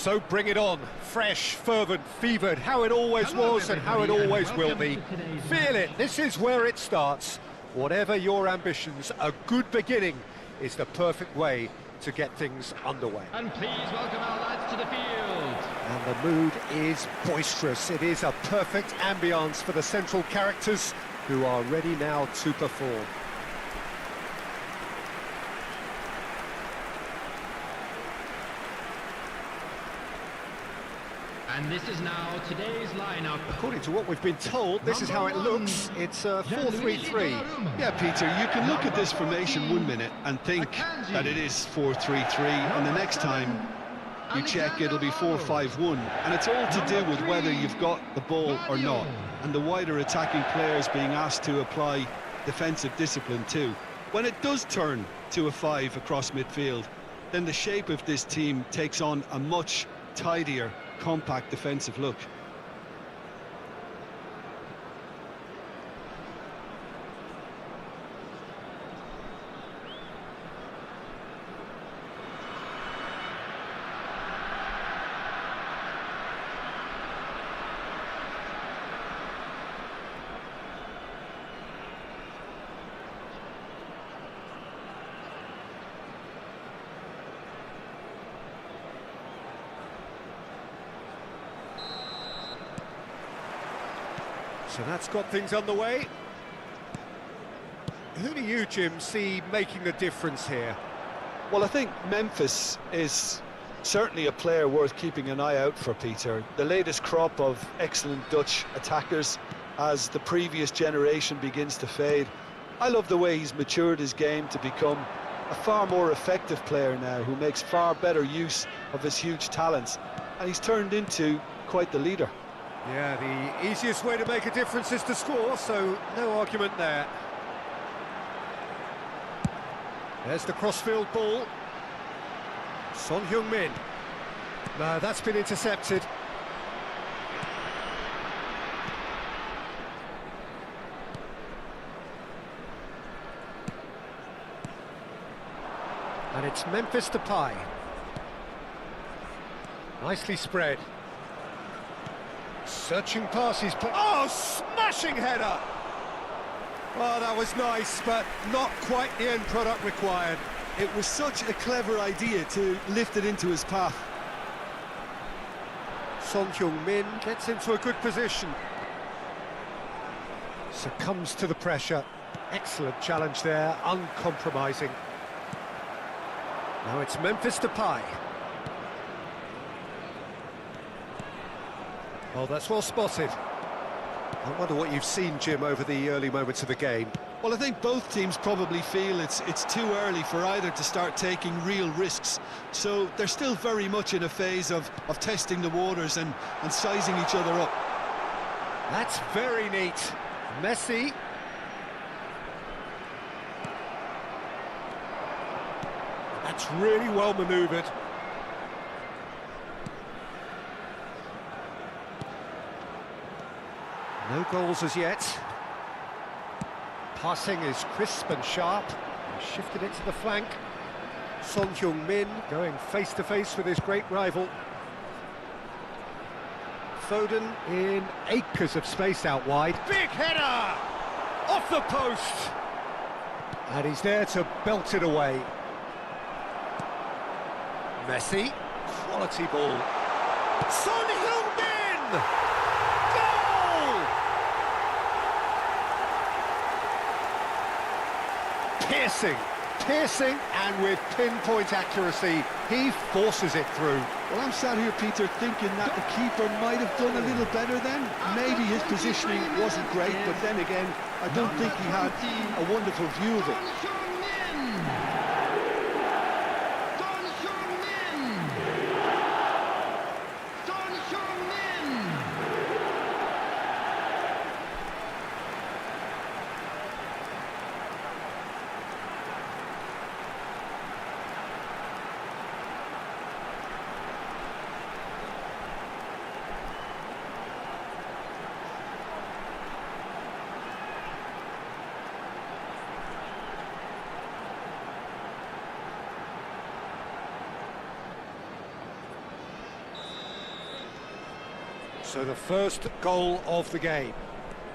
So bring it on, fresh, fervent, fevered, how it always was and how it always will be. Feel it, this is where it starts. Whatever your ambitions, a good beginning is the perfect way to get things underway. And please welcome our lads to the field. And the mood is boisterous. It is a perfect ambience for the central characters who are ready now to perform. And this is now today's lineup. According to what we've been told, this is how it looks. It's a 4-3-3. Yeah, Peter, you can look at this formation 1 minute and think that it is 4-3-3, and the next time you check it'll be 4-5-1, and it's all to do with whether you've got the ball or not, and the wider attacking players being asked to apply defensive discipline too. When it does turn to a 5 across midfield, then the shape of this team takes on a much tidier, compact defensive look. So that's got things underway. Who do you, Jim, see making the difference here? Well, I think Memphis is certainly a player worth keeping an eye out for, Peter. The latest crop of excellent Dutch attackers as the previous generation begins to fade. I love the way he's matured his game to become a far more effective player now, who makes far better use of his huge talents, and he's turned into quite the leader. Yeah, the easiest way to make a difference is to score, so no argument there. There's the crossfield ball. Son Heung-min. No, that's been intercepted. And it's Memphis Depay. Nicely spread. Searching passes, oh, smashing header! Oh, that was nice, but not quite the end product required. It was such a clever idea to lift it into his path. Son Heung-min gets into a good position. Succumbs to the pressure. Excellent challenge there, uncompromising. Now it's Memphis Depay. Oh, that's well spotted. I wonder what you've seen, Jim, over the early moments of the game. Well, I think both teams probably feel it's too early for either to start taking real risks. So they're still very much in a phase of testing the waters and sizing each other up. That's very neat. Messi. That's really well manoeuvred. No goals as yet. Passing is crisp and sharp. He shifted it to the flank. Son Heung-min going face-to-face with his great rival. Foden in acres of space out wide. Big header! Off the post! And he's there to belt it away. Messi. Quality ball. Son Heung-min! Piercing, and with pinpoint accuracy, he forces it through. Well, I'm sat here, Peter, thinking that the keeper might have done a little better then. Maybe his positioning wasn't great, but then again, I don't think he had a wonderful view of it. So the first goal of the game.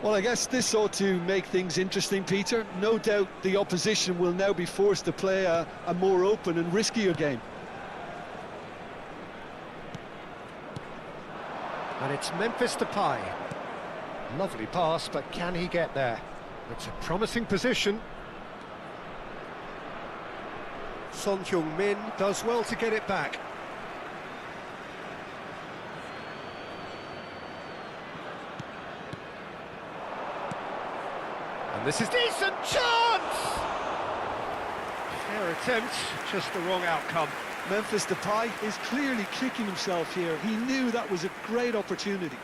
Well, I guess this ought to make things interesting, Peter. No doubt the opposition will now be forced to play a more open and riskier game. And it's Memphis Depay. Lovely pass, but can he get there? It's a promising position. Son Heung-min does well to get it back. And this is decent chance! Fair attempt, just the wrong outcome. Memphis Depay is clearly kicking himself here. He knew that was a great opportunity.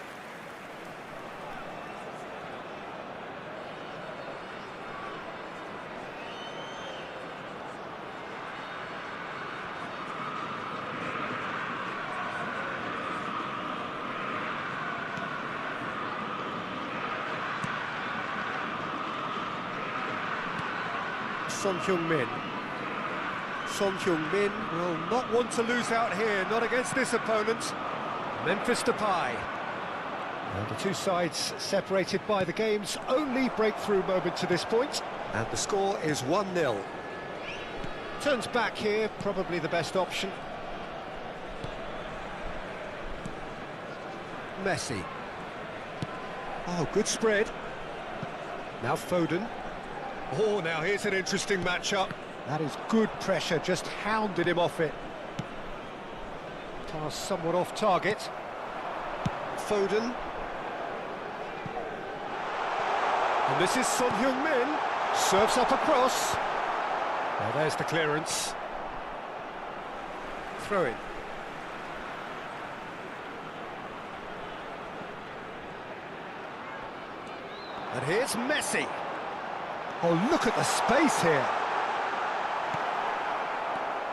Son Heung-min. Son Heung-min will not want to lose out here, not against this opponent. Memphis Depay. And the two sides separated by the game's only breakthrough moment to this point. And the score is 1-0. Turns back here, probably the best option. Messi. Oh, good spread. Now Foden. Oh, now here's an interesting matchup. That is good pressure, just hounded him off it. Pass somewhat off target. Foden. And this is Son Heung-min. Serves up across. Now there's the clearance. Throw in. And here's Messi. Oh, look at the space here.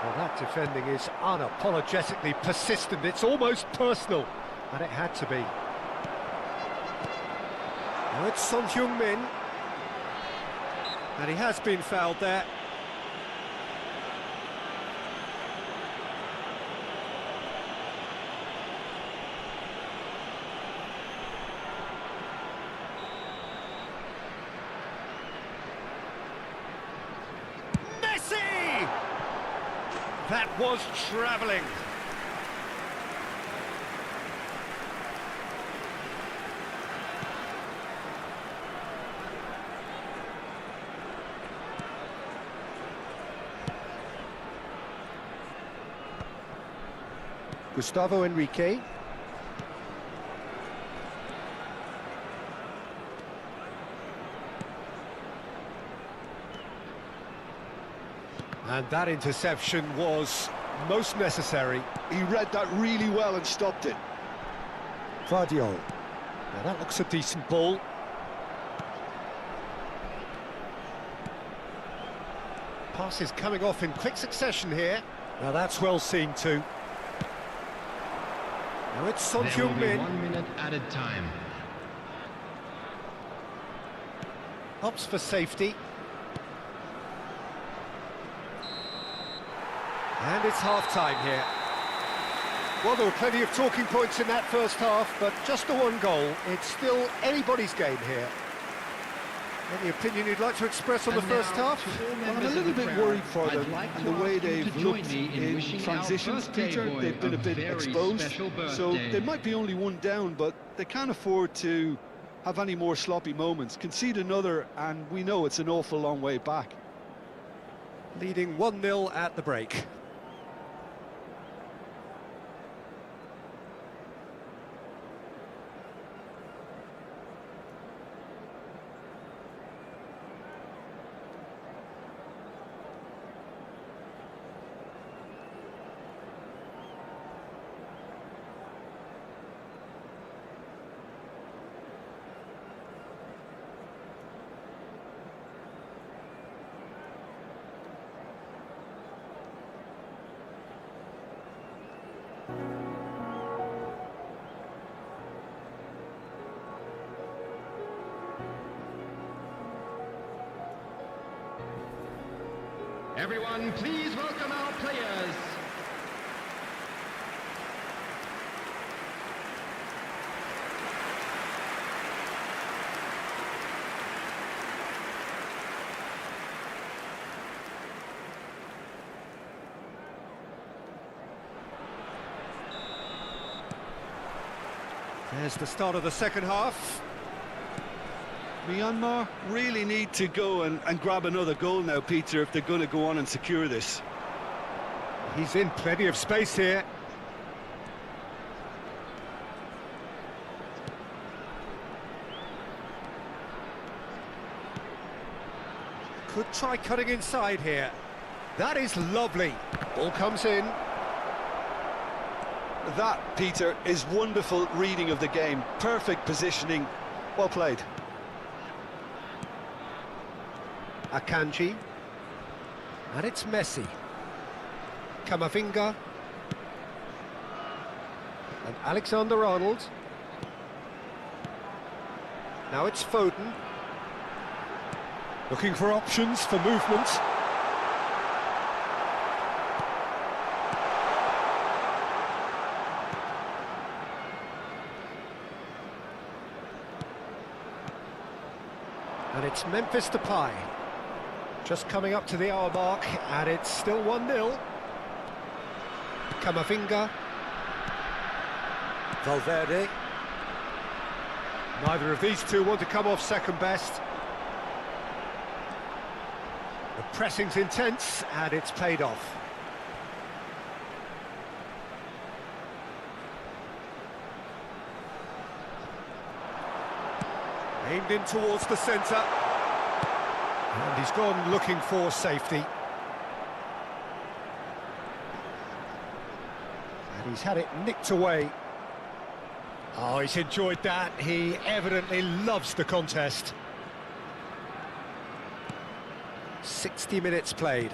Well, that defending is unapologetically persistent. It's almost personal, and it had to be. Now it's Son Heung-min. And he has been fouled there. That was travelling. Gustavo Enrique. And that interception was most necessary. He read that really well and stopped it. Vardiol. Now that looks a decent ball. Passes coming off in quick succession here. Now that's well seen too. Now it's Son Heung-min. 1 minute added time. Opts for safety. And it's half-time here. Well, there were plenty of talking points in that first half, but just the one goal. It's still anybody's game here. Any opinion you'd like to express on the first half? Well, I'm a little bit worried for them and the way they've looked in transitions, Peter. They've been a bit exposed, so they might be only one down, but they can't afford to have any more sloppy moments. Concede another, and we know it's an awful long way back. Leading 1-0 at the break. Everyone, please welcome our players. There's the start of the second half. Myanmar really need to go and grab another goal now, Peter, if they're going to go on and secure this. He's in plenty of space here. Could try cutting inside here. That is lovely. Ball comes in. That, Peter, is wonderful reading of the game. Perfect positioning. Well played. Akanji. And it's Messi. Kamavinga. And Alexander-Arnold. Now it's Foden. Looking for options for movement. And it's Memphis Depay. Just coming up to the hour mark, and it's still 1-0. Kamavinga. Valverde. Neither of these two want to come off second best. The pressing's intense, and it's paid off. Aimed in towards the centre. And he's gone looking for safety. And he's had it nicked away. Oh, he's enjoyed that. He evidently loves the contest. 60 minutes played.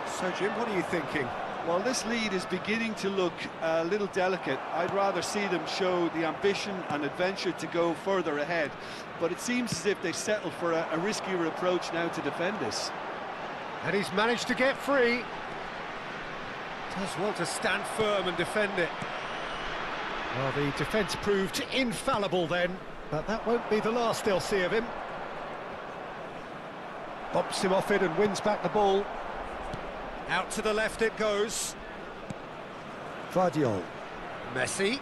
So, Jim, what are you thinking? Well, this lead is beginning to look a little delicate. I'd rather see them show the ambition and adventure to go further ahead. But it seems as if they settle for a riskier approach now to defend this. And he's managed to get free. Does well to stand firm and defend it. Well, the defence proved infallible then, but that won't be the last they'll see of him. Bumps him off it and wins back the ball. Out to the left it goes. Vardiol. Messi.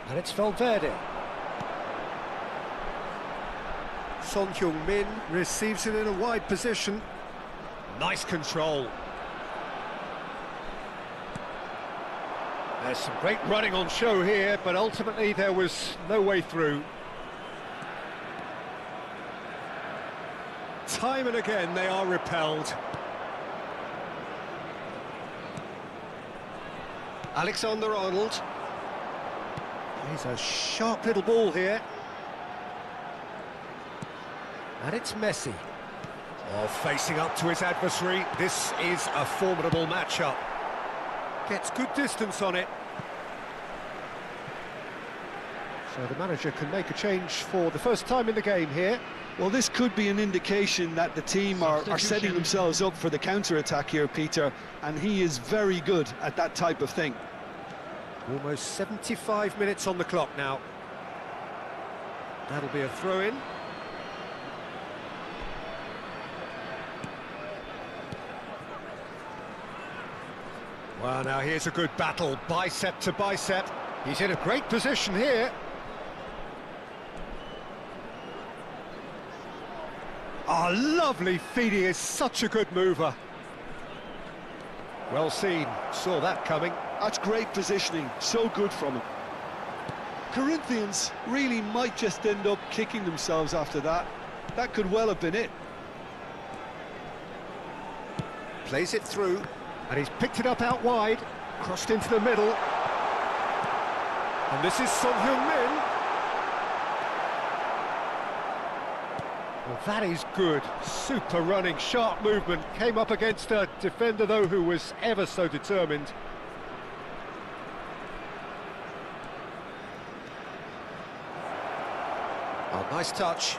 And it's Valverde. Son Heung-min receives it in a wide position. Nice control. There's some great running on show here, but ultimately there was no way through. Time and again they are repelled. Alexander-Arnold. He's a sharp little ball here. And it's Messi. Oh, facing up to his adversary. This is a formidable matchup. Gets good distance on it. So the manager can make a change for the first time in the game here. Well, this could be an indication that the team are setting themselves up for the counter-attack here, Peter, and he is very good at that type of thing. Almost 75 minutes on the clock now. That'll be a throw-in. Well, now here's a good battle, bicep to bicep. He's in a great position here. Oh, lovely feed. He is such a good mover. Well seen, saw that coming. That's great positioning, so good from him. Corinthians really might just end up kicking themselves after that. That could well have been it. Plays it through, and he's picked it up out wide, crossed into the middle. And this is Son Heung-min. Well, that is good. Super running, sharp movement. Came up against a defender, though, who was ever so determined. Oh, nice touch.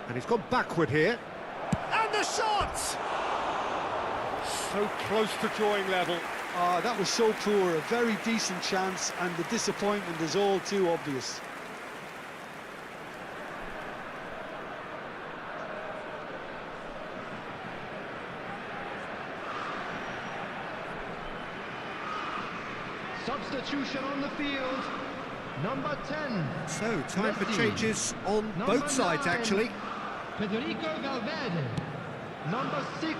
And he's gone backward here. And the shot! So close to drawing level. That was so poor. A very decent chance, and the disappointment is all too obvious. Substitution on the field. Number 10. So, time for Messi. changes on Number both sides, 9. actually. Federico Valverde. Number 6.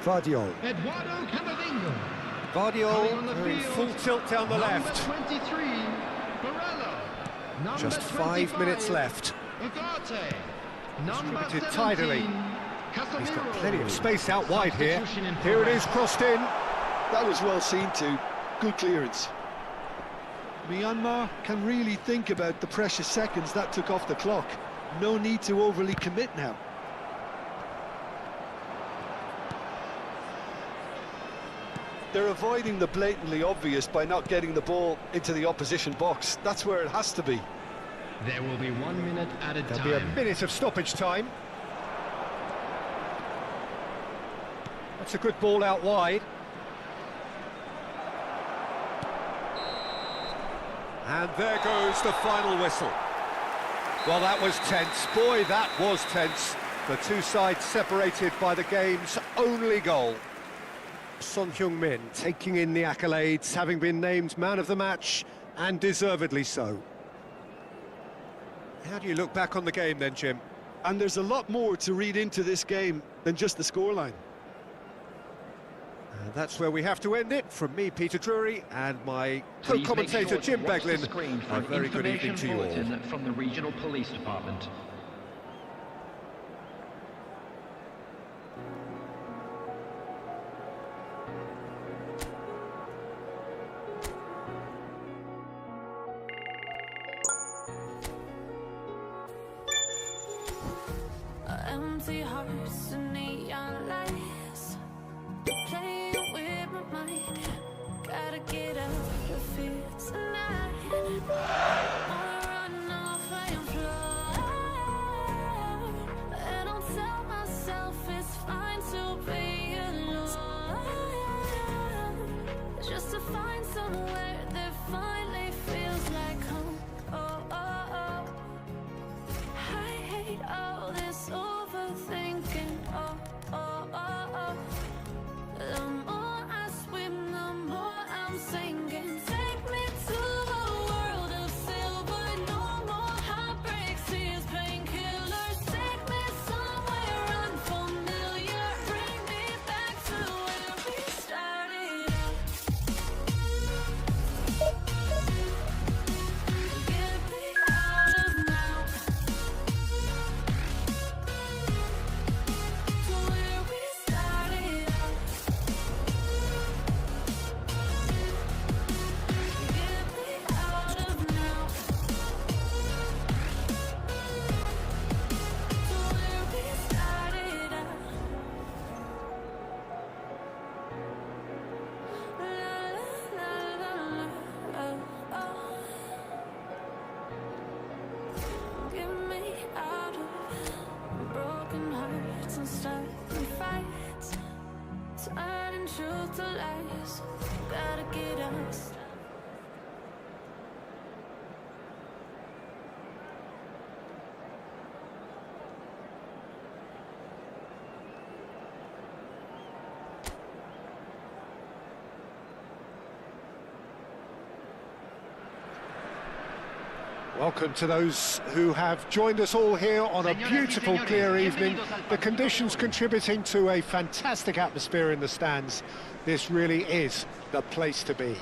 Vardiol. Eduardo Camavinga. Vardiol On the are in field, full tilt down the left. Number 23. Barella. Number Just 5 25, minutes left. Ugarte. Number Distributed 17. tidily. Casemiro. He's got plenty of space out wide here. Substitution in Here it progress. is, crossed in. That was well seen too. Good clearance. Myanmar can really think about the precious seconds that took off the clock. No need to overly commit now. They're avoiding the blatantly obvious by not getting the ball into the opposition box. That's where it has to be. There will be 1 minute added There'll time. be a minute of stoppage time. That's a good ball out wide. And there goes the final whistle. Well, that was tense. Boy, that was tense. The two sides separated by the game's only goal. Son Heung-min taking in the accolades, having been named man of the match, and deservedly so. How do you look back on the game then, Jim? And there's a lot more to read into this game than just the scoreline. And that's where we have to end it. From me, Peter Drury, and my Please make co-commentator, sure to Jim watch the Beglin. screen for A an very good evening to you all. information bulletin from the Regional Police Department. Empty hearts and neon lights, playing with my mind. Gotta get out of here tonight. Wanna run off and fly, and I'll tell myself it's fine to be alone, just to find somewhere that finally feels like home. Oh, oh, oh. I hate all this overthinking. Oh, oh, oh, oh. The more I swim, the more I'm sinking. Take me to a world of silver. No more heartbreaks, tears, painkillers. Take me somewhere unfamiliar. Bring me back to where we started out. Get me out of now. To where we started out. Get me out of now. To where we started out. La la la la la. Get me out of broken hearts and starting fights, turning truth to lies. Gotta get us. Welcome to those who have joined us all here on a beautiful, clear evening. The conditions contributing to a fantastic atmosphere in the stands. This really is the place to be.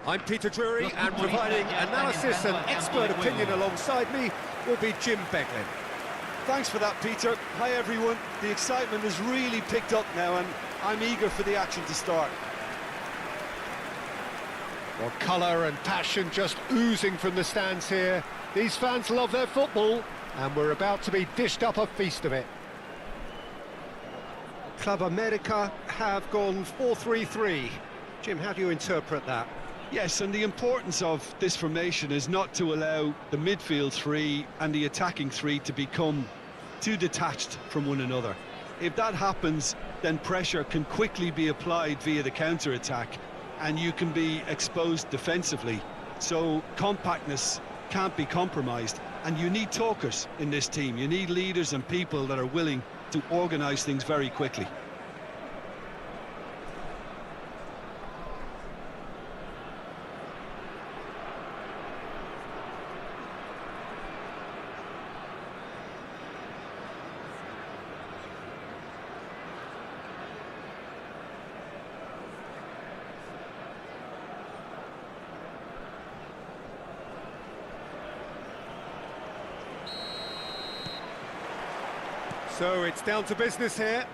I'm Peter Drury, and providing analysis and expert opinion alongside me will be Jim Beglin. Thanks for that, Peter. Hi, everyone. The excitement has really picked up now, and I'm eager for the action to start. Well, colour and passion just oozing from the stands here. These fans love their football, and we're about to be dished up a feast of it. Club America have gone 4-3-3. Jim, how do you interpret that? Yes, and the importance of this formation is not to allow the midfield three and the attacking three to become too detached from one another. If that happens, then pressure can quickly be applied via the counter-attack, and you can be exposed defensively. So compactness can't be compromised, and you need talkers in this team. You need leaders and people that are willing to organise things very quickly. So it's down to business here.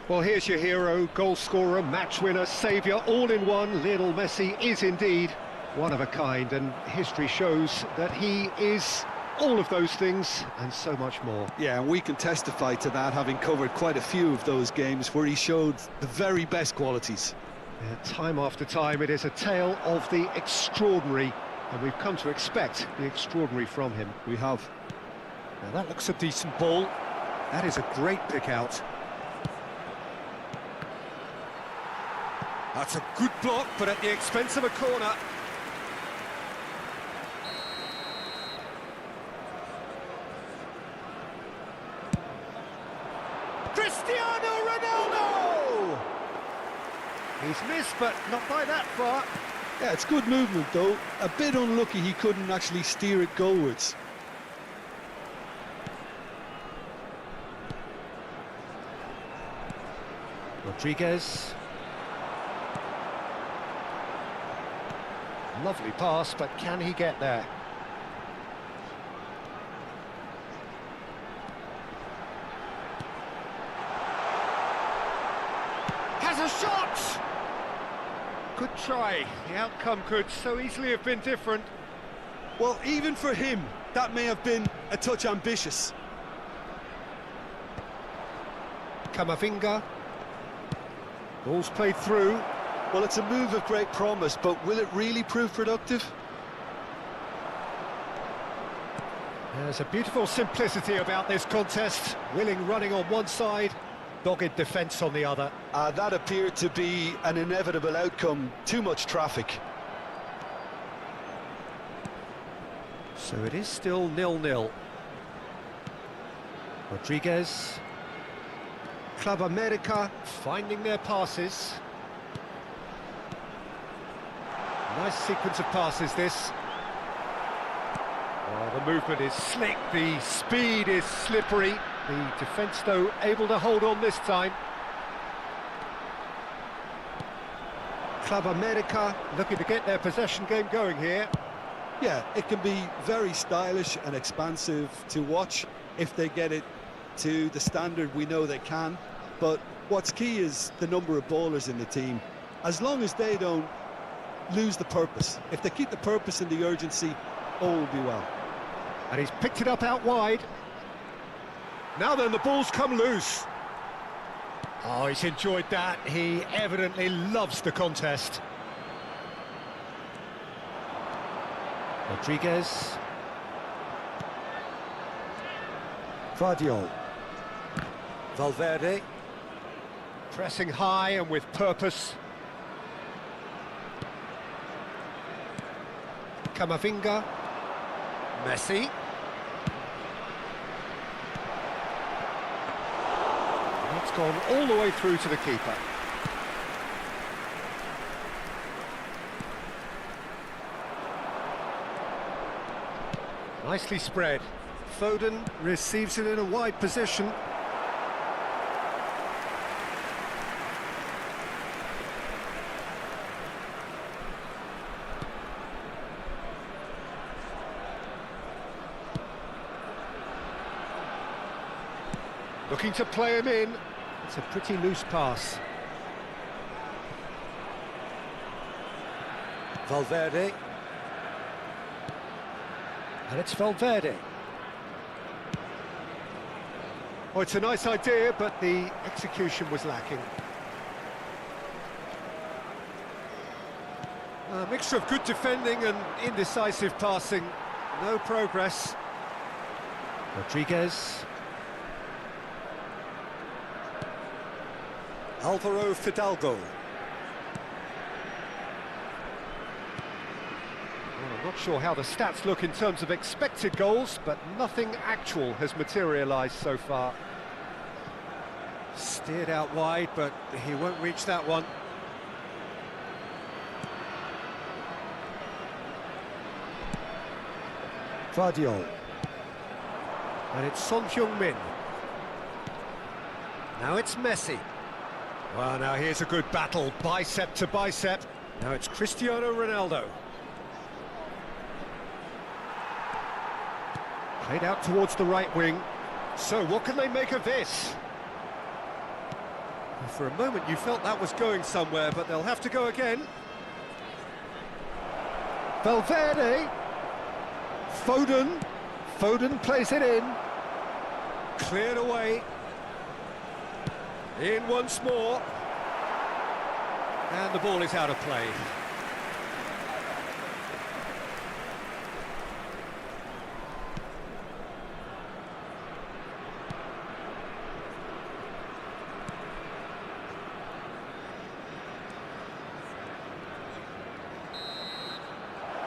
Well, here's your hero, goal scorer, match winner, saviour, all in one. Lionel Messi is indeed one of a kind, and history shows that he is all of those things and so much more. Yeah, and we can testify to that, having covered quite a few of those games where he showed the very best qualities. Yeah, time after time, it is a tale of the extraordinary, and we've come to expect the extraordinary from him. We have. Now that looks a decent ball. That is a great pick out. That's a good block, but at the expense of a corner. Cristiano Ronaldo! He's missed, but not by that far. Yeah, it's good movement, though. A bit unlucky he couldn't actually steer it goalwards. Rodriguez. Lovely pass, but can he get there? Has a shot! Good try. The outcome could so easily have been different. Well, even for him, that may have been a touch ambitious. Camavinga. Ball's played through. Well, it's a move of great promise, but will it really prove productive? There's a beautiful simplicity about this contest. Willing running on one side, dogged defence on the other. That appeared to be an inevitable outcome. Too much traffic. So it is still 0-0. Rodriguez. Club America finding their passes. Nice sequence of passes, this. Oh, the movement is slick, the speed is slippery. The defence, though, able to hold on this time. Club America looking to get their possession game going here. Yeah, it can be very stylish and expansive to watch if they get it to the standard we know they can. But what's key is the number of ballers in the team. As long as they don't lose the purpose. If they keep the purpose and the urgency, all will be well. And he's picked it up out wide. Now then, the ball's come loose. Oh, he's enjoyed that. He evidently loves the contest. Rodriguez. Vardiol. Valverde. Pressing high and with purpose. Camavinga. Messi. It's gone all the way through to the keeper. Nicely spread. Foden receives it in a wide position. Looking to play him in. It's a pretty loose pass. Valverde. And it's Valverde. Oh, it's a nice idea, but the execution was lacking. A mixture of good defending and indecisive passing. No progress. Rodriguez. Alvaro Fidalgo. Well, I'm not sure how the stats look in terms of expected goals, but nothing actual has materialised so far. Steered out wide, but he won't reach that one. Vardiol. And it's Son Heung-min. Now it's Messi. Well, now here's a good battle, bicep to bicep. Now it's Cristiano Ronaldo. Played out towards the right wing. So what can they make of this? For a moment you felt that was going somewhere, but they'll have to go again. Valverde. Foden plays it in. Cleared away. In once more. And the ball is out of play.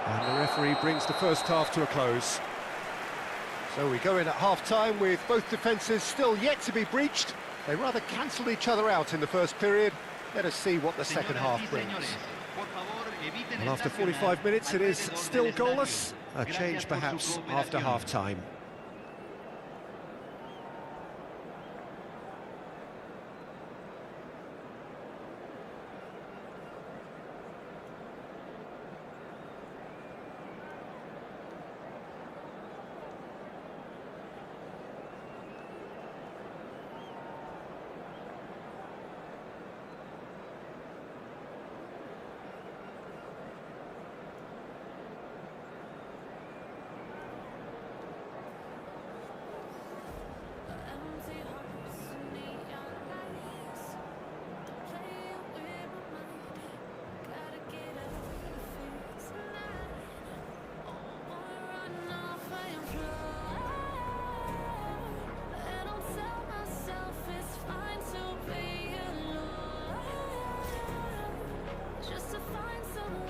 And the referee brings the first half to a close. So we go in at half-time with both defences still yet to be breached. They rather cancelled each other out in the first period. Let us see what the second half brings. And after 45 minutes it is still goalless. A change perhaps after half-time.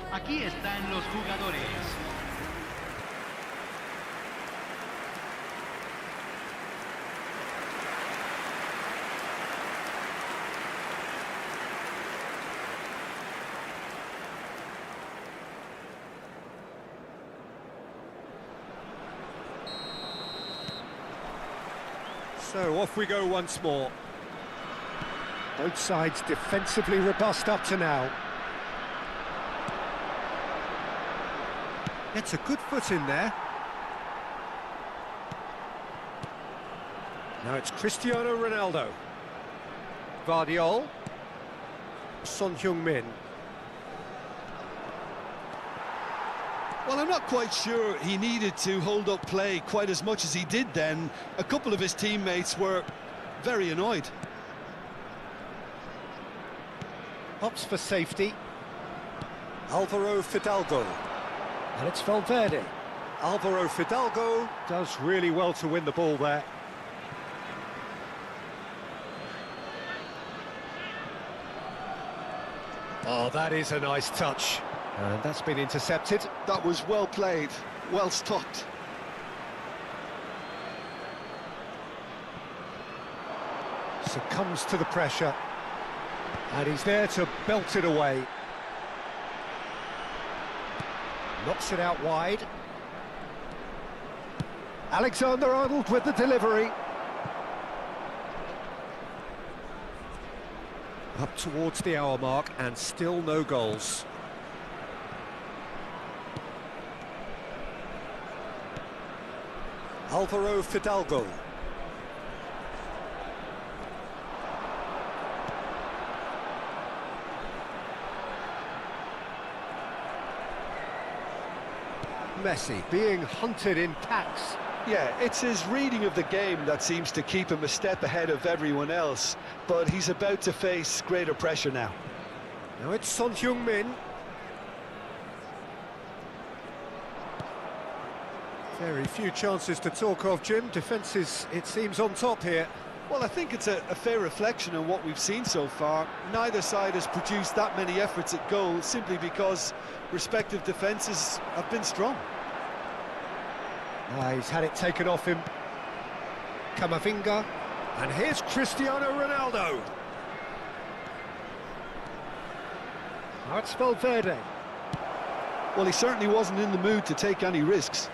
Aquí están los jugadores. So off we go once more. Both sides defensively robust up to now. Gets a good foot in there. Now it's Cristiano Ronaldo. Vardiol. Son Heung-min. Well, I'm not quite sure he needed to hold up play quite as much as he did then. A couple of his teammates were very annoyed. Hops for safety. Alvaro Fidalgo. And it's Valverde. Alvaro Fidalgo does really well to win the ball there. Oh, that is a nice touch. And that's been intercepted. That was well played, well stopped. Succumbs to the pressure. And he's there to belt it away. Knocks it out wide. Alexander-Arnold with the delivery. Up towards the hour mark and still no goals. Alvaro Fidalgo. Messi being hunted in packs. Yeah, it's his reading of the game that seems to keep him a step ahead of everyone else, but he's about to face greater pressure now. Now it's Son Heung-min. Very few chances to talk of, Jim. Defence is, it seems, on top here. Well, I think it's a fair reflection on what we've seen so far. Neither side has produced that many efforts at goal simply because respective defences have been strong. He's had it taken off him. Camavinga. And here's Cristiano Ronaldo. Now it's Valverde. Well, he certainly wasn't in the mood to take any risks.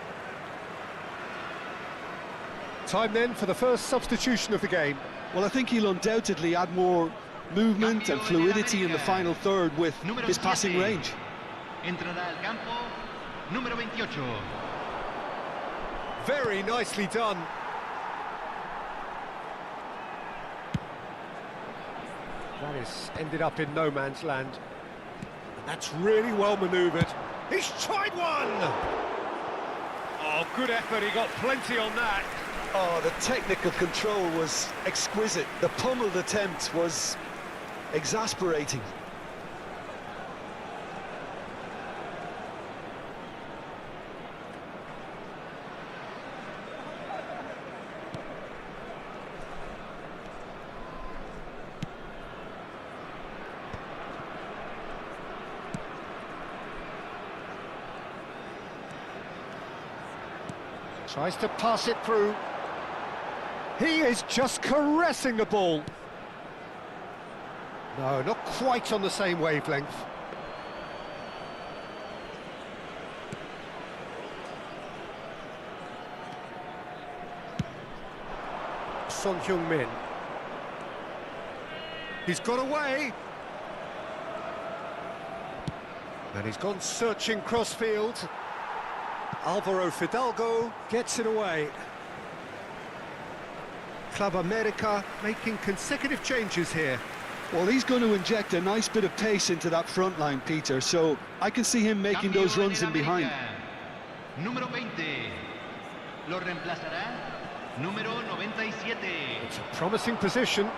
Time then for the first substitution of the game. Well, I think he'll undoubtedly add more movement and fluidity in the final third with his passing range. Entrará al campo número 28. Very nicely done. That is ended up in no man's land. And that's really well manoeuvred. He's tried one! Oh, good effort, he got plenty on that. Oh, the technical control was exquisite. The pummeled attempt was exasperating. Tries to pass it through. He is just caressing the ball. No, not quite on the same wavelength. Son Heung-min. He's got away. And he's gone searching crossfield. Alvaro Fidalgo gets it away. Club America making consecutive changes here. Well, he's going to inject a nice bit of pace into that front line, Peter, so I can see him making those runs in behind. Número 20. Lo reemplazará número 97. It's a promising position.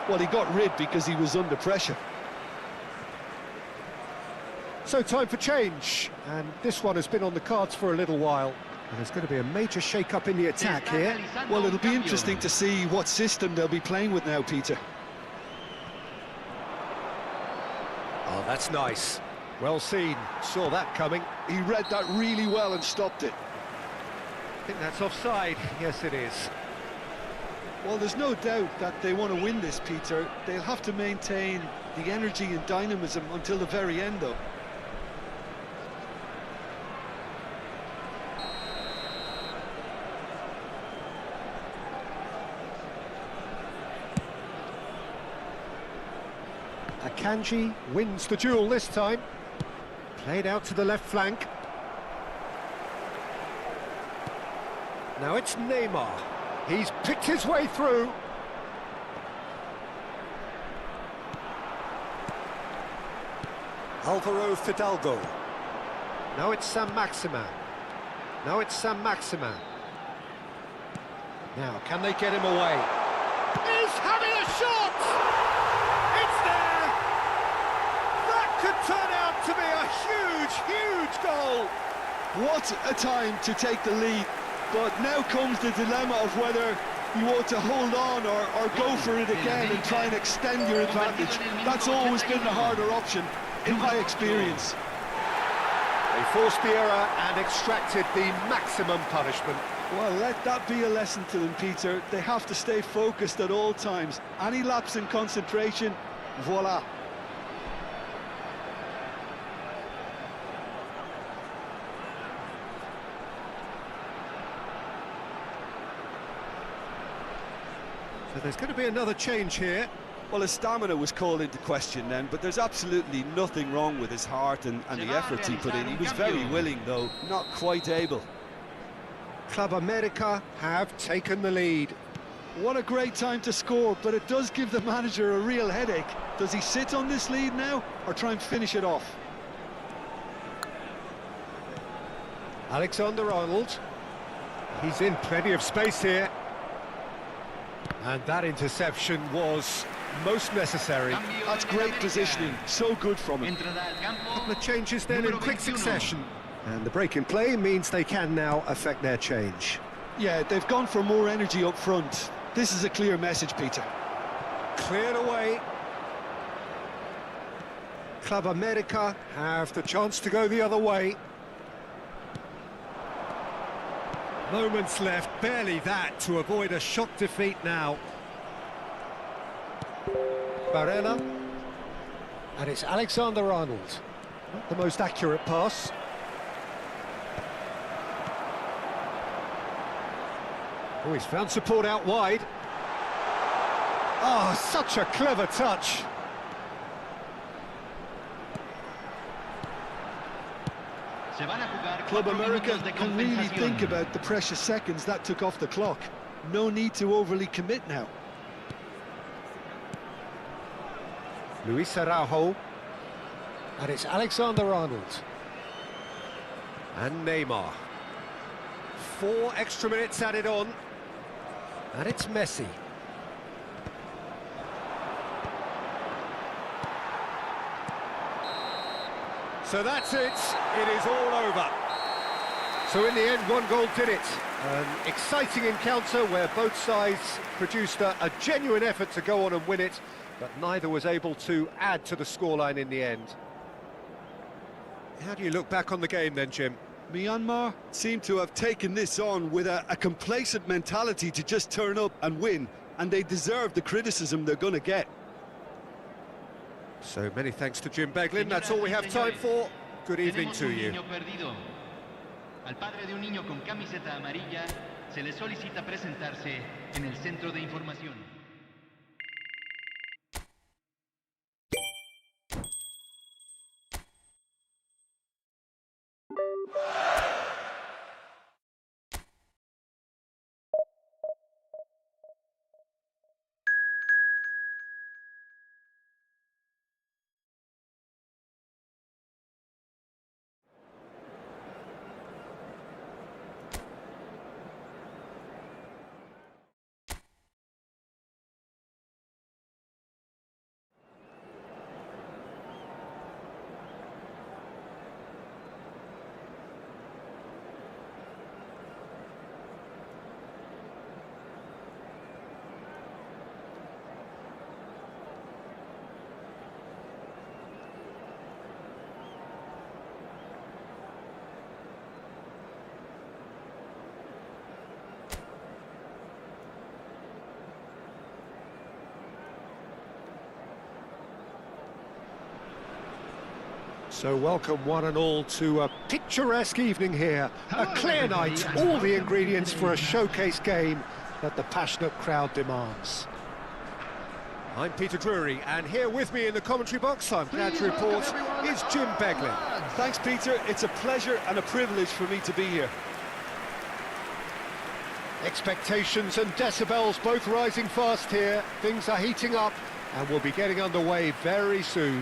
Well, he got rid because he was under pressure. So time for change, and this one has been on the cards for a little while. And there's going to be a major shake-up in the attack here. Well, it'll be interesting to see what system they'll be playing with now, Peter. Oh, that's nice. Well seen. Saw that coming. He read that really well and stopped it. I think that's offside. Yes, it is. Well, there's no doubt that they want to win this, Peter. They'll have to maintain the energy and dynamism until the very end, though. Akanji wins the duel this time. Played out to the left flank. Now it's Neymar. He's picked his way through. Alvaro Fidalgo. Now it's Saint-Maximin. Now it's Saint-Maximin. Now, can they get him away? He's having a shot! It's there! That could turn out to be a huge, huge goal! What a time to take the lead. But now comes the dilemma of whether you ought to hold on or go for it again and try and extend your advantage. That's always been the harder option, in my experience. They forced the error and extracted the maximum punishment. Well, let that be a lesson to them, Peter. They have to stay focused at all times. Any lapse in concentration, voila. So there's going to be another change here. Well, his stamina was called into question then, but there's absolutely nothing wrong with his heart and the efforts he put in. He was very willing, though, not quite able. Club America have taken the lead. What a great time to score, but it does give the manager a real headache. Does he sit on this lead now, or try and finish it off? Alexander-Arnold. He's in plenty of space here. And that interception was most necessary. That's great positioning, so good from him. A couple of changes then in quick succession. And the break in play means they can now affect their change. Yeah, they've gone for more energy up front. This is a clear message, Peter. Cleared away. Club America have the chance to go the other way. Moments left, barely that, to avoid a shock defeat now. Barella. And it's Alexander-Arnold. Not the most accurate pass. Oh, he's found support out wide. Oh, such a clever touch. Club America can really think about the precious seconds that took off the clock. No need to overly commit now. Luis Araujo. And it's Alexander-Arnold. And Neymar. 4 extra minutes added on. And it's Messi. So that's it. It is all over. So in the end, 1 goal did it. An exciting encounter where both sides produced a genuine effort to go on and win it, but neither was able to add to the scoreline in the end. How do you look back on the game then, Jim? Myanmar seem to have taken this on with a complacent mentality to just turn up and win, and they deserve the criticism they're going to get. So many thanks to Jim Beglin. That's all we have time for. Good evening to you. Al padre de un niño con camiseta amarilla se le solicita presentarse en el centro de información. So welcome one and all to a picturesque evening here. A clear night, all the ingredients for a showcase game that the passionate crowd demands. I'm Peter Drury, and here with me in the commentary box, I'm glad to report, is Jim Beglin. Thanks, Peter. It's a pleasure and a privilege for me to be here. Expectations and decibels both rising fast here. Things are heating up, and we'll be getting underway very soon.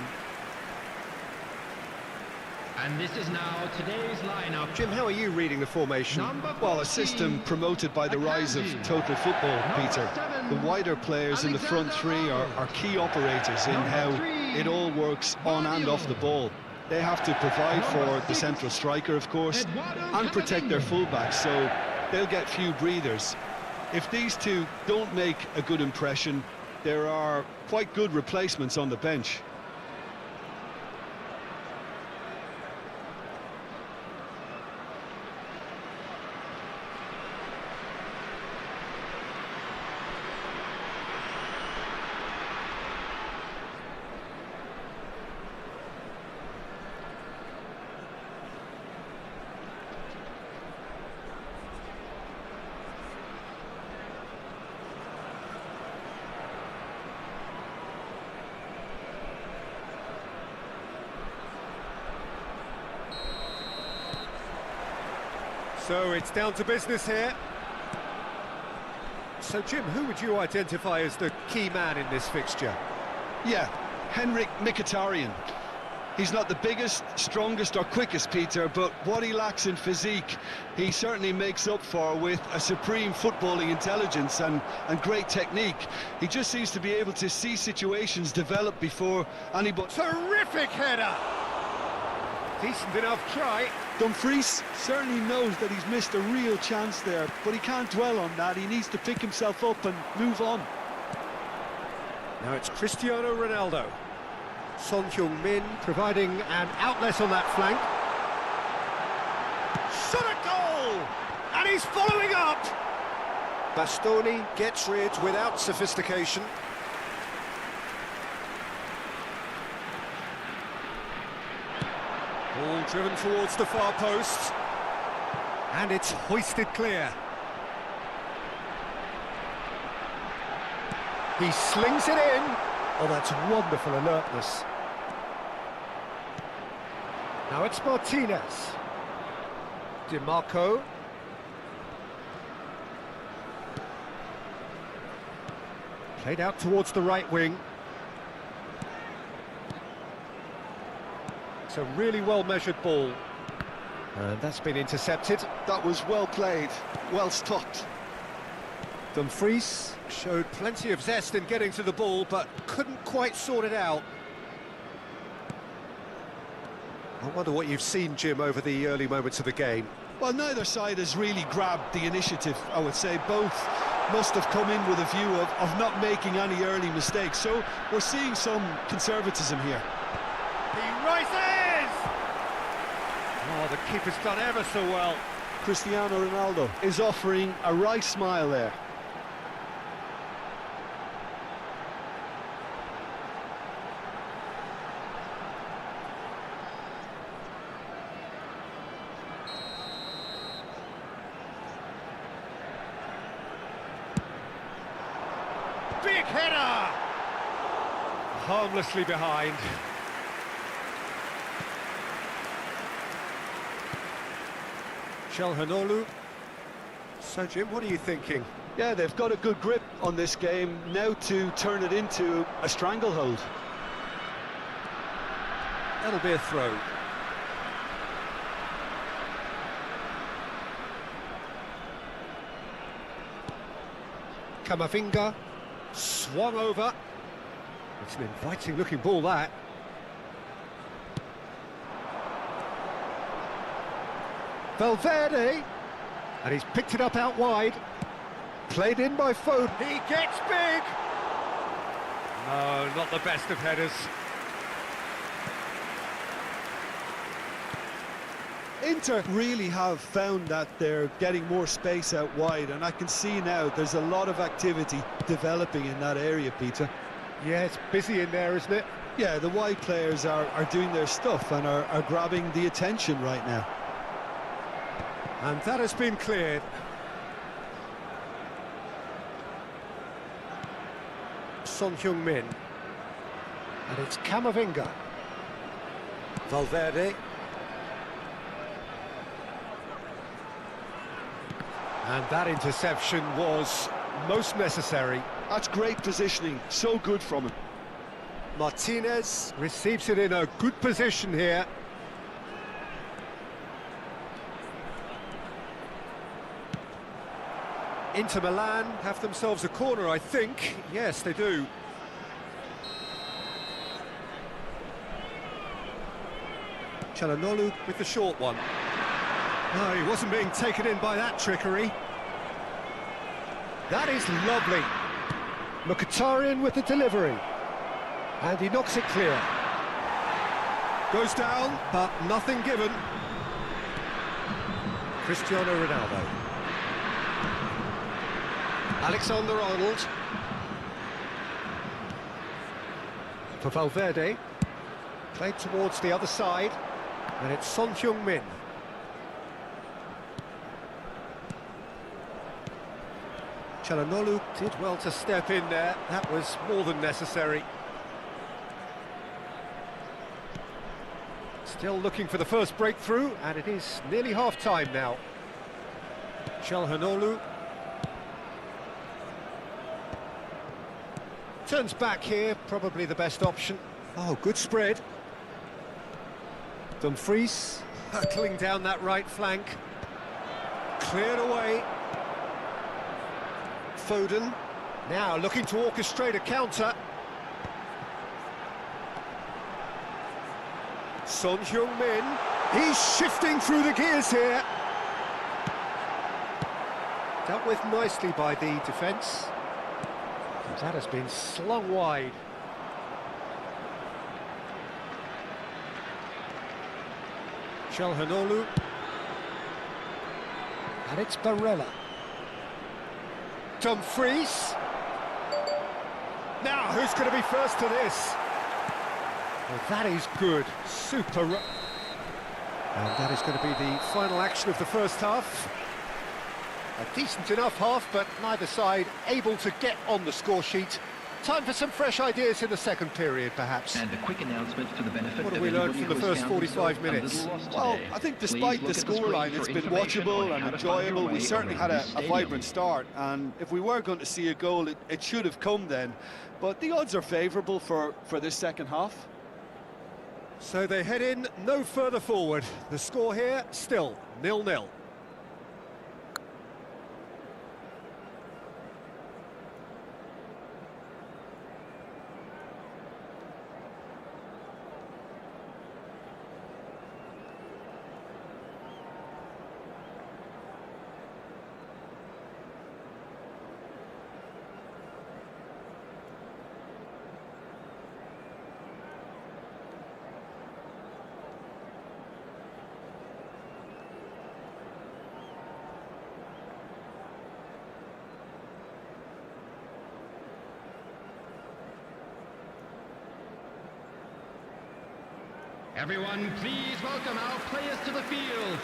And this is now today's lineup. Jim, how are you reading the formation? Well, a system promoted by the rise of total football, Peter. The wider players in the front three are key operators in how it all works on and off the ball. They have to provide for the central striker, of course, and protect their fullbacks, so they'll get few breathers. If these two don't make a good impression, there are quite good replacements on the bench. So it's down to business here. So Jim, who would you identify as the key man in this fixture? Yeah, Henrik Mkhitaryan. He's not the biggest, strongest or quickest, Peter, but what he lacks in physique, he certainly makes up for with a supreme footballing intelligence and great technique. He just seems to be able to see situations develop before anybody... Terrific header! Decent enough try. Dumfries certainly knows that he's missed a real chance there, but he can't dwell on that. He needs to pick himself up and move on. Now it's Cristiano Ronaldo. Son Heung-min providing an outlet on that flank. Shot a goal! And he's following up! Bastoni gets rid without sophistication. Ball driven towards the far post. And it's hoisted clear. He slings it in. Oh, that's wonderful alertness. Now it's Martinez. DiMarco. Played out towards the right wing. It's a really well-measured ball. And that's been intercepted. That was well played, well stopped. Dumfries showed plenty of zest in getting to the ball, but couldn't quite sort it out. I wonder what you've seen, Jim, over the early moments of the game. Well, neither side has really grabbed the initiative, I would say. Both must have come in with a view of not making any early mistakes. So we're seeing some conservatism here. He rises! Oh, the keeper's done ever so well. Cristiano Ronaldo is offering a wry smile there. Big header! Harmlessly behind. Chelhanoglu. So, Jim, what are you thinking? Yeah, they've got a good grip on this game, now to turn it into a stranglehold. That'll be a throw. Camavinga swung over. It's an inviting looking ball, that. Valverde, and he's picked it up out wide. Played in by Foden. He gets big. No, not the best of headers. Inter really have found that they're getting more space out wide, and I can see now there's a lot of activity developing in that area, Peter. Yeah, it's busy in there, isn't it? Yeah, the wide players are doing their stuff and are grabbing the attention right now. And that has been cleared. Son Heung-min. And it's Camavinga. Valverde. And that interception was most necessary. That's great positioning, so good from him. Martinez receives it in a good position here. Inter Milan have themselves a corner, I think. Yes, they do. Chelhanoglu with the short one. No, he wasn't being taken in by that trickery. That is lovely. Mkhitaryan with the delivery. And he knocks it clear. Goes down, but nothing given. Cristiano Ronaldo. Alexander-Arnold. For Valverde. Played towards the other side. And it's Son Heung-min. Chelhanoglu did well to step in there. That was more than necessary. Still looking for the first breakthrough, and it is nearly half-time now. Chelhanoglu turns back here, probably the best option. Oh, good spread. Dumfries hurtling down that right flank. Cleared away. Foden now looking to orchestrate a counter. Son Heung-min, he's shifting through the gears here. Dealt with nicely by the defence. That has been slung wide. Chelhanoglu. And it's Barella. Dumfries. Now, who's going to be first to this? Well, that is good. Super. And that is going to be the final action of the first half. A decent enough half, but neither side able to get on the score sheet. Time for some fresh ideas in the second period, perhaps. And a quick announcement for the benefit What have of we learned from the anybody first who has 45 found themselves a minutes? little lost Well, today. I think Please despite the look at the scoreline, screen it's for been information watchable on and how to find your enjoyable. We way certainly had around a the stadium. vibrant start, and if we were going to see a goal, it should have come then. But the odds are favourable for this second half. So they head in no further forward. The score here still 0-0. Everyone, please welcome our players to the field.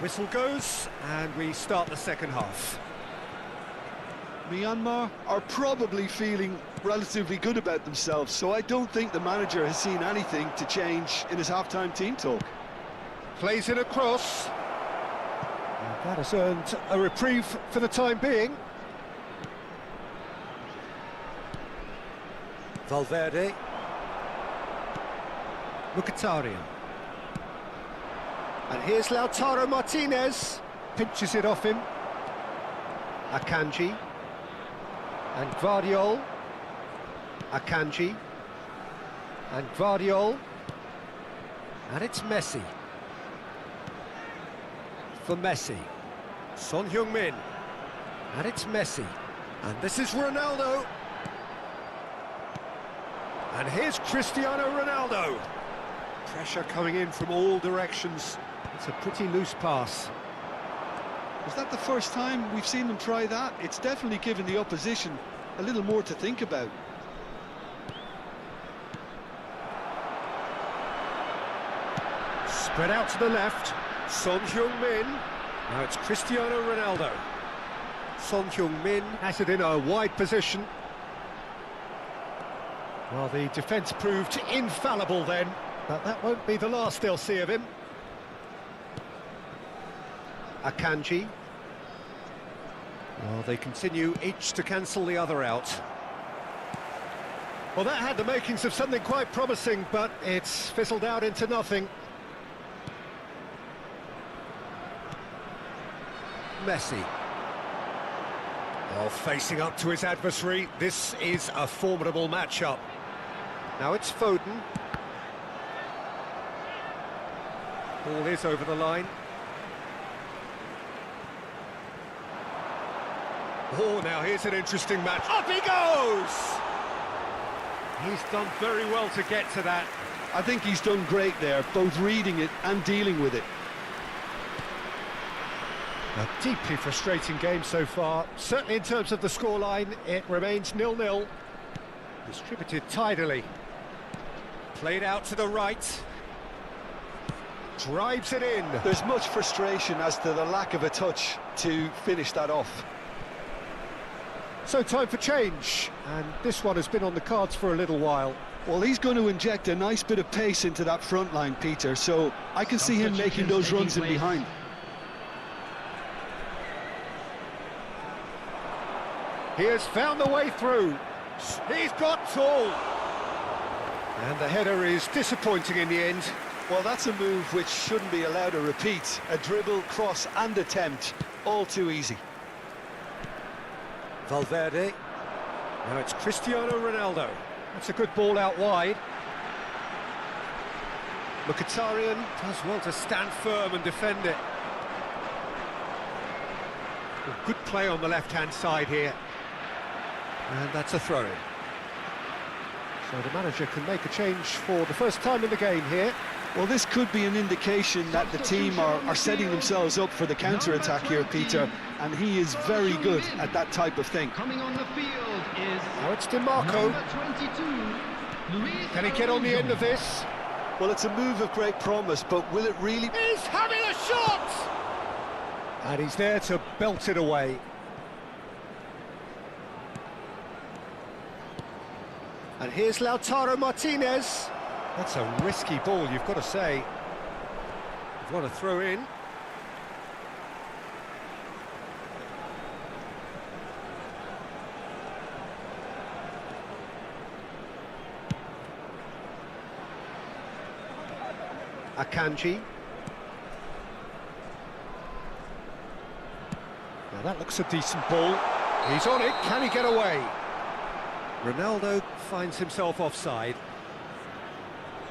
Whistle goes, and we start the second half. Myanmar are probably feeling relatively good about themselves, so I don't think the manager has seen anything to change in his half-time team talk. Plays it across. And that has earned a reprieve for the time being. Valverde. Mkhitaryan. And here's Lautaro Martinez. Pinches it off him. Akanji. And Gvardiol. Akanji. And Gvardiol. And it's Messi. For Messi. Son Heung-min. And it's Messi. And this is Ronaldo. And here's Cristiano Ronaldo. Pressure coming in from all directions. It's a pretty loose pass. Is that the first time we've seen them try that? It's definitely given the opposition a little more to think about. Spread out to the left. Son Heung-min. Now it's Cristiano Ronaldo. Son Heung-min has it in a wide position. Well, the defence proved infallible then, but that won't be the last they'll see of him. Akanji. Well, they continue each to cancel the other out. Well, that had the makings of something quite promising, but it's fizzled out into nothing. Messi. Well, facing up to his adversary, this is a formidable matchup. Now it's Foden. Ball is over the line. Oh, now here's an interesting match. Up he goes! He's done very well to get to that. I think he's done great there, both reading it and dealing with it. A deeply frustrating game so far. Certainly in terms of the scoreline, it remains 0-0. Distributed tidily. Played out to the right. Drives it in. There's much frustration as to the lack of a touch to finish that off. So time for change, and this one has been on the cards for a little while. Well, he's going to inject a nice bit of pace into that front line, Peter, so I can see him making those runs in behind. He has found the way through. He's got tall. And the header is disappointing in the end. Well, that's a move which shouldn't be allowed to repeat. A dribble, cross and attempt, all too easy. Valverde. Now it's Cristiano Ronaldo. That's a good ball out wide. Mkhitaryan does well to stand firm and defend it. Well, good play on the left-hand side here. And that's a throw-in. So the manager can make a change for the first time in the game here. Well, this could be an indication that the team are setting themselves up for the counter-attack here, Peter, and he is very good at that type of thing. Coming on the field is Now it's DiMarco. number 22, Luis Can he get on the end of this? Well, it's a move of great promise, but will it really... He's having a shot! And he's there to belt it away. And here's Lautaro Martinez. That's a risky ball, you've got to say. You've got to throw in. Akanji. Now that looks a decent ball. He's on it, can he get away? Ronaldo finds himself offside.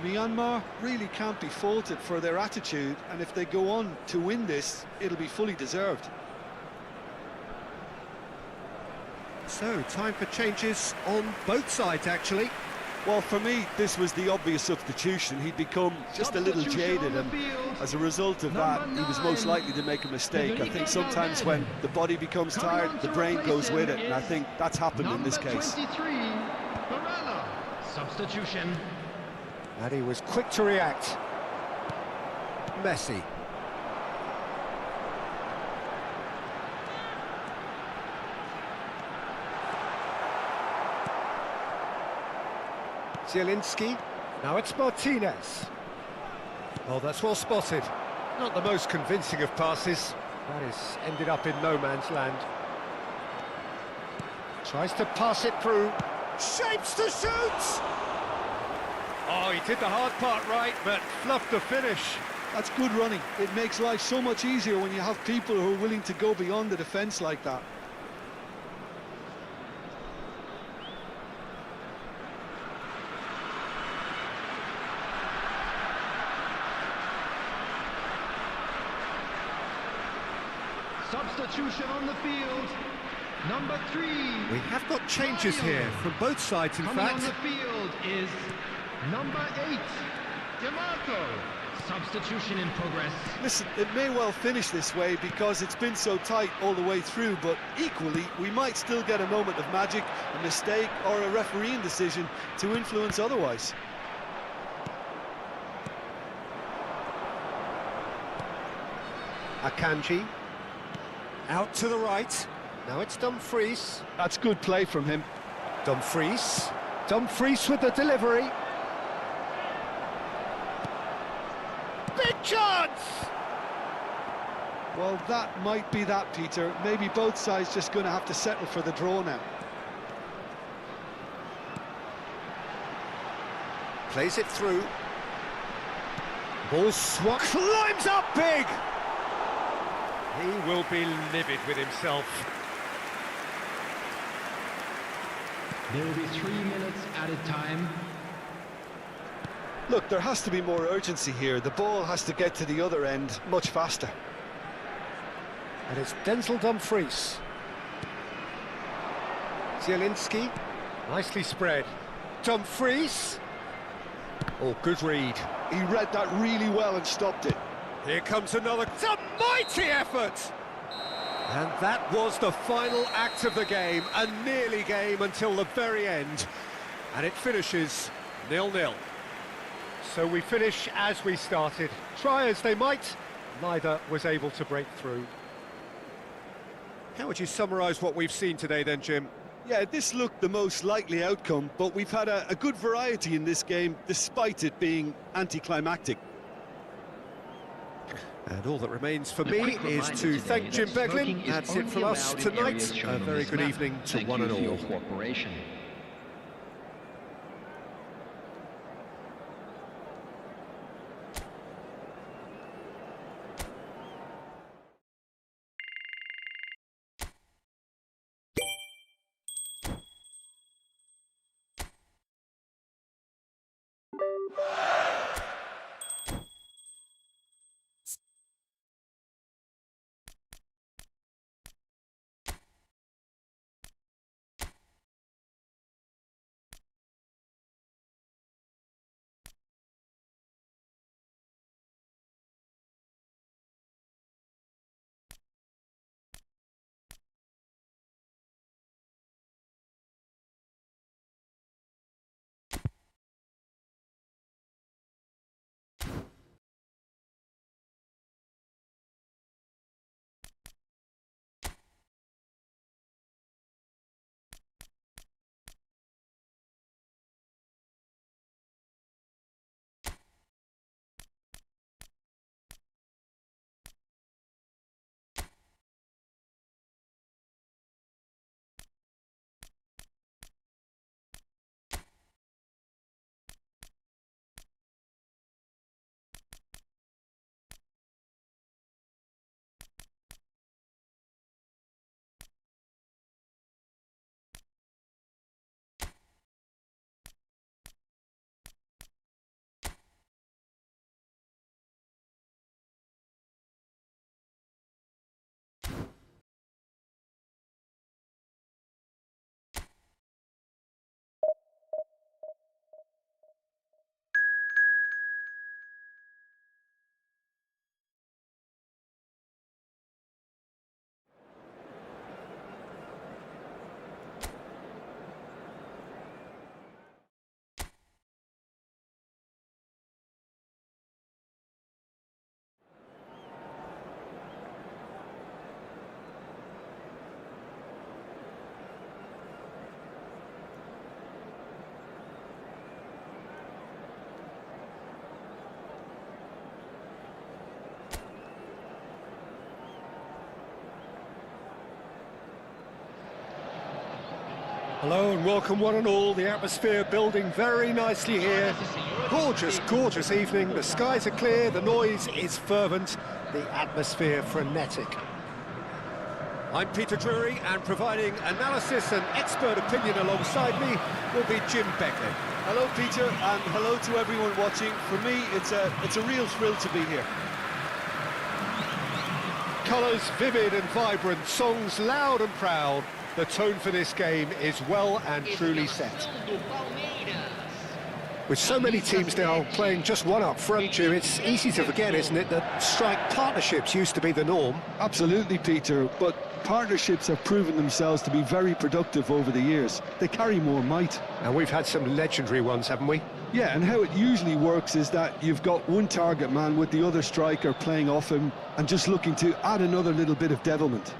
Myanmar really can't be faulted for their attitude, and if they go on to win this, it'll be fully deserved. So, time for changes on both sides, actually. Well, for me, this was the obvious substitution. He'd become just a little jaded, and as a result of that, he was most likely to make a mistake. I think sometimes when the body becomes tired, the brain goes with it, and I think that's happened in this case. Substitution. And he was quick to react. Messi. Zielinski. Now it's Martinez. Oh, that's well spotted. Not the most convincing of passes. That is ended up in no man's land. Tries to pass it through. Shapes to shoot! Oh, he did the hard part right, but fluffed the finish. That's good running. It makes life so much easier when you have people who are willing to go beyond the defence like that. Substitution on the field. Number 3. We have got changes here from both sides, in Coming fact. on the field is number 8, DeMarco. Substitution in progress. Listen, it may well finish this way because it's been so tight all the way through, but equally, we might still get a moment of magic, a mistake, or a refereeing decision to influence otherwise. Akanji. Out to the right. Now it's Dumfries. That's good play from him. Dumfries. Dumfries with the delivery. Big chance! Well, that might be that, Peter. Maybe both sides just going to have to settle for the draw now. Plays it through. Ball swung. Climbs up big! He will be livid with himself. There will be 3 minutes added time. Look, there has to be more urgency here. The ball has to get to the other end much faster. And it's Denzel Dumfries. Zielinski. Nicely spread. Dumfries. Oh, good read. He read that really well and stopped it. Here comes another. It's a mighty effort! And that was the final act of the game, a nearly game until the very end. And it finishes 0-0. So we finish as we started. Try as they might, neither was able to break through. How would you summarise what we've seen today then, Jim? Yeah, this looked the most likely outcome, but we've had a good variety in this game, despite it being anticlimactic. And all that remains for me is to thank Jim Beglin. That's it from us tonight. A very good evening to one and all. Hello and welcome one and all. The atmosphere building very nicely here. Gorgeous, gorgeous evening. The skies are clear, the noise is fervent, the atmosphere frenetic. I'm Peter Drury, and providing analysis and expert opinion alongside me will be Jim Beckley. Hello, Peter, and hello to everyone watching. For me, it's a real thrill to be here. Colours vivid and vibrant, songs loud and proud. The tone for this game is well and truly set. With so many teams now playing just one up front, Jim, it's easy to forget, isn't it, that strike partnerships used to be the norm. Absolutely, Peter, but partnerships have proven themselves to be very productive over the years. They carry more might. And we've had some legendary ones, haven't we? Yeah, and how it usually works is that you've got one target man with the other striker playing off him and just looking to add another little bit of devilment.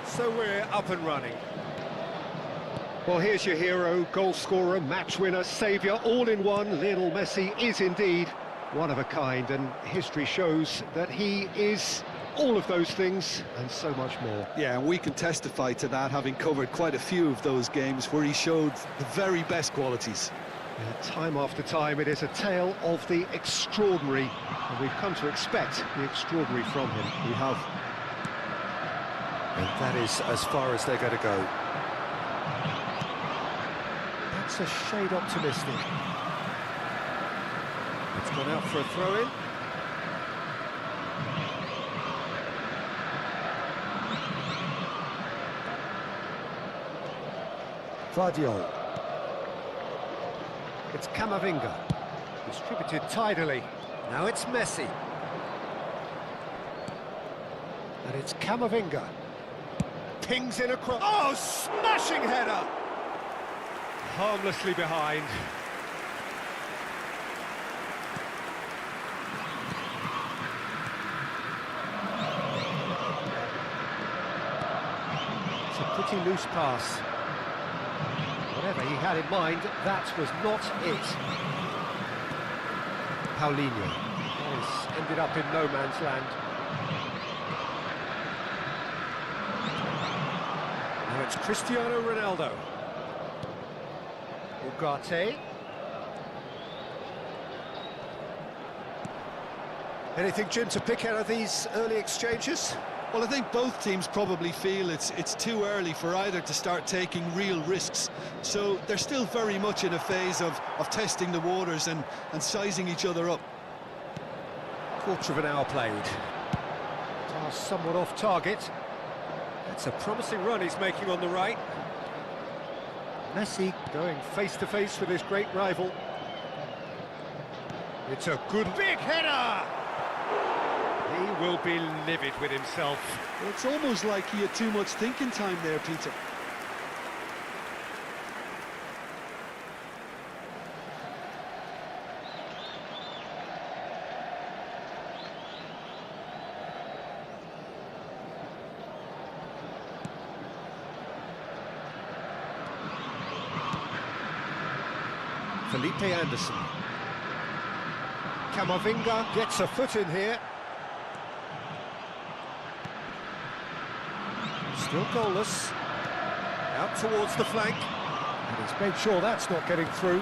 So we're up and running. Well, here's your hero, goal scorer, match winner, saviour, all in one. Lionel Messi is indeed one of a kind, and history shows that he is all of those things and so much more. Yeah, and we can testify to that, having covered quite a few of those games where he showed the very best qualities. Yeah, time after time, it is a tale of the extraordinary, and we've come to expect the extraordinary from him. We have. And that is as far as they're going to go. That's a shade optimistic. It's gone out for a throw-in. Vardiol. It's Camavinga. Distributed tidily. Now it's Messi. And it's Camavinga. Pings in across. Oh, smashing header! Harmlessly behind. It's a pretty loose pass. Whatever he had in mind, that was not it. Paulinho has ended up in no man's land. Now it's Cristiano Ronaldo. Ugarte. Anything, Jim, to pick out of these early exchanges? Well, I think both teams probably feel it's too early for either to start taking real risks. So they're still very much in a phase of testing the waters and sizing each other up. Quarter of an hour played. Pass somewhat off target. It's a promising run he's making on the right. Messi going face-to-face with his great rival. It's a good big header! He will be livid with himself. Well, it's almost like he had too much thinking time there, Peter. Felipe Anderson. Camavinga gets a foot in here. Still goalless. Out towards the flank. And he's made sure that's not getting through. And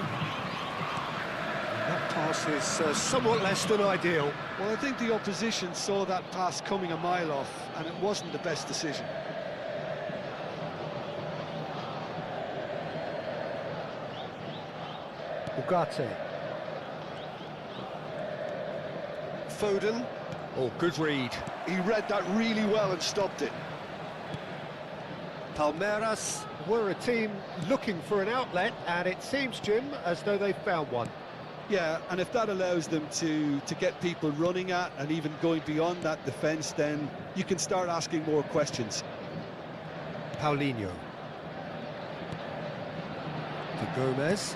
that pass is somewhat less than ideal. Well, I think the opposition saw that pass coming a mile off, and it wasn't the best decision. Ugarte. Foden. Oh, good read. He read that really well and stopped it. Palmeiras were a team looking for an outlet, and it seems, Jim, as though they've found one. Yeah, and if that allows them to get people running at and even going beyond that defence, then you can start asking more questions. Paulinho. To Gomez.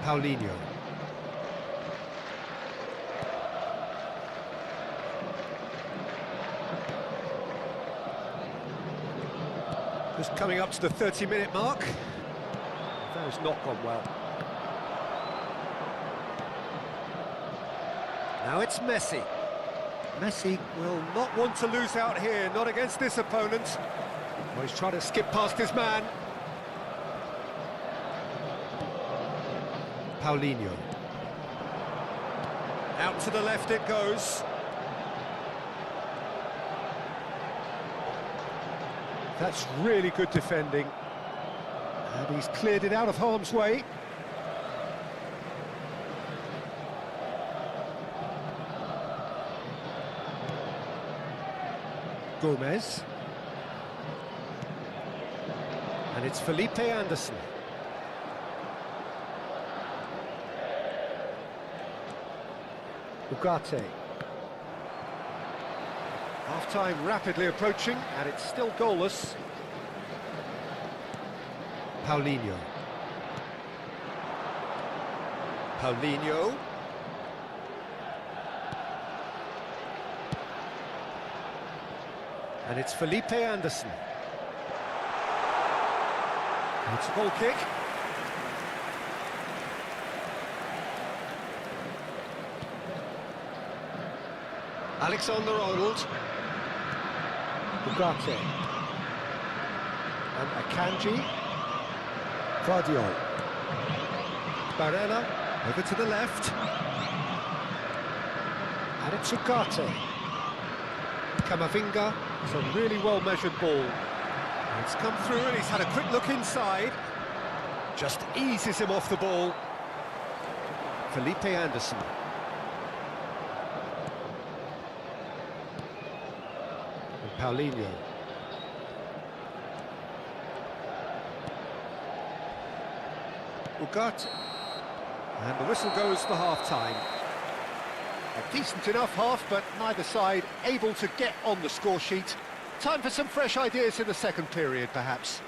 Paulinho. Just coming up to the 30-minute mark. That has not gone well. Now it's Messi. Messi will not want to lose out here, not against this opponent. Well, he's trying to skip past his man. Paulinho. Out to the left it goes. That's really good defending. And he's cleared it out of harm's way. Gomez. And it's Felipe Anderson. Ugarte. Half-time rapidly approaching, and it's still goalless. Paulinho. Paulinho. And it's Felipe Anderson. It's a goal kick. Alexander-Arnold. Ugarte. And Akanji. Vardiol. Barella over to the left. And it's Ugarte. Camavinga. It's a really well-measured ball. And it's come through and he's had a quick look inside. Just eases him off the ball. Felipe Anderson. And Paulinho. Ugarte. And the whistle goes for half-time. A decent enough half, but neither side able to get on the score sheet. Time for some fresh ideas in the second period, perhaps.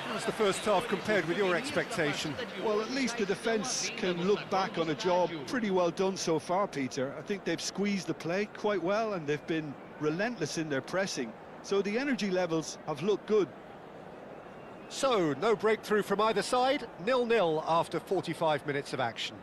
How was the first half compared with your expectation? Well, at least the defence can look back on a job pretty well done so far, Peter. I think they've squeezed the play quite well and they've been relentless in their pressing. So the energy levels have looked good. So, no breakthrough from either side, 0-0 after 45 minutes of action.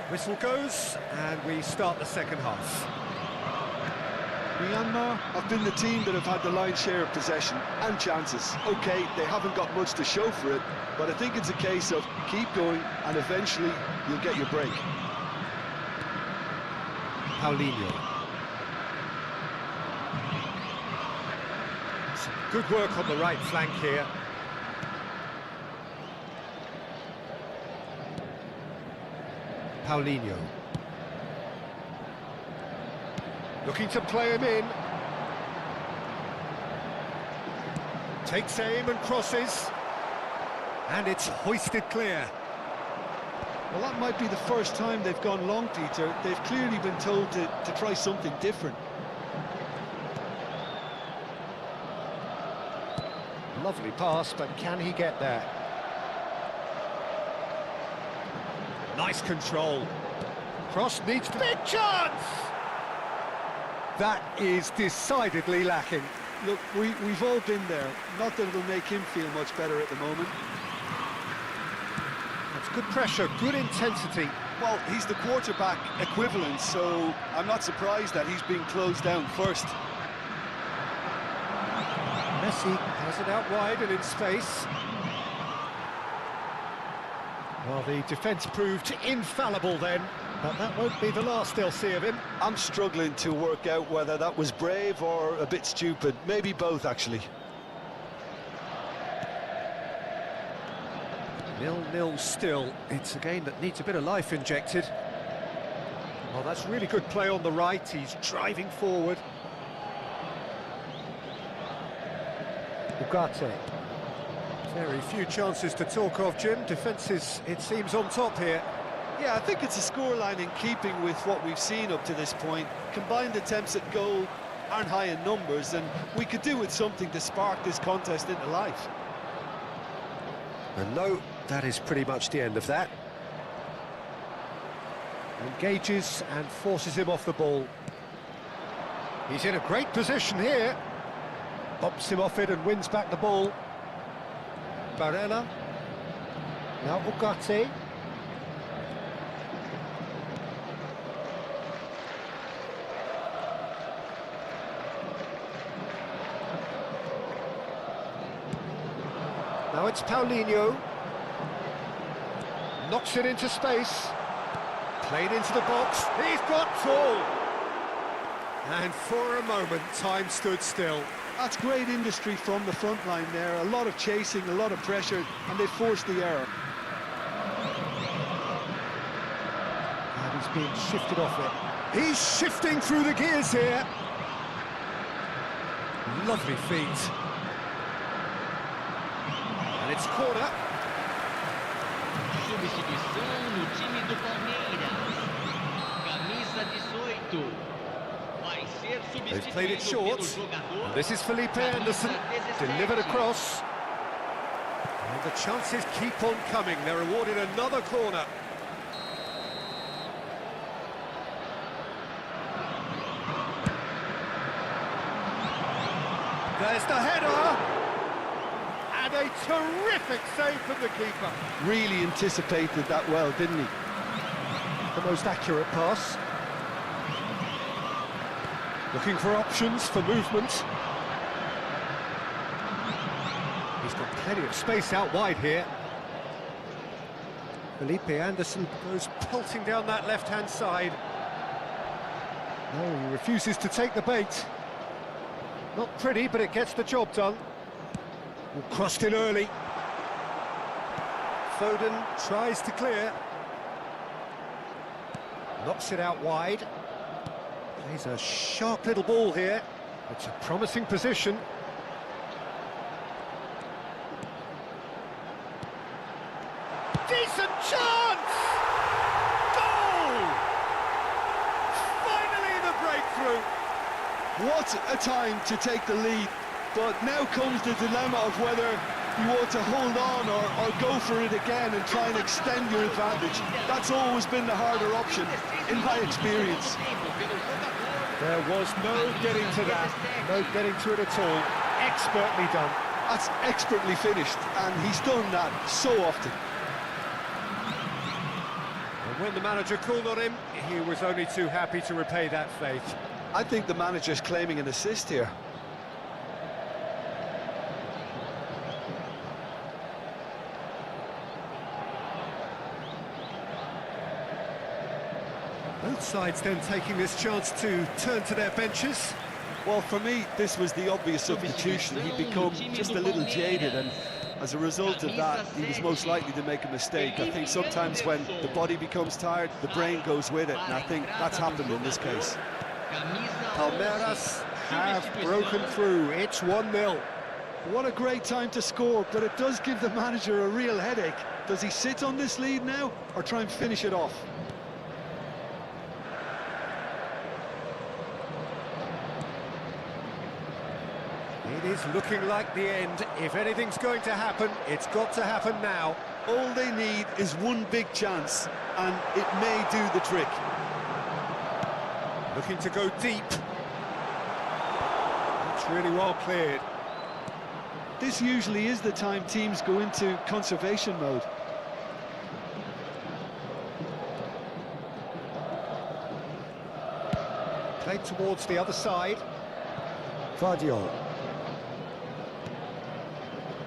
Whistle goes, and we start the second half. Myanmar have been the team that have had the lion's share of possession and chances. OK, they haven't got much to show for it, but I think it's a case of keep going and eventually you'll get your break. Paulinho. Some good work on the right flank here. Paulinho. Looking to play him in. Takes aim and crosses. And it's hoisted clear. Well, that might be the first time they've gone long, Peter. They've clearly been told to try something different. Lovely pass, but can he get there? Nice control. Cross needs to... Big chance! That is decidedly lacking. Look, we've all been there. Not that it'll make him feel much better at the moment. That's good pressure, good intensity. Well, he's the quarterback equivalent, so I'm not surprised that he's being closed down first. Messi has it out wide and in space. Well, the defence proved infallible then, but that won't be the last they'll see of him. I'm struggling to work out whether that was brave or a bit stupid. Maybe both, actually. 0-0 still. It's a game that needs a bit of life injected. Well, that's really good play on the right. He's driving forward. Ugarte. Very few chances to talk of, Jim. Defence is, it seems, on top here. Yeah, I think it's a scoreline in keeping with what we've seen up to this point. Combined attempts at goal aren't high in numbers, and we could do with something to spark this contest into life. And no, that is pretty much the end of that. Engages and forces him off the ball. He's in a great position here. Bumps him off it and wins back the ball. Barella. Now Ugarte. Now it's Paulinho. Knocks it into space. Played into the box. He's got tall. And for a moment, time stood still. That's great industry from the front line there. A lot of chasing, a lot of pressure, and they forced the error. And he's being shifted off it. He's shifting through the gears here. Lovely feet. And it's corner. Substituição no time do Palmeiras. Camisa 18. Vai ser substituído. They've played it short. And this is Felipe Anderson, delivered across. And the chances keep on coming. They're awarded another corner. There's the header. And a terrific save from the keeper. Really anticipated that well, didn't he? The most accurate pass. Looking for options for movement. He's got plenty of space out wide here. Felipe Anderson goes pelting down that left-hand side. No, he refuses to take the bait. Not pretty, but it gets the job done. Crossed in early. Foden tries to clear. Knocks it out wide. Plays a sharp little ball here. It's a promising position. Decent chance! Goal! Finally the breakthrough! What a time to take the lead. But now comes the dilemma of whether you want to hold on or go for it again and try and extend your advantage. That's always been the harder option, in my experience. There was no getting to that, no getting to it at all. Expertly done. That's expertly finished, and he's done that so often. And when the manager called on him, he was only too happy to repay that faith. I think the manager's claiming an assist here. Both sides then taking this chance to turn to their benches. Well, for me, this was the obvious substitution. He'd become just a little jaded, and as a result of that, he was most likely to make a mistake. I think sometimes when the body becomes tired, the brain goes with it, and I think that's happened in this case. Palmeiras have broken through. It's 1-0. What a great time to score, but it does give the manager a real headache. Does he sit on this lead now, or try and finish it off? It is looking like the end. If anything's going to happen, it's got to happen now. All they need is one big chance, and it may do the trick. Looking to go deep. It's really well cleared. This usually is the time teams go into conservation mode. Played towards the other side. Vardiol.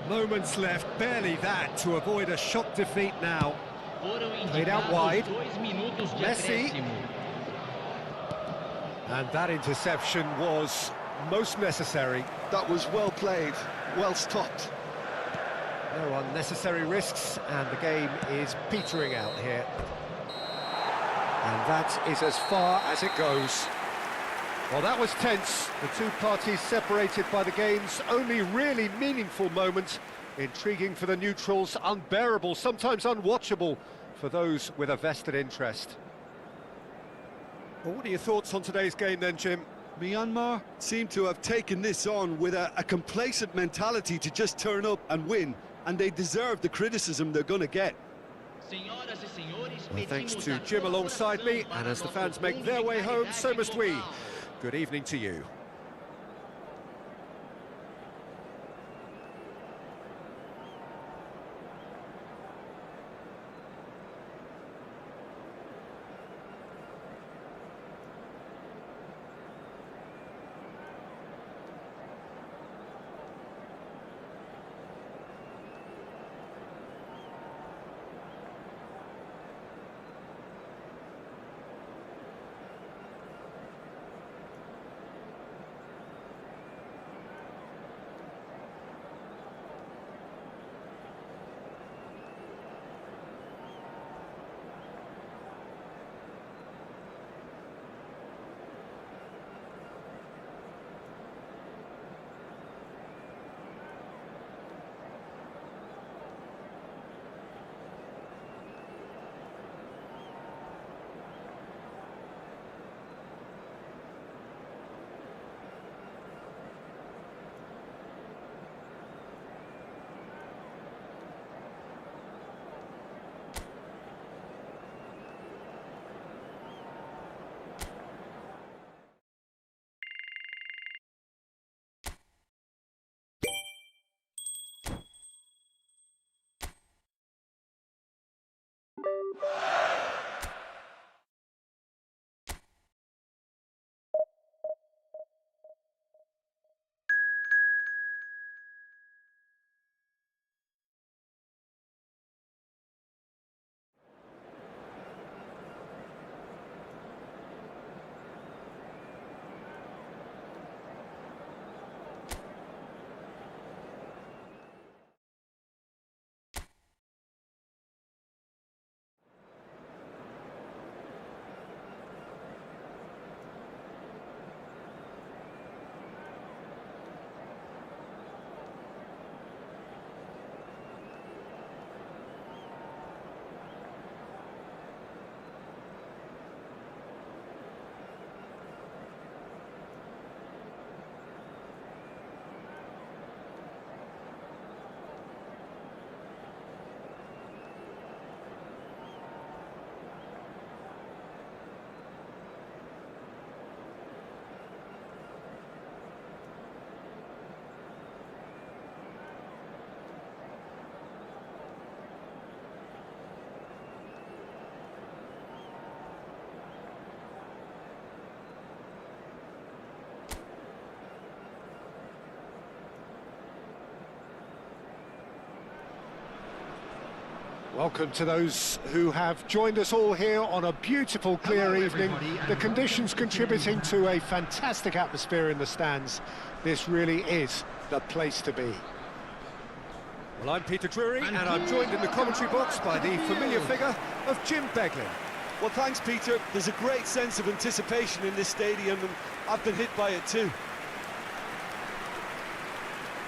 Moments left, barely that, to avoid a shock defeat now. Played out wide. Messi. And that interception was most necessary. That was well played, well stopped. No unnecessary risks, and the game is petering out here. And that is as far as it goes. Well, that was tense. The two parties separated by the game's only really meaningful moment. Intriguing for the neutrals, unbearable, sometimes unwatchable for those with a vested interest. Well, what are your thoughts on today's game then, Jim? Myanmar seem to have taken this on with a complacent mentality to just turn up and win, and they deserve the criticism they're going to get. Well, thanks to Jim alongside me, and as the fans make their way home, so must we. Good evening to you. Welcome to those who have joined us all here on a beautiful, clear evening. The conditions contributing to a fantastic atmosphere in the stands. This really is the place to be. Well, I'm Peter Drury, and I'm joined in the commentary box by the familiar figure of Jim Beglin. Well, thanks, Peter. There's a great sense of anticipation in this stadium, and I've been hit by it too.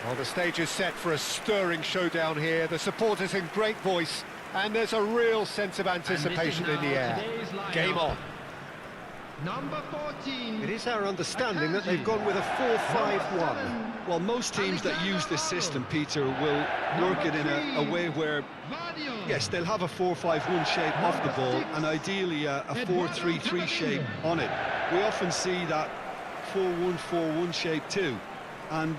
Well, the stage is set for a stirring showdown here. The supporters in great voice, and there's a real sense of anticipation in the air. Game on. Number 14. It is our understanding that they've gone with a 4-5-1. Well, most teams that use this system, Peter, will work it in a way where, yes, they'll have a 4-5-1 shape off the ball and ideally a 4-3-3 shape on it. We often see that 4-1-4-1 shape too, and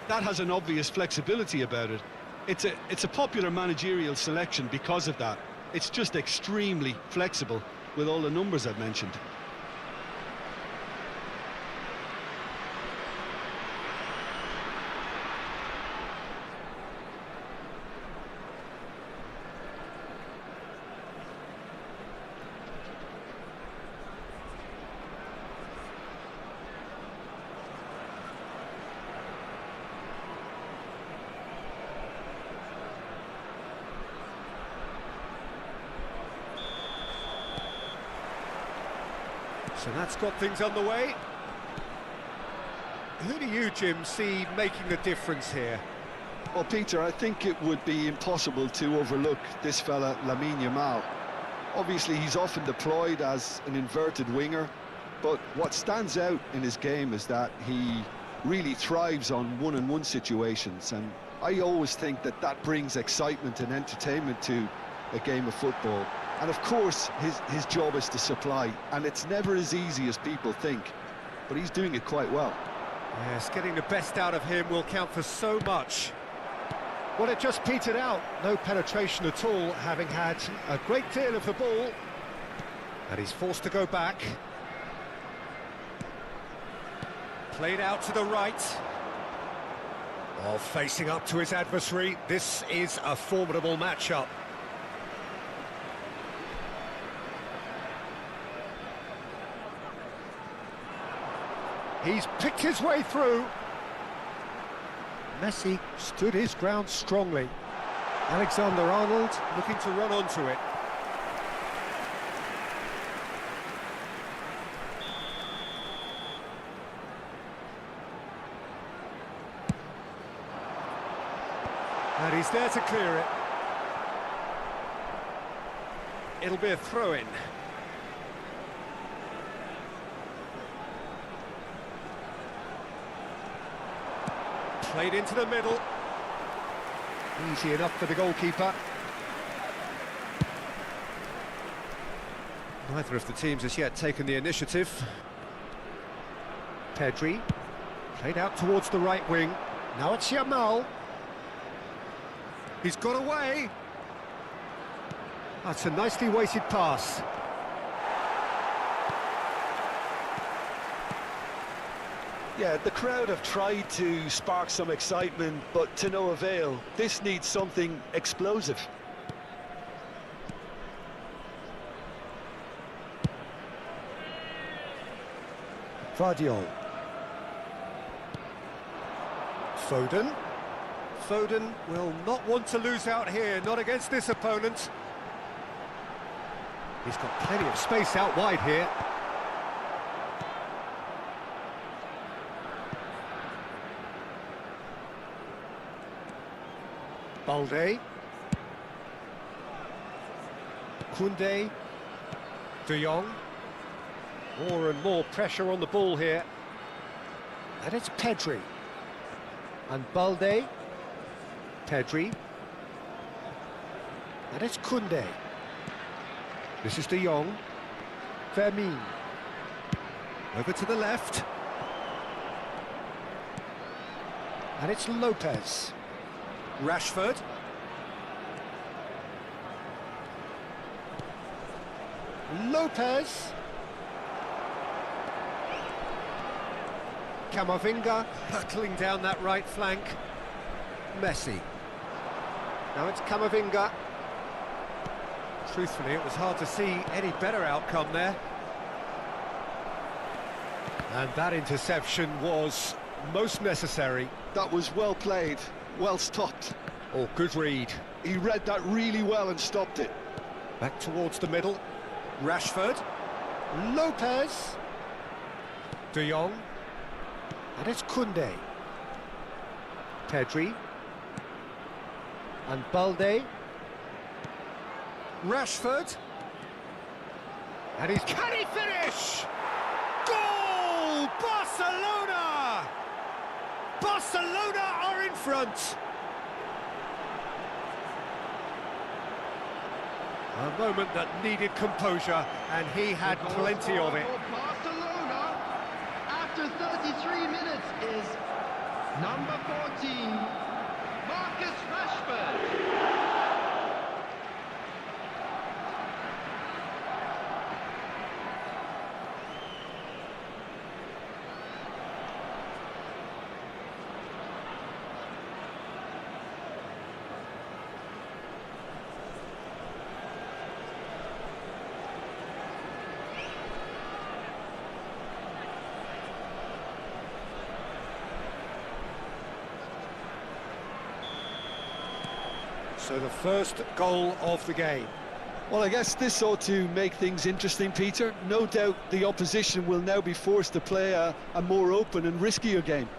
that has an obvious flexibility about it. It's a popular managerial selection because of that. It's just extremely flexible with all the numbers I've mentioned. So that's got things underway. Who do you, Jim, see making the difference here? Well, Peter, I think it would be impossible to overlook this fella, Lamine Yamal. Obviously, he's often deployed as an inverted winger, but what stands out in his game is that he really thrives on one-on-one situations, and I always think that that brings excitement and entertainment to a game of football. And of course, his job is to supply, and it's never as easy as people think, but he's doing it quite well. Yes, getting the best out of him will count for so much. Well, it just petered out. No penetration at all, having had a great deal of the ball. And he's forced to go back. Played out to the right. While facing up to his adversary, this is a formidable matchup. He's picked his way through. Messi stood his ground strongly. Alexander-Arnold looking to run onto it. And he's there to clear it. It'll be a throw-in. Played into the middle. Easy enough for the goalkeeper. Neither of the teams has yet taken the initiative. Pedri. Played out towards the right wing. Now it's Yamal. He's got away. That's a nicely weighted pass. Yeah, the crowd have tried to spark some excitement, but to no avail. This needs something explosive. Vardiol. Foden. Foden will not want to lose out here, not against this opponent. He's got plenty of space out wide here. Balde. Koundé. De Jong. More and more pressure on the ball here. And it's Pedri. And Balde. Pedri. And it's Koundé. This is De Jong. Vermin. Over to the left. And it's Lopez. Rashford. Lopez. Camavinga hurtling down that right flank. Messi. Now it's Camavinga. Truthfully, it was hard to see any better outcome there. And that interception was most necessary. That was well played, well stopped. Oh, good read. He read that really well and stopped it. Back towards the middle. Rashford. Lopez. De Jong. And it's Koundé. Pedri. And Balde. Rashford. And can he finish? Goal! Barcelona! Barcelona are in front. A moment that needed composure, and he had plenty of it. Barcelona, after 33 minutes, is number 14, Marcus Rashford. So the first goal of the game. Well, I guess this ought to make things interesting, Peter. No doubt the opposition will now be forced to play a more open and riskier game.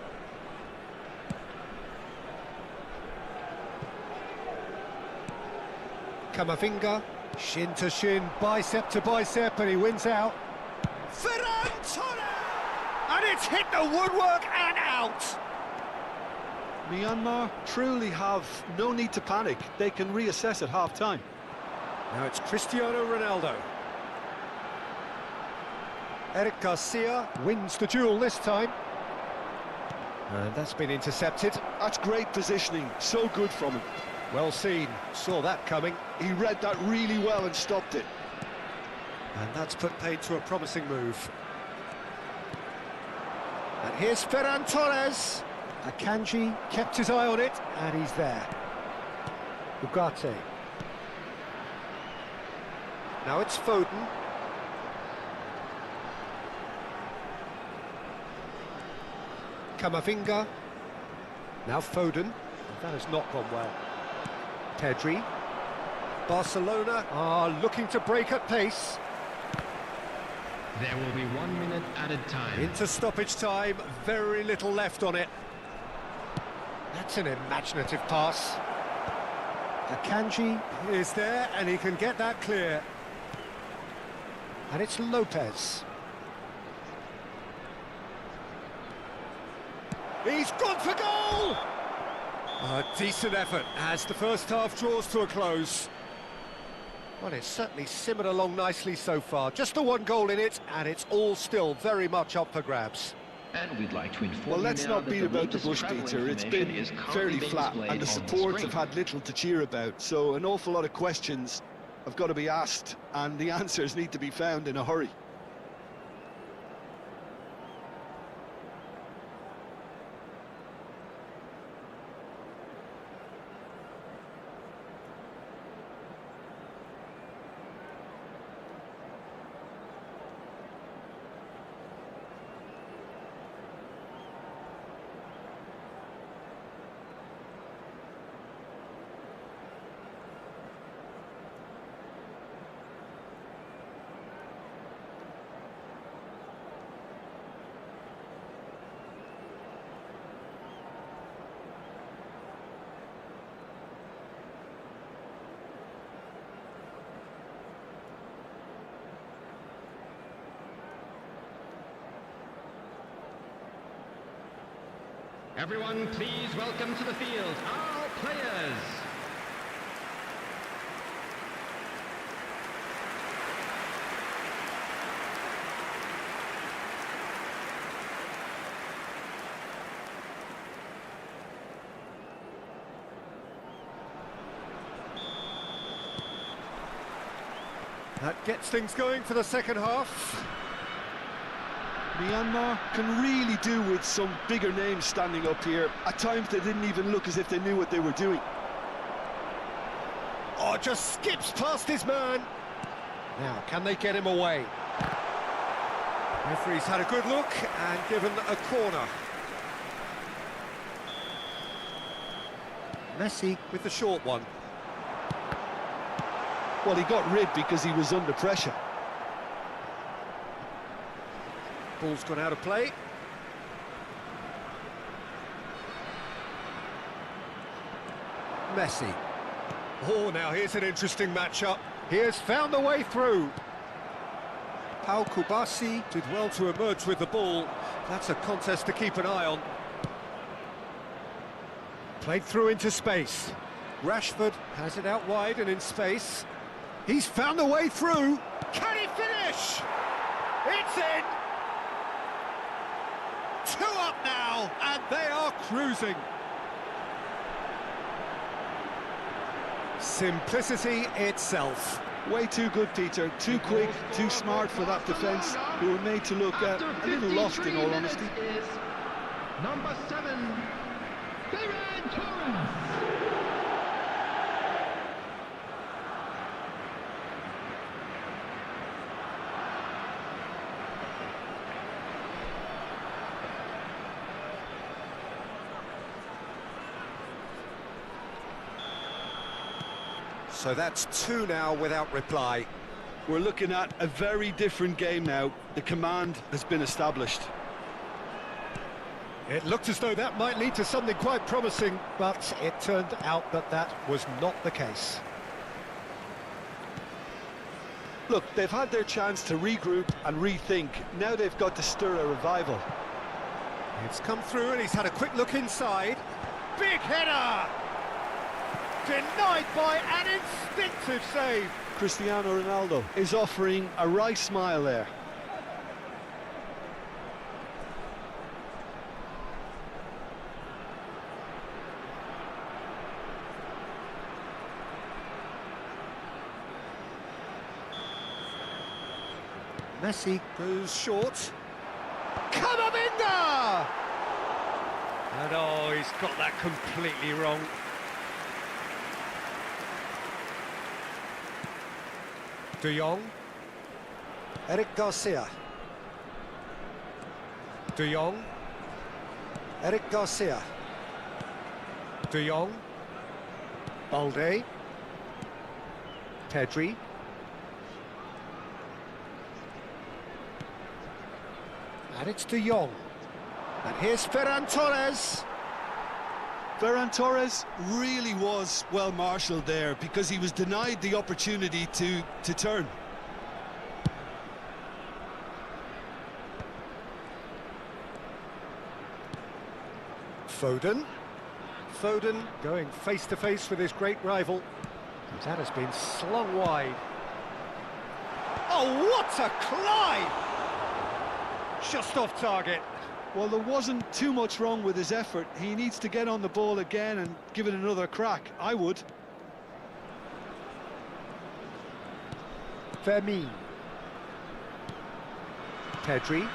Kamavinga, shin to shin, bicep to bicep, and he wins out. Ferran Torres! And it's hit the woodwork and out! Myanmar truly have no need to panic. They can reassess at half-time. Now it's Cristiano Ronaldo. Eric Garcia wins the duel this time. And that's been intercepted. That's great positioning, so good from him. Well seen, saw that coming. He read that really well and stopped it. And that's put paid to a promising move. And here's Ferran Torres. Akanji kept his eye on it, and he's there. Ugarte. Now it's Foden. Kamavinga. Now Foden. That has not gone well. Pedri. Barcelona are looking to break at pace. There will be 1 minute added time. Into stoppage time, very little left on it. That's an imaginative pass. Akanji is there, and he can get that clear. And it's Lopez. He's gone for goal! A decent effort as the first half draws to a close. Well, it's certainly simmered along nicely so far. Just the one goal in it, and it's all still very much up for grabs. And we'd like to inform Well, you let's now not that beat the about the latest bush, travel Peter. It's information been is currently fairly being flat, displayed and the on supports screen. have had little to cheer about. So an awful lot of questions have got to be asked, and the answers need to be found in a hurry. Everyone, please welcome to the field our players. That gets things going for the second half. Myanmar can really do with some bigger names standing up here. At times they didn't even look as if they knew what they were doing. Oh, just skips past his man. Now, can they get him away? Referee's had a good look and given a corner. Messi with the short one. Well, he got rid because he was under pressure. Ball's gone out of play. Messi. Oh, now here's an interesting matchup. He has found the way through. Pau Kubasi did well to emerge with the ball. That's a contest to keep an eye on. Played through into space. Rashford has it out wide and in space. He's found a way through. Can he finish? It's in! 2 up now, and they are cruising. Simplicity itself. Way too good, Peter. Too quick, too smart for that defence, who were made to look a little lost, in all honesty. Is number 7, Ferran Torres. So that's 2 now without reply. We're looking at a very different game now. The command has been established. It looked as though that might lead to something quite promising, but it turned out that that was not the case. Look, they've had their chance to regroup and rethink. Now they've got to stir a revival. It's come through and he's had a quick look inside. Big header! Denied by an instinctive save. Cristiano Ronaldo is offering a wry smile there. Messi goes short. Camavinga! And oh, he's got that completely wrong. De Jong. Eric Garcia. De Jong. Eric Garcia. De Jong. Balde. Pedri. And it's De Jong. And here's Ferran Torres. Ferran Torres really was well marshalled there, because he was denied the opportunity to turn. Foden. Foden going face to face with his great rival. And that has been slung wide. Oh, what a climb! Just off target. Well, there wasn't too much wrong with his effort. He needs to get on the ball again and give it another crack. I would. Fermin. Pedri.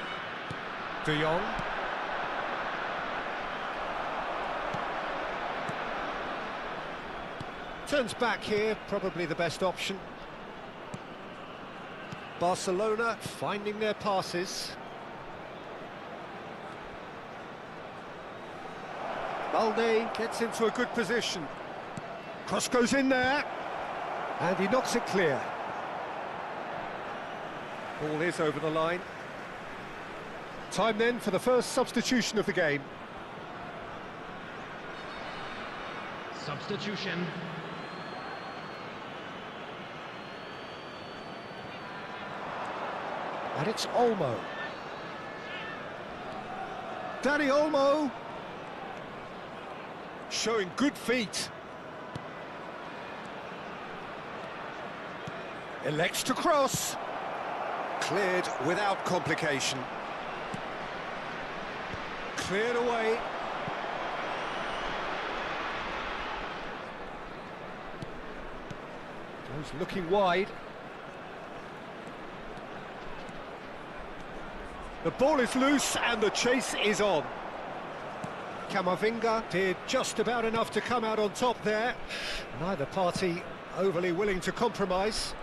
De Jong. Turns back here, probably the best option. Barcelona finding their passes. Balde gets into a good position. Cross goes in there. And he knocks it clear. Ball is over the line. Time then for the first substitution of the game. Substitution. And it's Olmo. Danny Olmo. Showing good feet. Elects to cross. Cleared without complication. Cleared away. Goes looking wide. The ball is loose and the chase is on. Camavinga did just about enough to come out on top there. Neither party overly willing to compromise.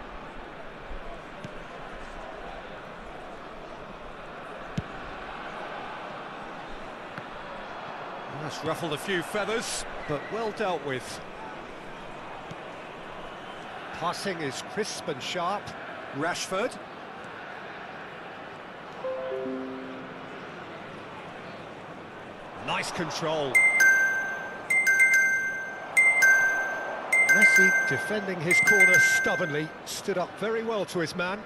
That's ruffled a few feathers, but well dealt with. Passing is crisp and sharp. Rashford. Nice control. Messi defending his corner stubbornly, stood up very well to his man.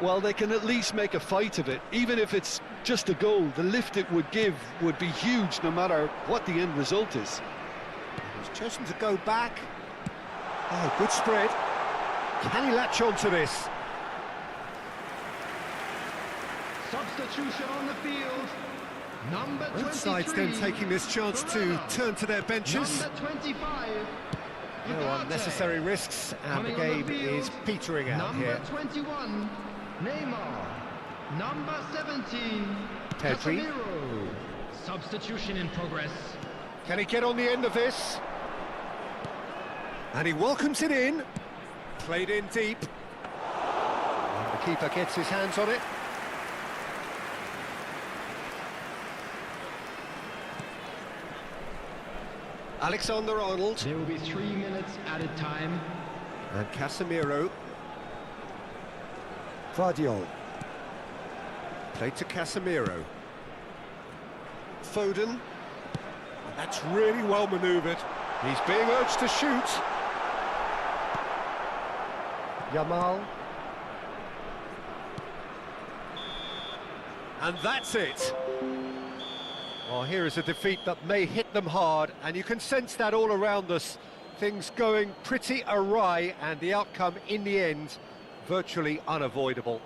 well, they can at least make a fight of it. Even if it's just a goal, the lift it would give would be huge no matter what the end result is. He's chosen to go back. Oh, good spread. Can he latch on to this? Substitution on the field. Number 23. Both sides then taking this chance to turn to their benches. Number 25. No unnecessary risks, and the game is petering out Number here. 21, Neymar. Number 17, Pedri. Casemiro. Substitution in progress. Can he get on the end of this? And he welcomes it in. Played in deep. And the keeper gets his hands on it. Alexander-Arnold. There will be 3 minutes added time. And Casemiro. Guardiola. Played to Casemiro. Foden. And that's really well manoeuvred. He's being urged to shoot. Yamal. And that's it. Well, here is a defeat that may hit them hard, and you can sense that all around us. Things going pretty awry, and the outcome in the end virtually unavoidable.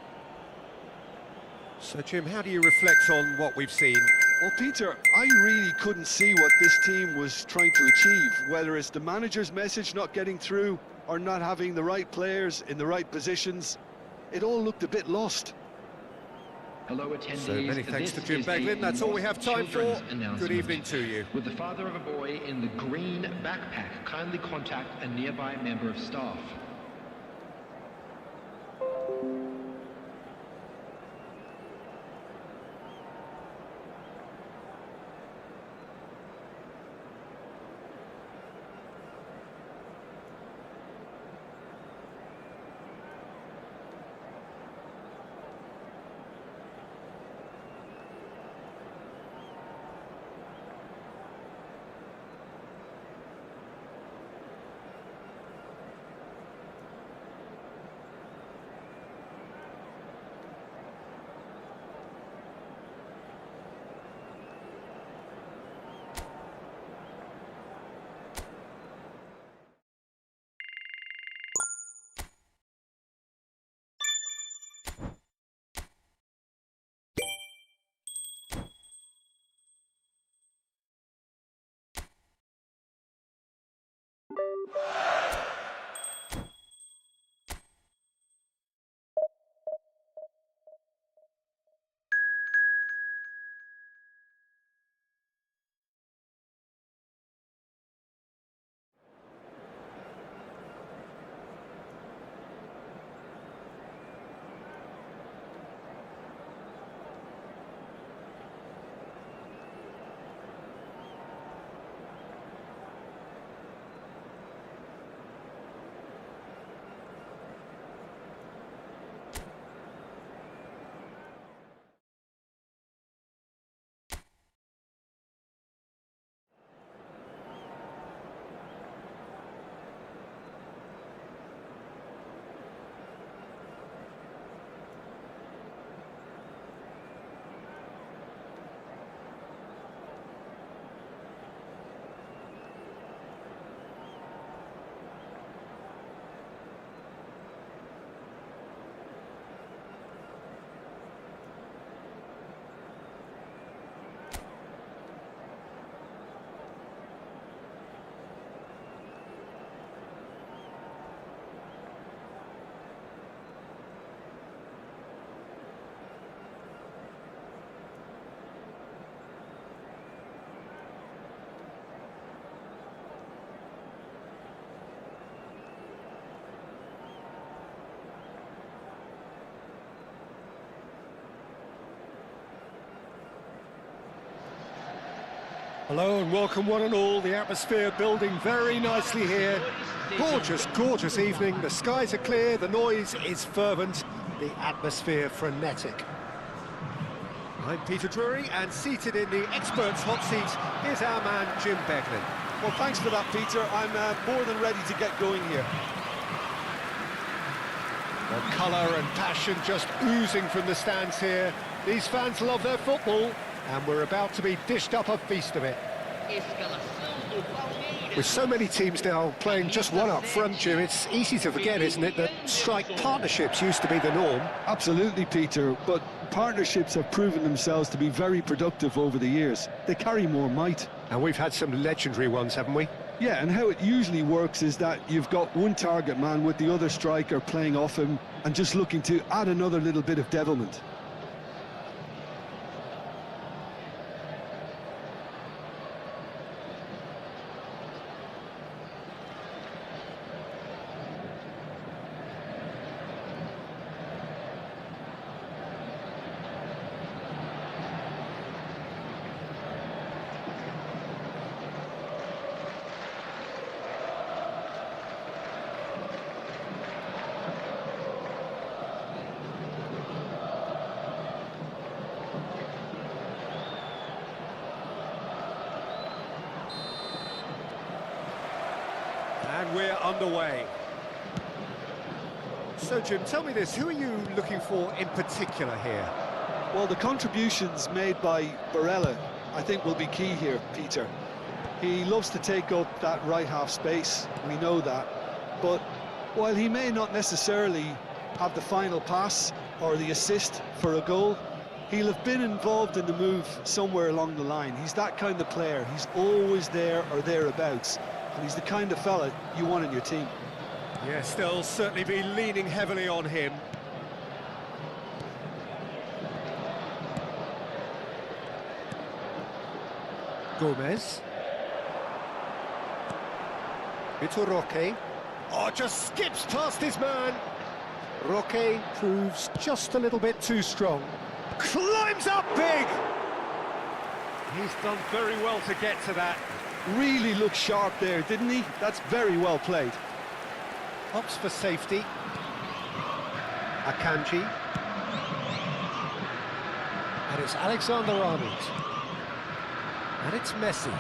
So, Jim, how do you reflect on what we've seen? Well, Peter, I really couldn't see what this team was trying to achieve, whether it's the manager's message not getting through or not having the right players in the right positions. It all looked a bit lost. Hello, attendees. So many thanks This to Jim is the Beglin. That's all we have time for. children's announcement. Good evening to you. With the father of a boy in the green backpack, kindly contact a nearby member of staff. Hello and welcome one and all. The atmosphere building very nicely here. Gorgeous, gorgeous evening. The skies are clear, the noise is fervent, the atmosphere frenetic. I'm Peter Drury, and seated in the experts' hot seat is our man Jim Beglin. Well, thanks for that, Peter. I'm more than ready to get going here. Well, colour and passion just oozing from the stands here. These fans love their football, and we're about to be dished up a feast of it. With so many teams now playing just one up front, Jim, it's easy to forget, isn't it, that strike partnerships used to be the norm. Absolutely, Peter, but partnerships have proven themselves to be very productive over the years. They carry more might. And we've had some legendary ones, haven't we? Yeah, and how it usually works is that you've got one target man with the other striker playing off him and just looking to add another little bit of devilment. And we're underway. So, Jim, tell me this, who are you looking for in particular here? Well, the contributions made by Barella, I think, will be key here, Peter. He loves to take up that right half space, we know that, but while he may not necessarily have the final pass or the assist for a goal, he'll have been involved in the move somewhere along the line. He's that kind of player. He's always there or thereabouts, and he's the kind of fella you want in your team. Yes, they'll certainly be leaning heavily on him. Gomez. Vitor Roque. Oh, just skips past his man. Roque proves just a little bit too strong. Climbs up big! He's done very well to get to that. Really looked sharp there, didn't he? That's very well played. Opts for safety. Akanji. And it's Alexander-Arnold. And it's Messi.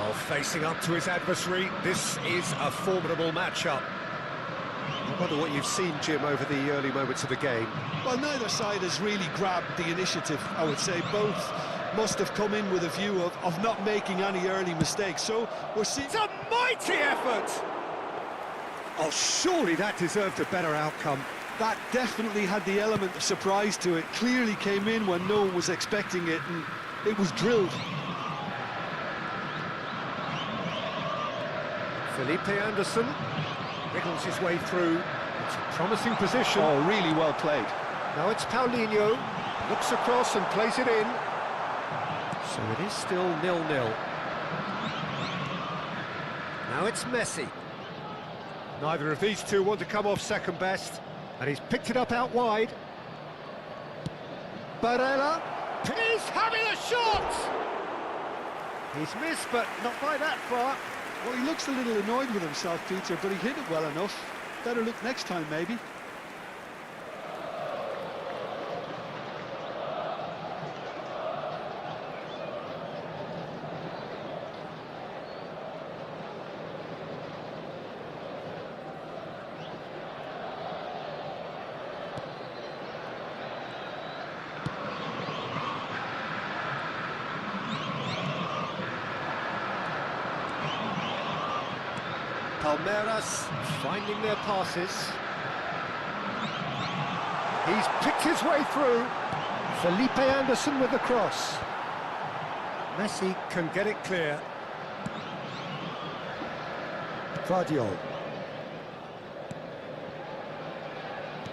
Oh, facing up to his adversary, this is a formidable matchup. I wonder what you've seen, Jim, over the early moments of the game. Well, neither side has really grabbed the initiative, I would say. Both must have come in with a view of not making any early mistakes. So we're seeing... It's a mighty effort! Oh, surely that deserved a better outcome. That definitely had the element of surprise to it. Clearly came in when no one was expecting it, and it was drilled. Felipe Anderson wriggles his way through. It's a promising position. Oh, really well played. Now it's Paulinho. Looks across and plays it in. So it is still 0-0. Now it's Messi. Neither of these two want to come off second best, and he's picked it up out wide. Barella, he's having a shot! He's missed, but not by that far. Well, he looks a little annoyed with himself, Peter, but he hit it well enough. Better look next time, maybe. Palmeiras finding their passes. He's picked his way through. Felipe Anderson with the cross. Messi can get it clear. Vardiol.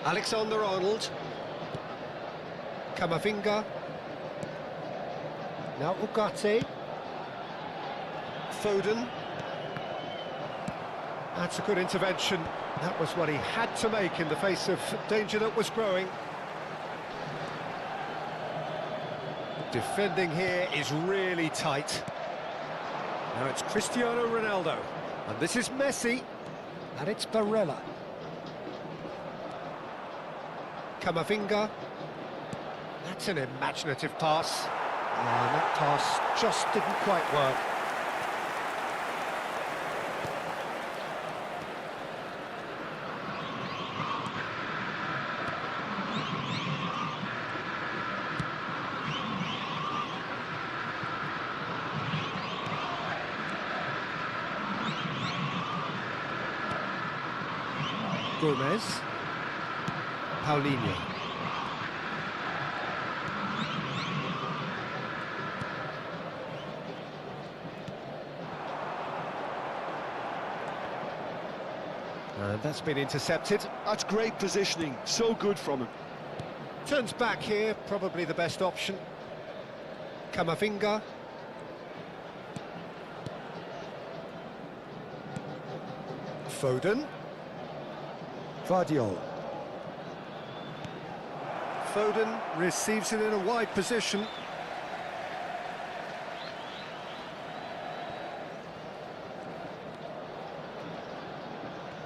Alexander-Arnold. Camavinga. Now Ugarte. Foden. That's a good intervention. That was what he had to make in the face of danger that was growing. Defending here is really tight. Now it's Cristiano Ronaldo. And this is Messi. And it's Barella. Camavinga. That's an imaginative pass. And that pass just didn't quite work. Gomez. Paulinho. And that's been intercepted. That's great positioning, so good from him. Turns back here, probably the best option. Camavinga. Foden. Vardiol. Foden receives it in a wide position.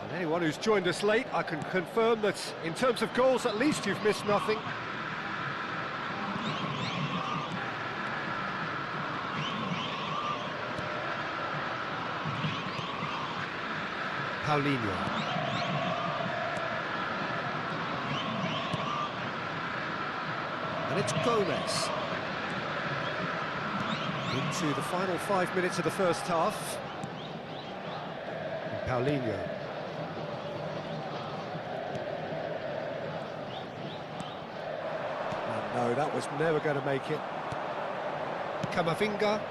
And anyone who's joined us late, I can confirm that in terms of goals, at least you've missed nothing. Paulinho. And it's Gomez. Into the final 5 minutes of the first half. And Paulinho. Oh, no, that was never going to make it. Camavinga.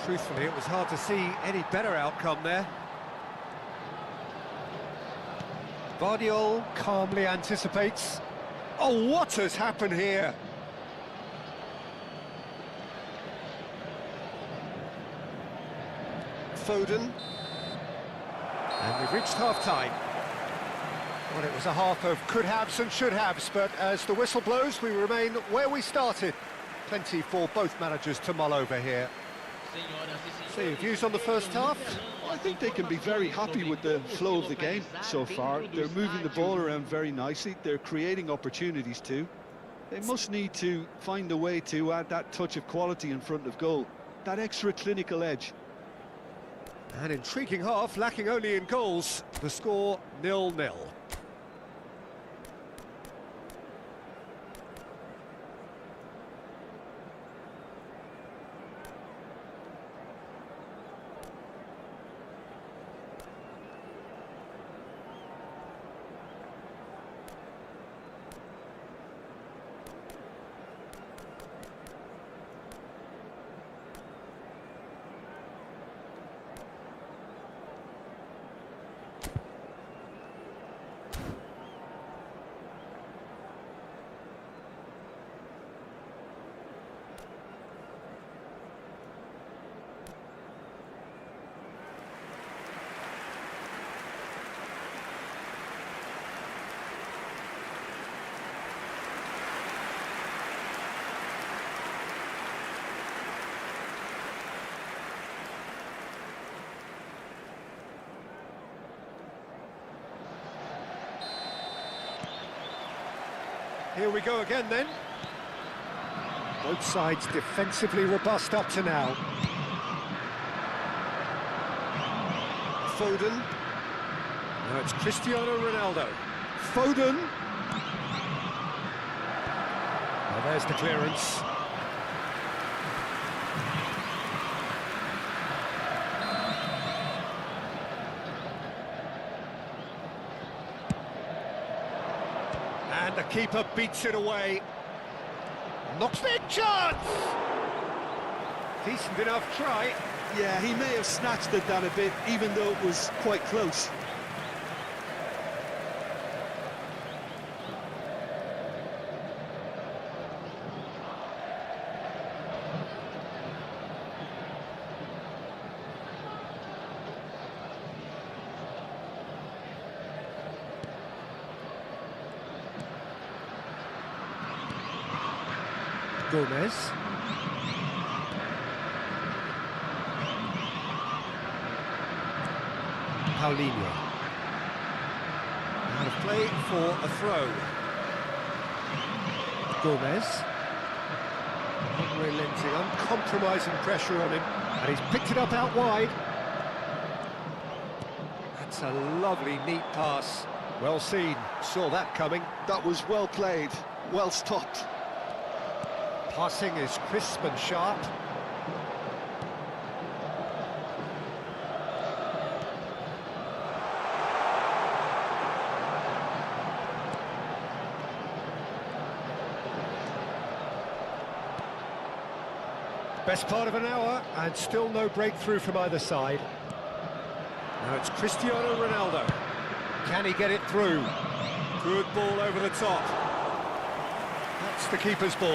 Truthfully, it was hard to see any better outcome there. Vardiol calmly anticipates. Oh, what has happened here? Foden. And we've reached half-time. Well, it was a half of could-haves and should-haves, but as the whistle blows, we remain where we started. Plenty for both managers to mull over here. So your views on the first half? I think they can be very happy with the flow of the game so far. They're moving the ball around very nicely. They're creating opportunities too. They must need to find a way to add that touch of quality in front of goal, that extra clinical edge. An intriguing half, lacking only in goals. The score 0-0. Here we go again then. Both sides defensively robust up to now. Foden. Now it's Cristiano Ronaldo. Foden. Well, there's the clearance. And the keeper beats it away. Knocks big chance! Decent enough try. Yeah, he may have snatched at that a bit, even though it was quite close. Gomez. Paulinho. Out of play for a throw. Gomez. Unrelenting, uncompromising pressure on him, and he's picked it up out wide. That's a lovely, neat pass. Well seen, saw that coming. That was well played, well stopped. Passing is crisp and sharp. Best part of an hour, and still no breakthrough from either side. Now it's Cristiano Ronaldo. Can he get it through? Good ball over the top. That's the keeper's ball.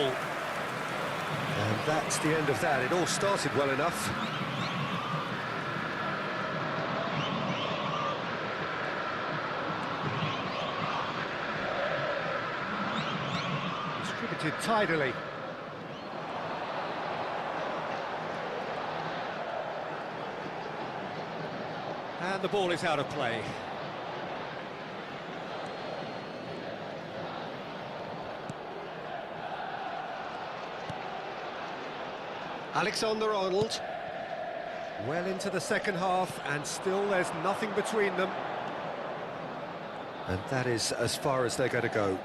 And that's the end of that. It all started well enough. Distributed tidily. And the ball is out of play. Alexander-Arnold. Well into the second half, and still there's nothing between them. And that is as far as they're going to go.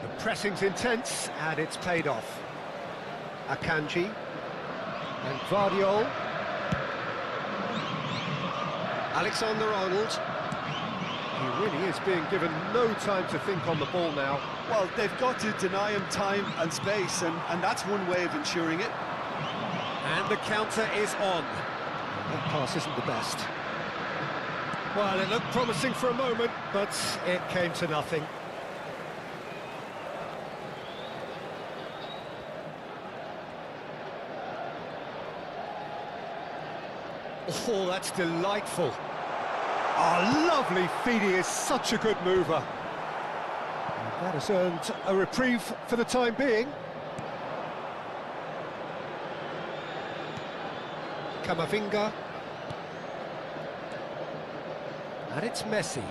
The pressing's intense, and it's paid off. Akanji. And Guardiola. Alexander-Arnold. He really is being given no time to think on the ball now. Well, they've got to deny him time and space, and that's one way of ensuring it. And the counter is on. That pass isn't the best. Well, it looked promising for a moment, but it came to nothing. Oh, that's delightful. Oh, lovely feed. He is such a good mover. And that has earned a reprieve for the time being. Camavinga. And it's Messi.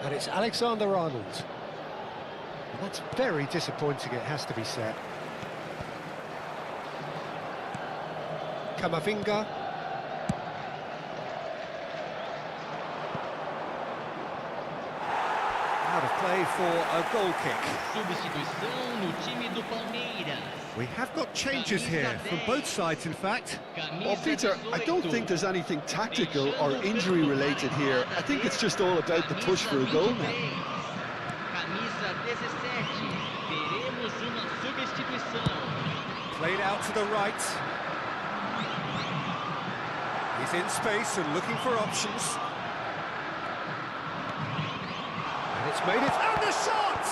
And it's Alexander-Arnold. And that's very disappointing, it has to be said. Camavinga. Out of play for a goal kick. Substituição no time do Palmeiras. We have got changes here, from both sides in fact. Well, Peter, I don't think there's anything tactical or injury-related here. I think it's just all about the push for a goal now. Camisa 17. Teremos uma substituição. Played out to the right. He's in space and looking for options. And it's made it, and the shot!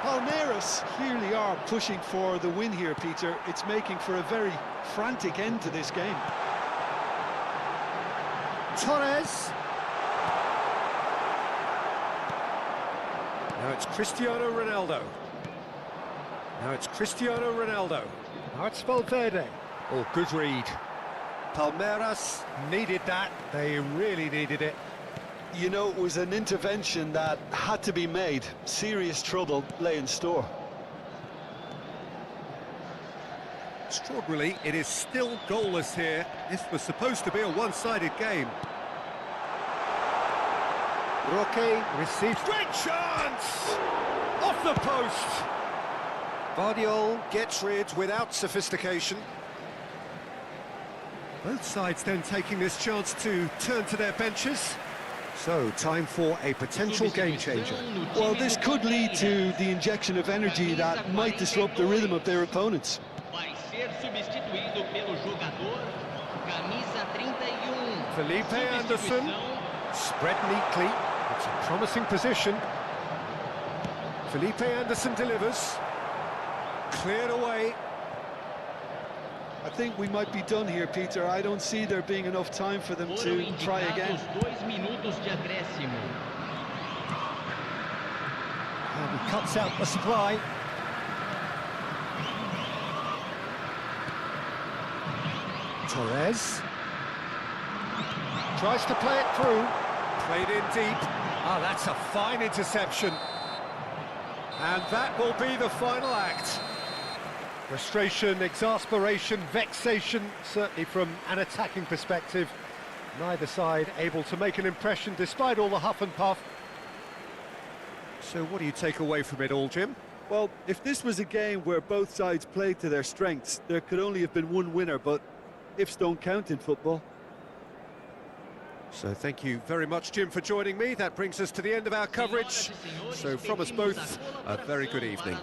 Palmeiras clearly are pushing for the win here, Peter. It's making for a very frantic end to this game. Torres. Now it's Cristiano Ronaldo. Now it's Cristiano Ronaldo. Now it's Valverde. Oh, good read. Palmeiras needed that. They really needed it. You know, it was an intervention that had to be made. Serious trouble lay in store. Extraordinarily, it is still goalless here. This was supposed to be a one-sided game. Roque receives... Great chance! Off the post! Guardiola gets rid without sophistication. Both sides then taking this chance to turn to their benches. So, time for a potential game changer. Well, this could lead to the injection of energy that might disrupt the rhythm of their opponents. Vai ser substituído pelo jogador camisa 31. Felipe Anderson, spread neatly. It's a promising position. Felipe Anderson delivers. Cleared away. I think we might be done here, Peter. I don't see there being enough time for them to try again. 2 minutos de acréscimo. And he cuts out the supply. Torres. Tries to play it through. Played in deep. Ah, that's a fine interception. And that will be the final act. Frustration, exasperation, vexation, certainly from an attacking perspective. Neither side able to make an impression despite all the huff and puff. So what do you take away from it all, Jim? Well, if this was a game where both sides played to their strengths, there could only have been one winner, but ifs don't count in football. So thank you very much, Jim, for joining me. That brings us to the end of our coverage. So from us both, a very good evening.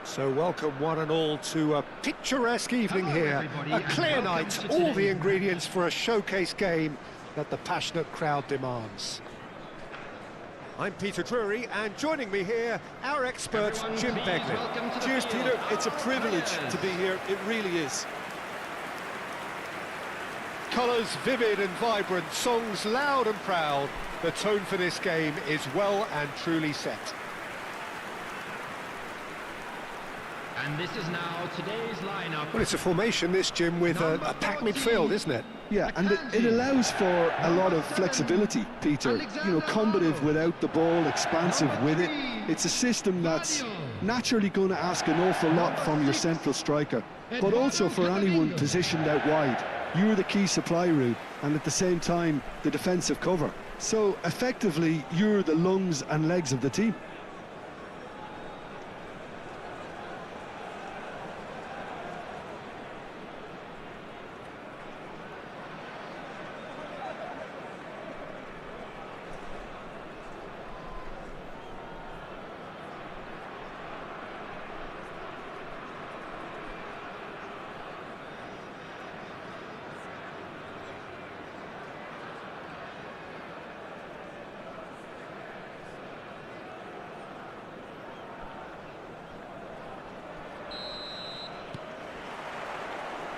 So welcome one and all to a picturesque evening here, a clear night, all the ingredients for a showcase game that the passionate crowd demands. I'm Peter Drury, and joining me here, our expert, Jim Beglin. Cheers, Peter. It's a privilege to be here. It really is. Colours vivid and vibrant, songs loud and proud. The tone for this game is well and truly set. And this is now today's lineup. Well, it's a formation, this, Jim, with a packed midfield, isn't it? Yeah, and it allows for a lot of flexibility, Peter. You know, combative without the ball, expansive with it. It's a system that's naturally going to ask an awful lot from your central striker, but also for anyone positioned out wide. You're the key supply route, and at the same time, the defensive cover. So, effectively, you're the lungs and legs of the team.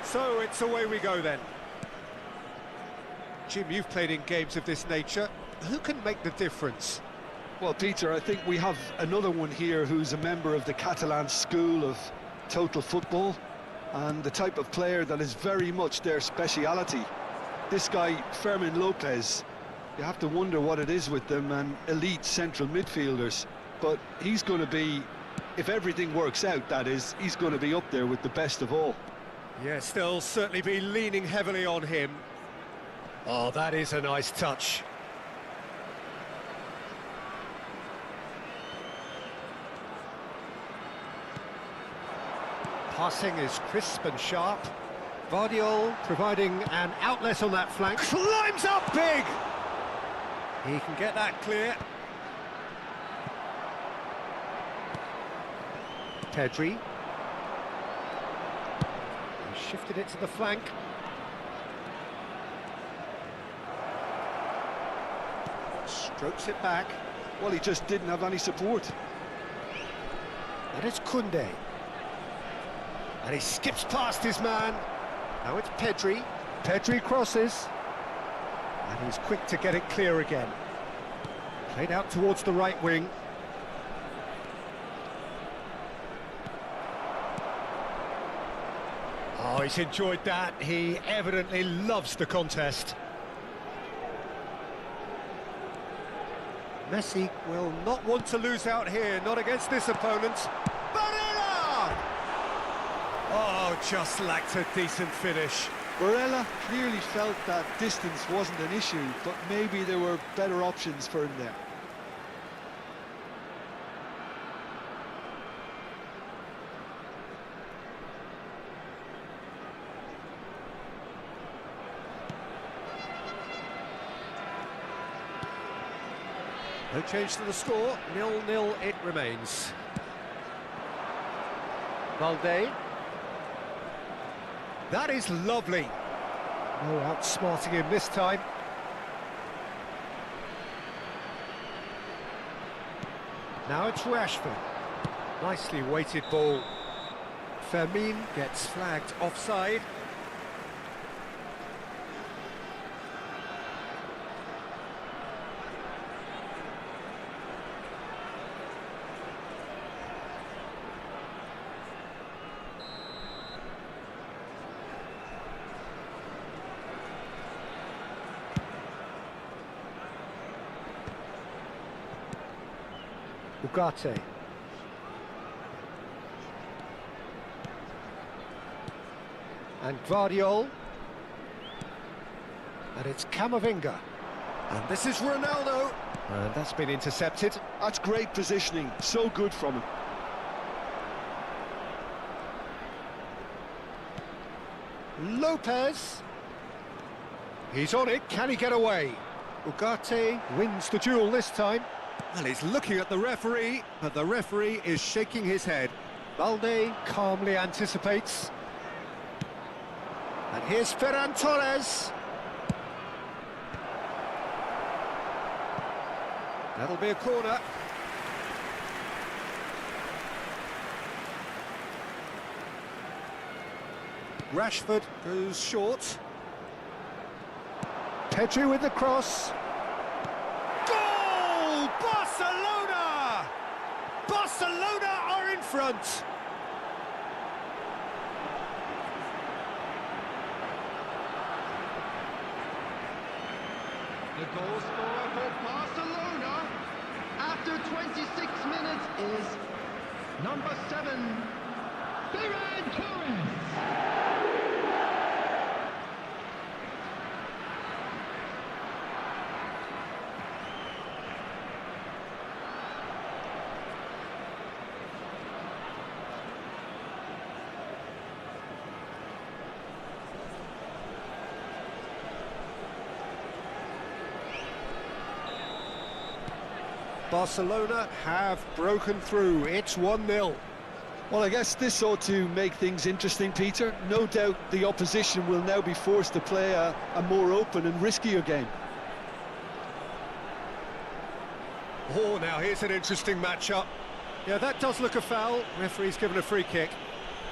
So it's away we go then. Jim, you've played in games of this nature. Who can make the difference? Well, Peter, I think we have another one here who's a member of the Catalan school of total football, and the type of player that is very much their speciality. This guy, Fermin Lopez, you have to wonder what it is with them and elite central midfielders, but he's going to be, if everything works out, that is, he's going to be up there with the best of all. Yes, they'll certainly be leaning heavily on him. Oh, that is a nice touch. Passing is crisp and sharp. Vardiol providing an outlet on that flank. Climbs up big! He can get that clear. Pedri. Shifted it to the flank. Strokes it back. Well, he just didn't have any support. That is Koundé. And he skips past his man. Now it's Pedri. Pedri crosses. And he's quick to get it clear again. Played out towards the right wing. Oh, he's enjoyed that. He evidently loves the contest. Messi will not want to lose out here, not against this opponent. Barella! Oh, just lacked a decent finish. Barella clearly felt that distance wasn't an issue, but maybe there were better options for him there. No change to the score, 0-0 it remains. Valde. That is lovely. No outsmarting him this time. Now it's Rashford. Nicely weighted ball. Fermin gets flagged offside. Ugarte. And Guardiol. And it's Camavinga. And this is Ronaldo. And that's been intercepted. That's great positioning, so good from him. Lopez. He's on it, can he get away? Ugarte wins the duel this time. And he's looking at the referee, but the referee is shaking his head. Valde calmly anticipates. And here's Ferran Torres. That'll be a corner. Rashford goes short. Pedri with the cross. Goal! Barcelona! Barcelona are in front. The goal scorer for Barcelona after 26 minutes is number 7, Ferran Torres. Barcelona have broken through. It's 1-0. Well, I guess this ought to make things interesting, Peter. No doubt the opposition will now be forced to play a more open and riskier game. Oh, now here's an interesting matchup. Yeah, that does look a foul. Referee's given a free kick.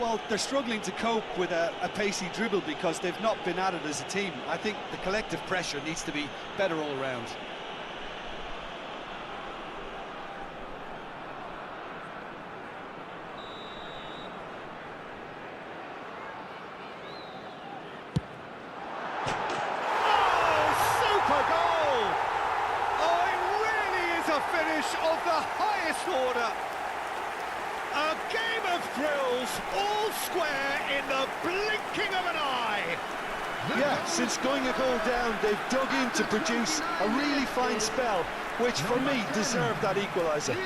Well, they're struggling to cope with a pacey dribble because they've not been at it as a team. I think the collective pressure needs to be better all around. Of the highest order. A game of thrills, all square in the blinking of an eye. Yeah, since going a goal down, they've dug in to produce a really fine spell, which for me deserved that equaliser.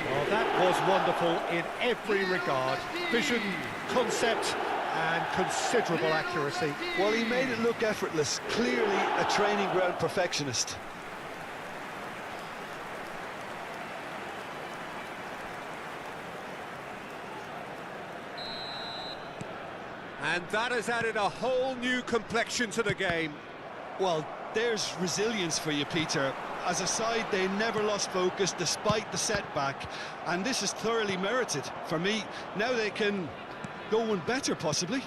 Well, that was wonderful in every regard. Vision, concept and considerable accuracy. Well, he made it look effortless, clearly a training ground perfectionist. And that has added a whole new complexion to the game. Well, there's resilience for you, Peter. As a side, they never lost focus despite the setback, and this is thoroughly merited. For me, now they can go one better, possibly.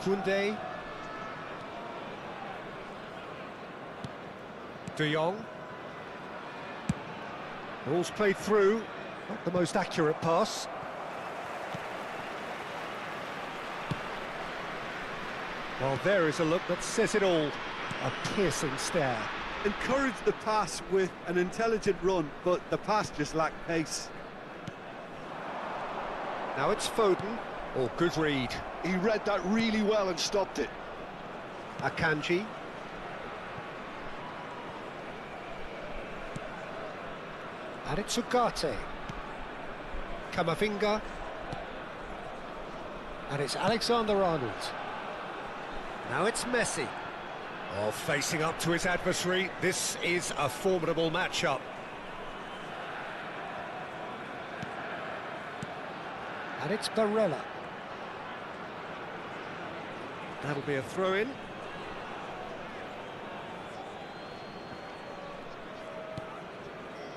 Koundé. De Jong. Ball's played through, not the most accurate pass. Well, there is a look that says it all. A piercing stare. Encouraged the pass with an intelligent run, but the pass just lacked pace. Now it's Foden. Oh, good read. He read that really well and stopped it. Akanji. And it's Ugarte. Camavinga. And it's Alexander-Arnold. Now it's Messi. Oh, facing up to his adversary, this is a formidable matchup. And it's Barella. That'll be a throw-in.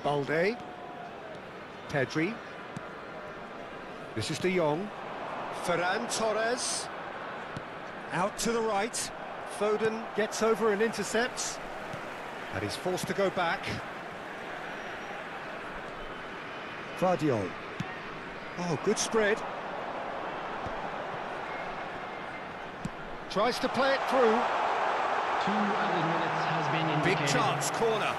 Balde. Pedri. This is De Jong. Ferran Torres. Out to the right. Foden gets over and intercepts. And he's forced to go back. Vardiol. Oh, good spread. Tries to play it through. 2 added minutes has been indicated. Big chance, corner.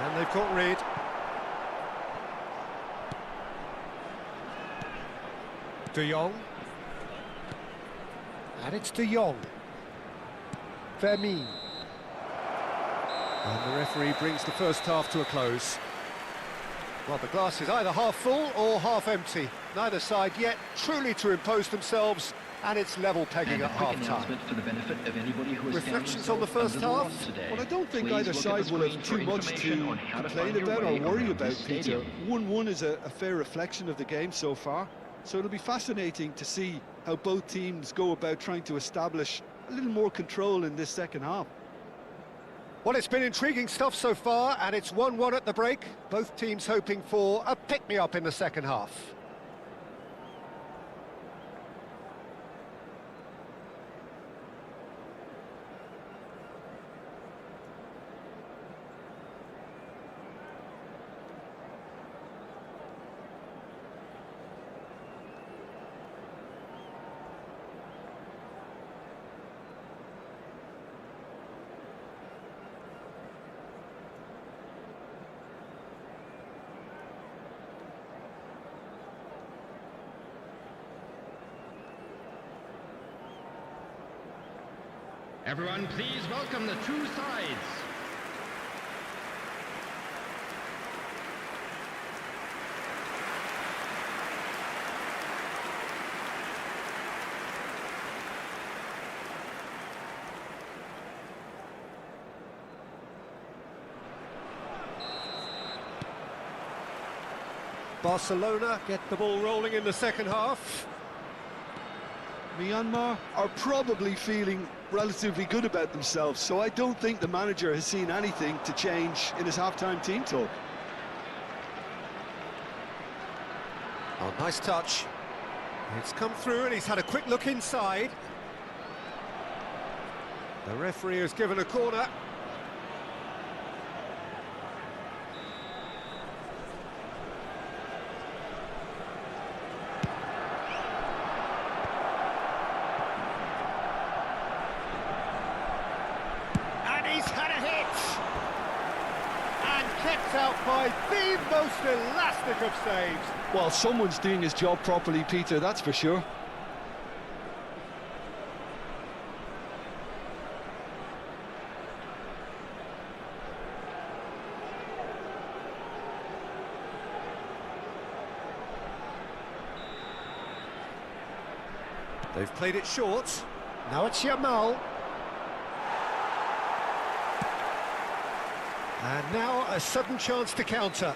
And they've got rid. De Jong. And it's De Jong. Vermeer. And the referee brings the first half to a close. Well, the glass is either half full or half empty. Neither side yet truly to impose themselves, and it's level pegging at half-time. For the benefit of anybody who Reflections on the first half? Well, I don't think either side will have too much to complain about or worry about, Peter. 1-1 is a fair reflection of the game so far, so it'll be fascinating to see how both teams go about trying to establish a little more control in this second half. Well, it's been intriguing stuff so far, and it's 1-1 at the break. Both teams hoping for a pick-me-up in the second half. Everyone, please welcome the two sides. Barcelona get the ball rolling in the second half. Myanmar are probably feeling relatively good about themselves, so I don't think the manager has seen anything to change in his half-time team talk. Oh, nice touch. It's come through and he's had a quick look inside. The referee has given a corner. Kept out by the most elastic of saves. Well, someone's doing his job properly, Peter, that's for sure. They've played it short. Now it's Yamal. And now a sudden chance to counter.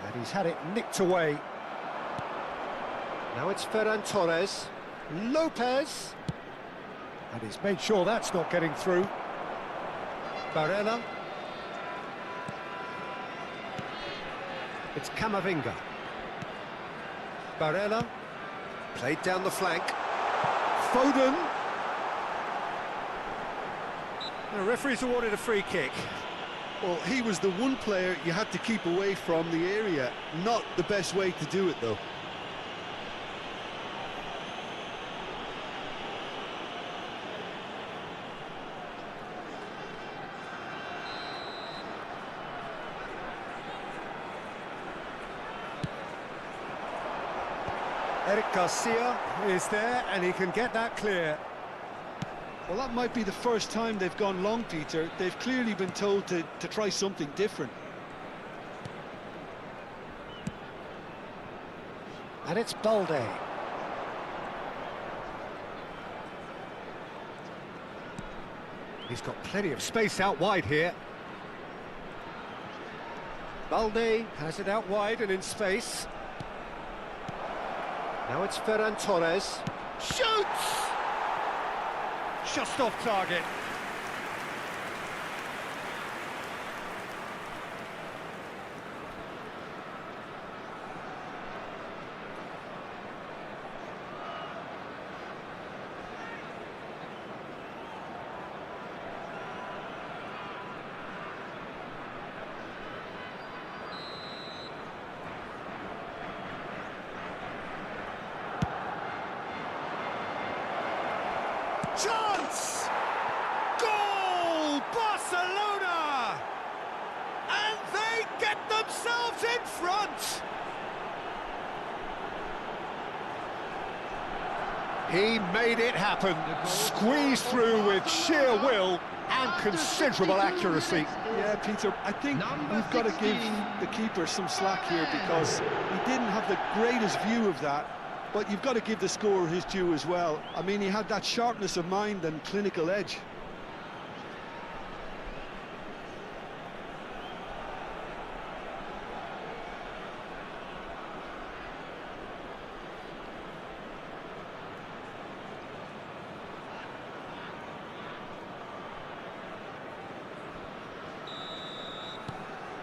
And he's had it nicked away. Now it's Ferran Torres. Lopez. And he's made sure that's not getting through. Barella. It's Camavinga. Barella. Played down the flank. Foden. The referee's awarded a free kick. Well, he was the one player you had to keep away from the area. Not the best way to do it, though. Eric Garcia is there, and he can get that clear. Well, that might be the first time they've gone long, Peter. They've clearly been told to try something different. And it's Balde. He's got plenty of space out wide here. Balde has it out wide and in space. Now it's Ferran Torres. Shoots! Just off target. Chance! Goal! Barcelona! And they get themselves in front! He made it happen, squeezed through with sheer will and considerable accuracy. Yeah, Peter, I think we've got to give the keeper some slack here because he didn't have the greatest view of that. But you've got to give the scorer his due as well. I mean, he had that sharpness of mind and clinical edge.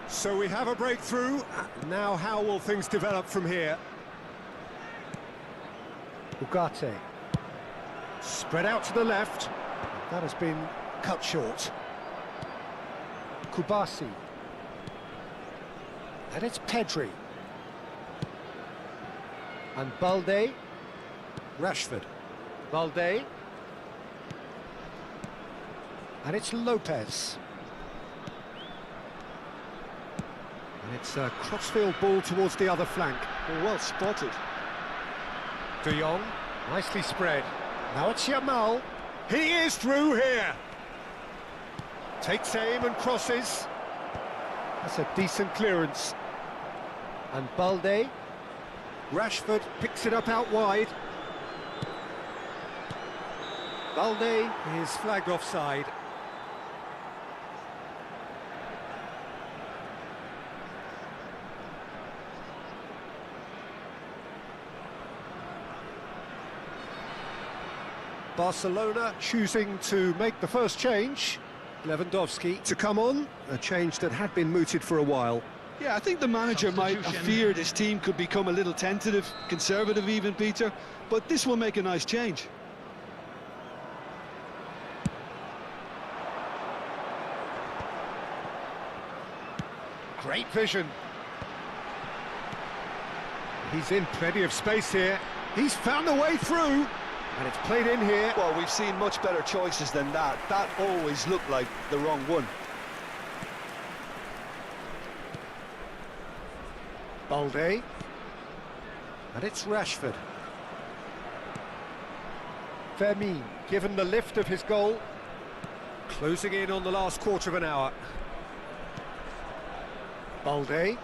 So we have a breakthrough. Now how will things develop from here? Ugarte. Spread out to the left. That has been cut short. Kubasi. And it's Pedri. And Balde. Rashford. Balde. And it's Lopez. And it's a crossfield ball towards the other flank. Well spotted. De Jong, nicely spread. Now it's Yamal. He is through here. Takes aim and crosses. That's a decent clearance. And Balde. Rashford picks it up out wide. Balde is flagged offside. Barcelona choosing to make the first change. Lewandowski to come on, a change that had been mooted for a while. Yeah, I think the manager might have feared his team could become a little tentative, conservative even, Peter, but this will make a nice change. Great vision. He's in plenty of space here. He's found a way through. And it's played in here. Well, we've seen much better choices than that. That always looked like the wrong one. Balde. And it's Rashford. Fermin, given the lift of his goal. Closing in on the last quarter of an hour. Balde.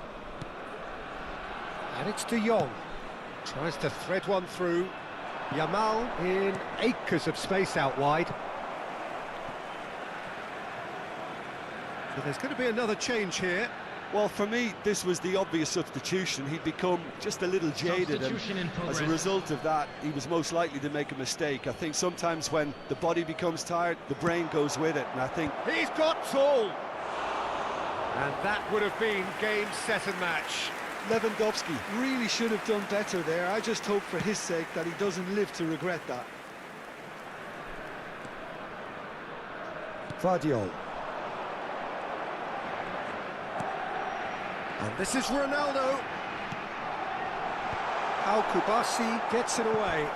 And it's De Jong. Tries to thread one through. Yamal in acres of space out wide. So there's going to be another change here. Well, for me, this was the obvious substitution. He'd become just a little jaded, and as a result of that, he was most likely to make a mistake. I think sometimes when the body becomes tired, the brain goes with it, and I think... He's got tall! And that would have been game, set and match. Lewandowski really should have done better there. I just hope for his sake that he doesn't live to regret that. Vardiol. And this is Ronaldo. How Kubasi gets it away.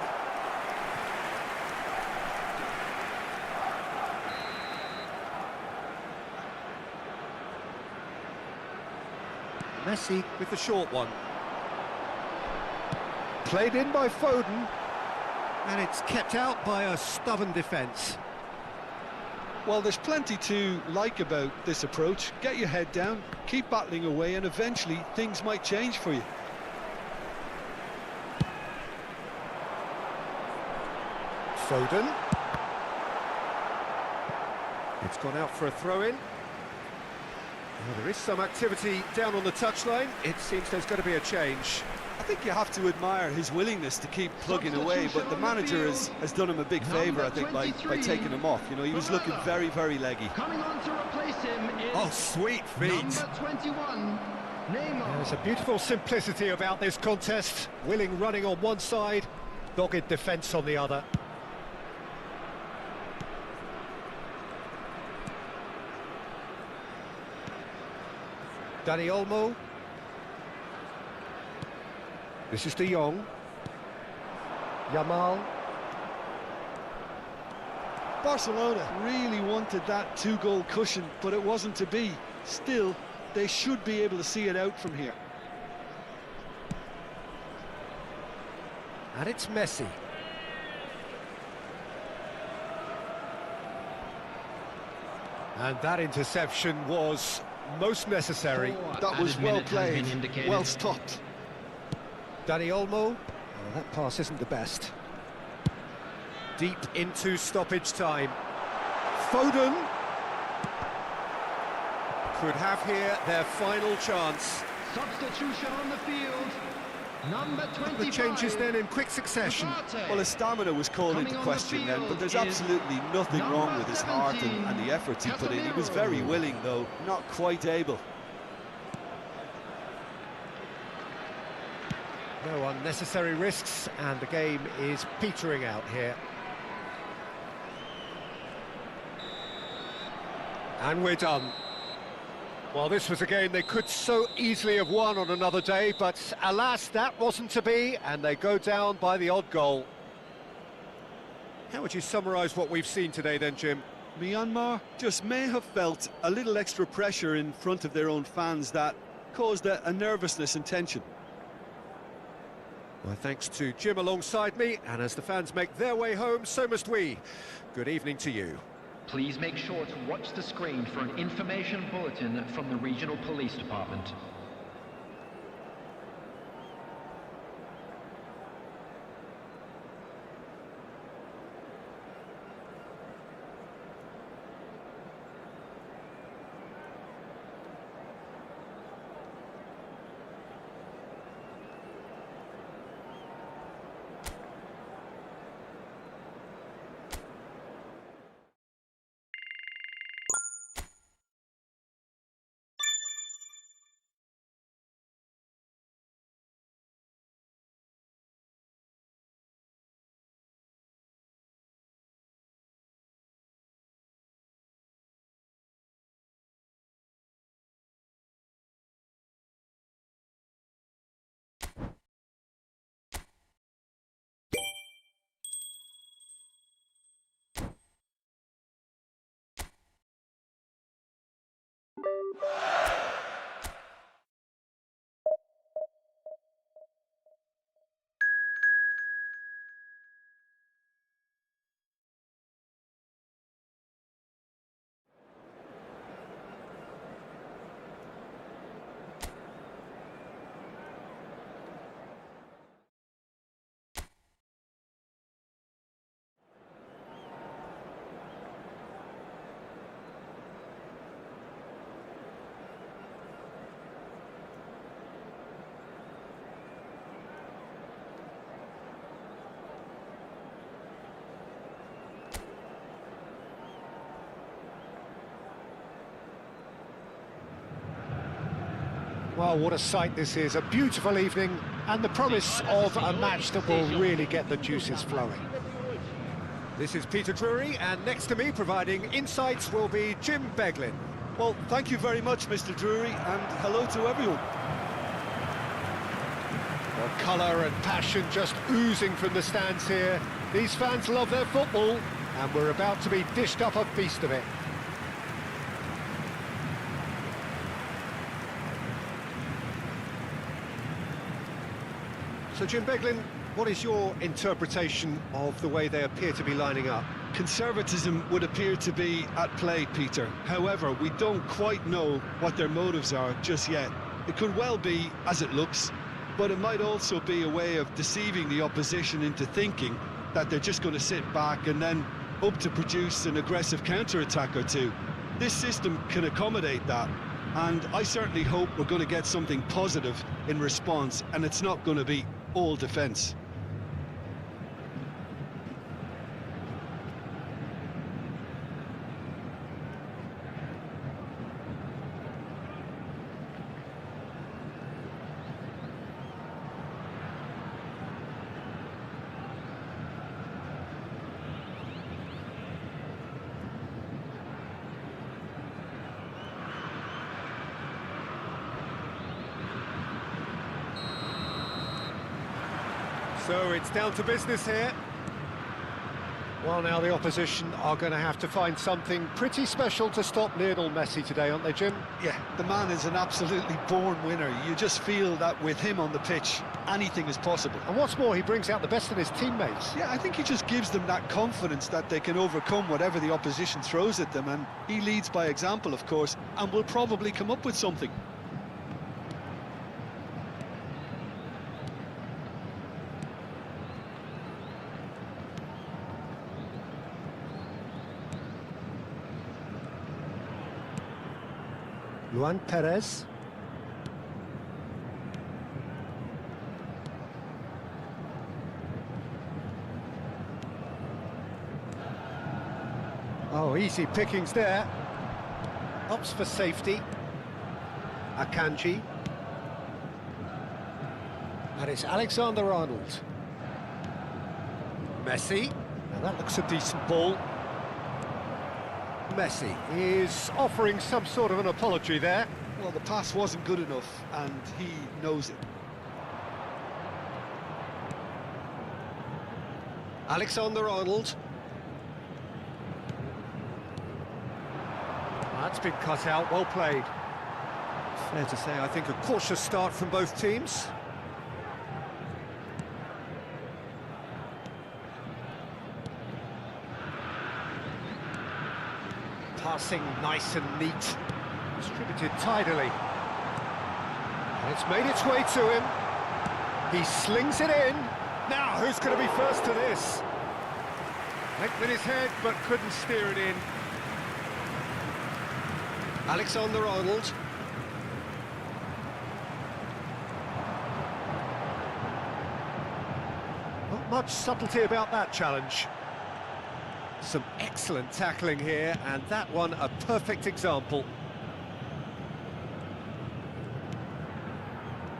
Messi with the short one. Played in by Foden, and it's kept out by a stubborn defence. Well, there's plenty to like about this approach. Get your head down, keep battling away, and eventually things might change for you. Foden. It's gone out for a throw-in. Well, there is some activity down on the touchline. It seems there's going to be a change. I think you have to admire his willingness to keep plugging away, but the manager has done him a big favour, I think, by taking him off. You know, he was looking very, very leggy. Coming on to replace him is Oh, sweet feet. number 21, Neymar. There's a beautiful simplicity about this contest. Willing running on one side, dogged defence on the other. Dani Olmo. This is De Jong. Yamal. Barcelona really wanted that two-goal cushion, but it wasn't to be. Still, they should be able to see it out from here. And it's Messi. And that interception was most necessary. That was Added well minute has been played, indicated. well stopped. Dani Olmo. Oh, that pass isn't the best. Deep into stoppage time. Foden could have here their final chance. Substitution on the field. Number 25. The changes then in quick succession. Ugarte. Well, his stamina was called Coming into on the question then, but field there's is absolutely nothing wrong with his heart and 17, the efforts he put in. He was very Casemiro. willing, though, not quite able. No unnecessary risks, and the game is petering out here. And we're done. Well, this was a game they could so easily have won on another day, but alas, that wasn't to be, and they go down by the odd goal. How would you summarise what we've seen today then, Jim? Myanmar just may have felt a little extra pressure in front of their own fans that caused a nervousness and tension. Well, thanks to Jim alongside me, and as the fans make their way home, so must we. Good evening to you. Please make sure to watch the screen for an information bulletin from the regional police department. Well, what a sight this is, a beautiful evening, and the promise of a match that will really get the juices flowing. This is Peter Drury, and next to me, providing insights, will be Jim Beglin. Well, thank you very much, Mr. Drury, and hello to everyone. Well, colour and passion just oozing from the stands here. These fans love their football, and we're about to be dished up a feast of it. So, Jim Beglin, what is your interpretation of the way they appear to be lining up? Conservatism would appear to be at play, Peter. However, we don't quite know what their motives are just yet. It could well be as it looks, but it might also be a way of deceiving the opposition into thinking that they're just going to sit back and then hope to produce an aggressive counter-attack or two. This system can accommodate that, and I certainly hope we're going to get something positive in response, and it's not going to be all defence. So it's down to business here. Well, now the opposition are going to have to find something pretty special to stop Lionel Messi today, aren't they, Jim? Yeah, the man is an absolutely born winner. You just feel that with him on the pitch, anything is possible. And what's more, he brings out the best in his teammates. Yeah, I think he just gives them that confidence that they can overcome whatever the opposition throws at them, and he leads by example, of course, and will probably come up with something. Luan Perez. Oh, easy pickings there. Opts for safety. Akanji. And it's Alexander-Arnold. Messi. Now that looks a decent ball. Messi is offering some sort of an apology there. Well, the pass wasn't good enough, and he knows it. Alexander-Arnold. That's been cut out, well played. Fair to say, I think a cautious start from both teams. Passing nice and neat, distributed tidily. And it's made its way to him. He slings it in. Now, who's going to be first to this? Went with his head, but couldn't steer it in. Alexander-Arnold. Not much subtlety about that challenge. Some excellent tackling here, and that one a perfect example.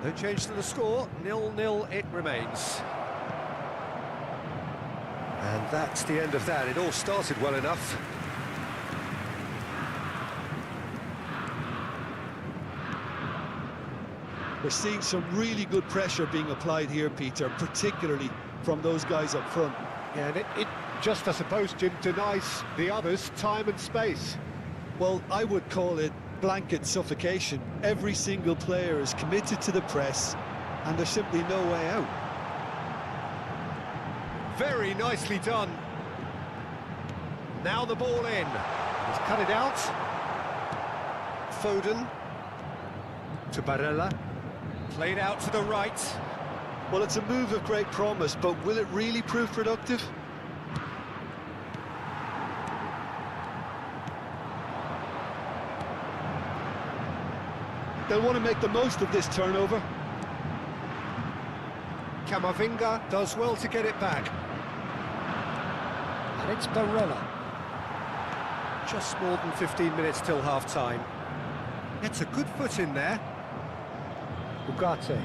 No change to the score, 0-0 it remains. And that's the end of that. It all started well enough. We're seeing some really good pressure being applied here, Peter, particularly from those guys up front. Yeah, and it just, I suppose, Jim, denies the others time and space. Well, I would call it blanket suffocation. Every single player is committed to the press, and there's simply no way out. Very nicely done. Now the ball in. He's cut it out. Foden. To Barella. Played out to the right. Well, it's a move of great promise, but will it really prove productive? They'll want to make the most of this turnover. Camavinga does well to get it back. And it's Barella. Just more than 15 minutes till half-time. It's a good foot in there. Ugarte.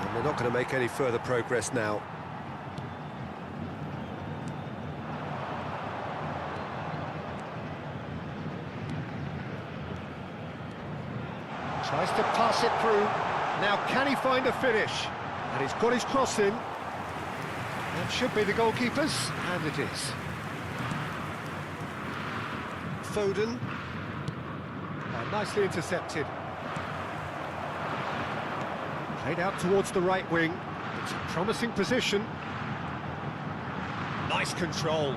And they're not going to make any further progress now. Tries to pass it through. Now can he find a finish? And he's got his cross in. That should be the goalkeeper's, and it is. Foden. Nicely intercepted. Played out towards the right wing. It's a promising position. Nice control.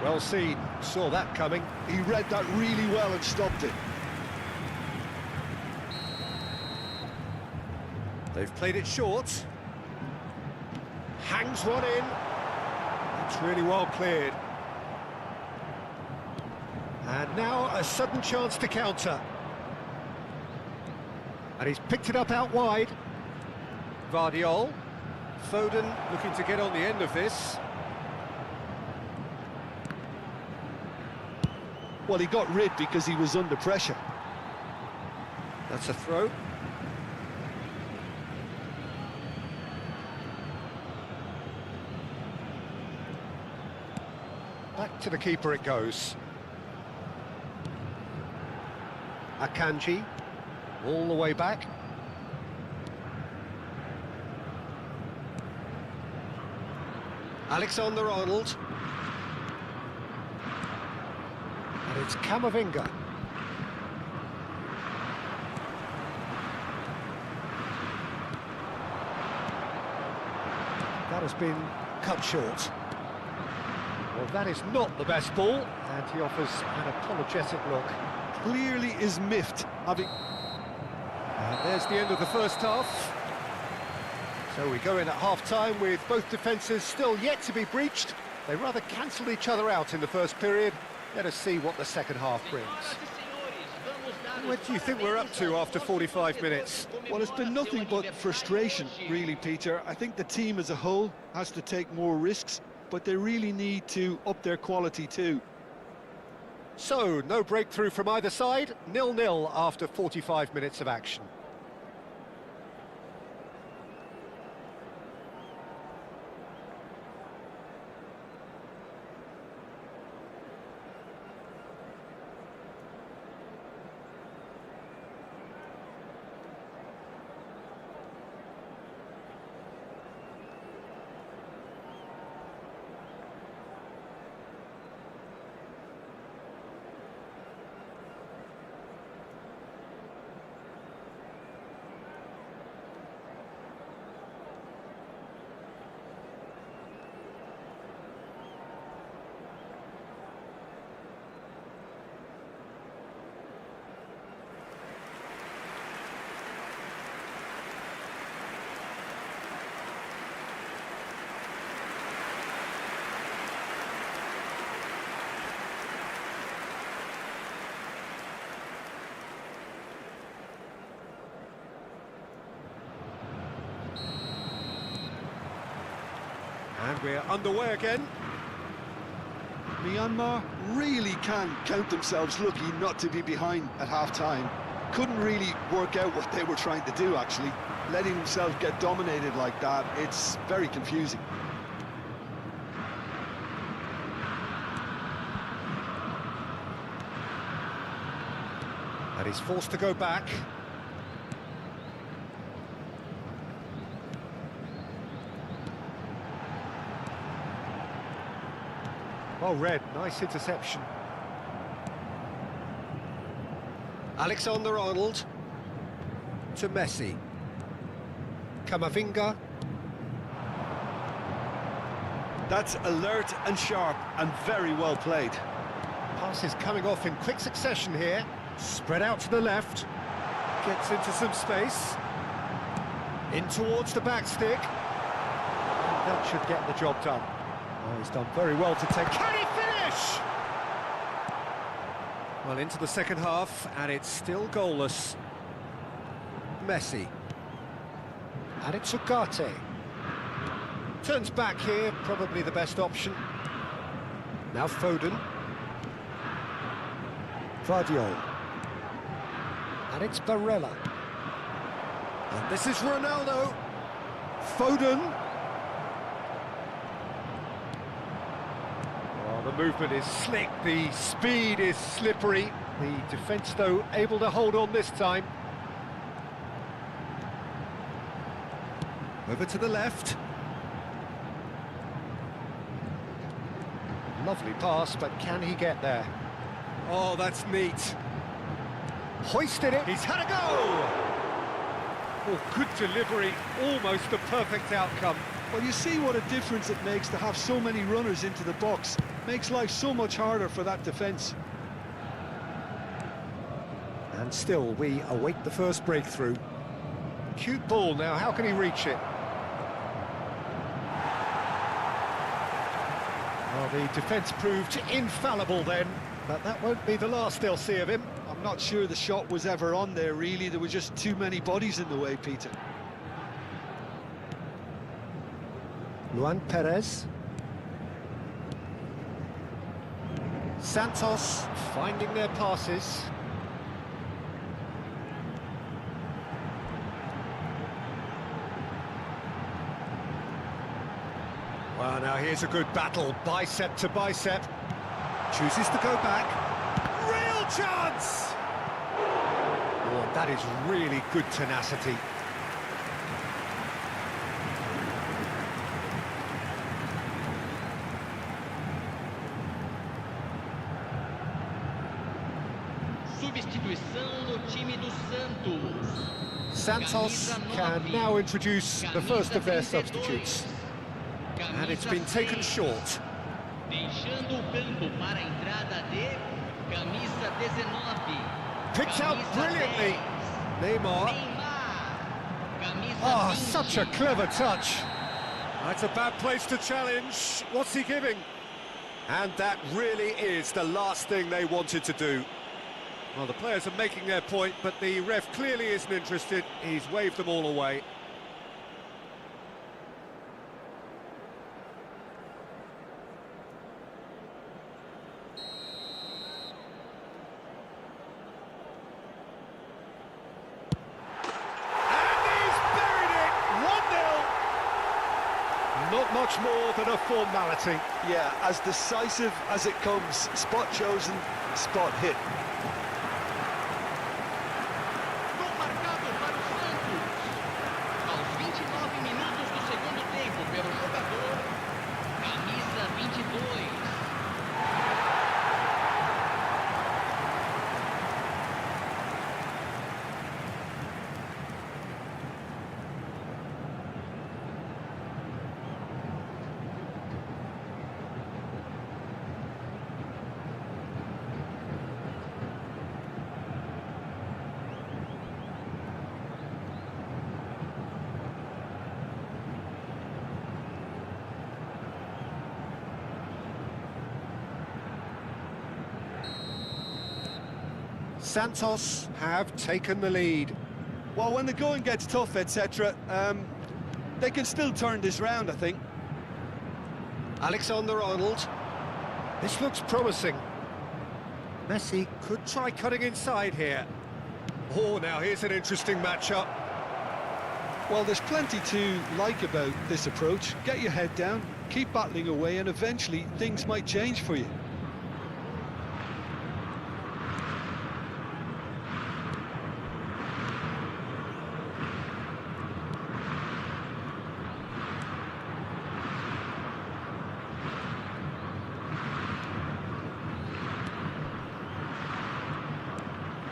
Well seen, saw that coming. He read that really well and stopped it. They've played it short. Hangs one in. It's really well cleared. And now a sudden chance to counter. And he's picked it up out wide. Vardiol. Foden looking to get on the end of this. Well, he got rid because he was under pressure. That's a throw. Back to the keeper it goes. Akanji, all the way back. Alexander-Arnold. And it's Camavinga. That has been cut short. Well, that is not the best ball, and he offers an apologetic look. Clearly is miffed, having... And there's the end of the first half. So we go in at half-time with both defences still yet to be breached. They rather cancelled each other out in the first period. Let us see what the second half brings. What do you think we're up to after 45 minutes? Well, it's been nothing but frustration, really, Peter. I think the team as a whole has to take more risks, but they really need to up their quality too. So, no breakthrough from either side, 0-0 after 45 minutes of action. And we're underway again. Myanmar really can count themselves lucky not to be behind at half-time. Couldn't really work out what they were trying to do, actually. Letting themselves get dominated like that, it's very confusing. And he's forced to go back. Well read, nice interception. Alexander-Arnold to Messi. Camavinga. That's alert and sharp and very well played. Passes coming off in quick succession here. Spread out to the left. Gets into some space. In towards the back stick. And that should get the job done. Oh, he's done very well to take... Can he finish? Well, into the second half, and it's still goalless. Messi. And it's Ugarte. Turns back here, probably the best option. Now Foden. Vardiol. And it's Barella. And this is Ronaldo. Foden. The movement is slick, the speed is slippery. The defence, though, able to hold on this time. Over to the left. Lovely pass, but can he get there? Oh, that's neat. Hoisted it, he's had a go! Oh, good delivery, almost the perfect outcome. Well, you see what a difference it makes to have so many runners into the box. Makes life so much harder for that defence. And still, we await the first breakthrough. Cute ball now, how can he reach it? Well, the defence proved infallible then, but that won't be the last they'll see of him. I'm not sure the shot was ever on there, really. There were just too many bodies in the way, Peter. Luan Perez. Santos finding their passes. Well, now here's a good battle, bicep to bicep. Chooses to go back. Real chance! Oh, that is really good tenacity. Substituição no time do Santos. Santos can now introduce the first of their substitutes. And it's been taken short. Deixando o campo para a entrada de camisa 19. Picked out brilliantly. Neymar. Oh, such a clever touch. That's a bad place to challenge. What's he giving? And that really is the last thing they wanted to do. Well, the players are making their point, but the ref clearly isn't interested. He's waved them all away. Not much more than a formality. Yeah, as decisive as it comes. Spot chosen, spot hit. Gol marcado para o Santos. Aos 29 minutos do segundo tempo pelo jogador, camisa 22. Santos have taken the lead. Well, when the going gets tough, etc., they can still turn this round, I think. Alexander-Arnold. This looks promising. Messi could try cutting inside here. Oh, now here's an interesting matchup. Well, there's plenty to like about this approach. Get your head down, keep battling away, and eventually things might change for you.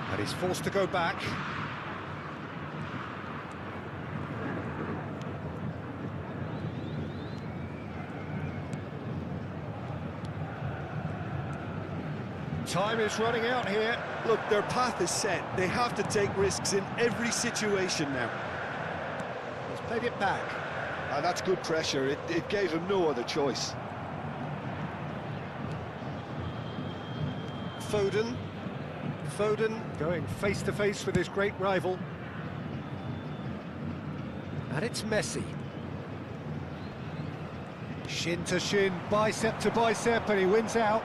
And he's forced to go back. Time is running out here. Look, their path is set. They have to take risks in every situation now. He's played it back. That's good pressure. It gave him no other choice. Foden going face-to-face with his great rival. And it's Messi. Shin to shin, bicep to bicep, and he wins out.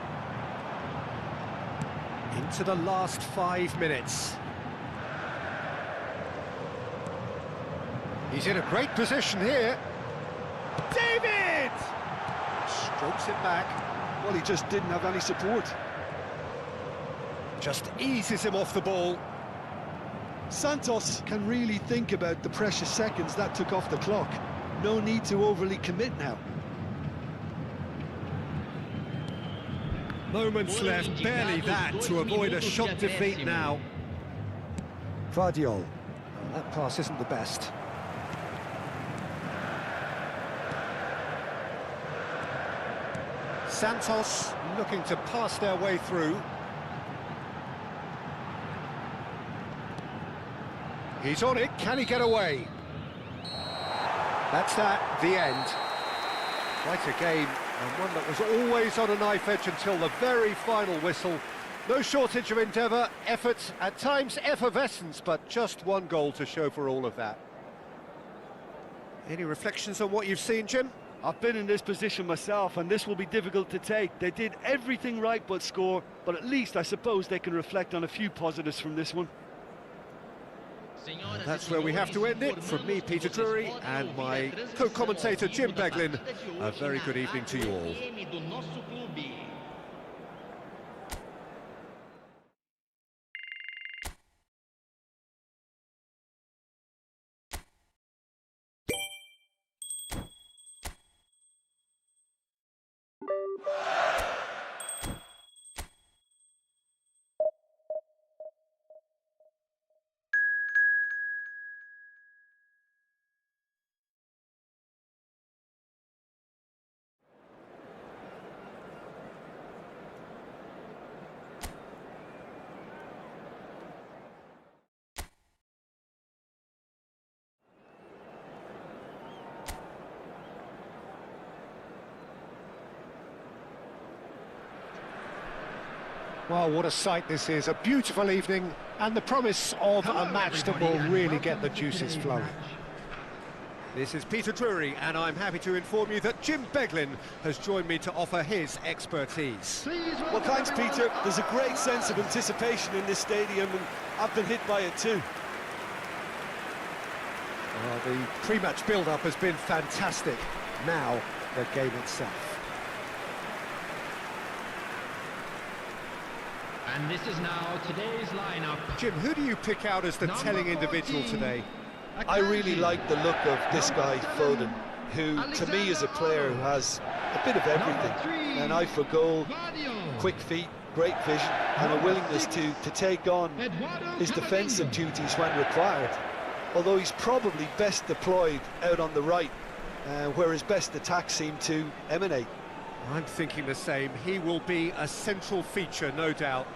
Into the last 5 minutes. He's in a great position here. David! Strokes it back. Well, he just didn't have any support. Just eases him off the ball. Santos can really think about the precious seconds that took off the clock. No need to overly commit now. Moments left, barely that, to avoid a shot defeat now. Vardiol. Oh, that pass isn't the best. Santos looking to pass their way through. He's on it, can he get away? That's that, the end. Quite a game, and one that was always on a knife edge until the very final whistle. No shortage of endeavour, effort, at times effervescence, but just one goal to show for all of that. Any reflections on what you've seen, Jim? I've been in this position myself, and this will be difficult to take. They did everything right but score, but at least I suppose they can reflect on a few positives from this one. That's where we have to end it. From me, Peter Drury, and my co-commentator, Jim Beglin, a very good evening to you all. Well, what a sight this is, a beautiful evening, and the promise of a match that will really get the juices flowing. This is Peter Drury, and I'm happy to inform you that Jim Beglin has joined me to offer his expertise. Well, thanks, Peter. There's a great sense of anticipation in this stadium, and I've been hit by it too. Well, the pre-match build-up has been fantastic. Now, the game itself. And this is now today's lineup. Jim, who do you pick out as the telling individual today? I really like the look of this guy, Foden, who to me is a player who has a bit of everything. An eye for goal, quick feet, great vision, and a willingness to take on his defensive duties when required. Although he's probably best deployed out on the right, where his best attacks seem to emanate. I'm thinking the same. He will be a central feature, no doubt.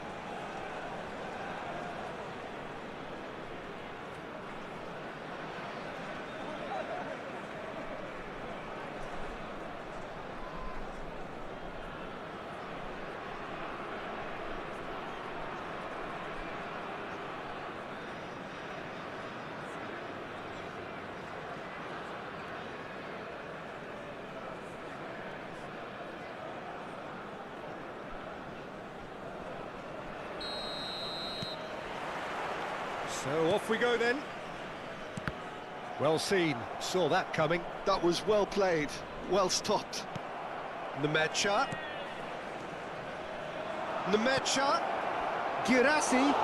So off we go then. Well seen, saw that coming. That was well played, well stopped. Nemecha. Girassi.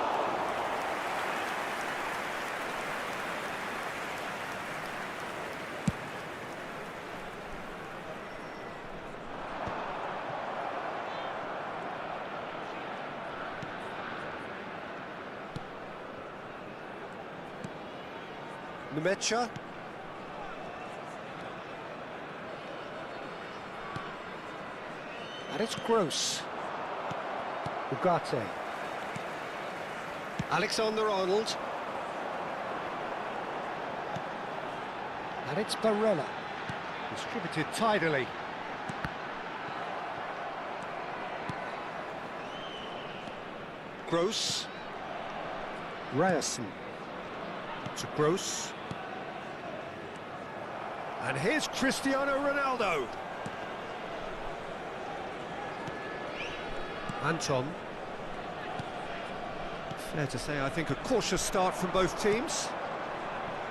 Nemecha. And it's Gross. Ugarte. Alexander-Arnold. And it's Barella. Distributed tidily. Gross. Ryerson. To Gross. And here's Cristiano Ronaldo. Anton. Fair to say, I think, a cautious start from both teams.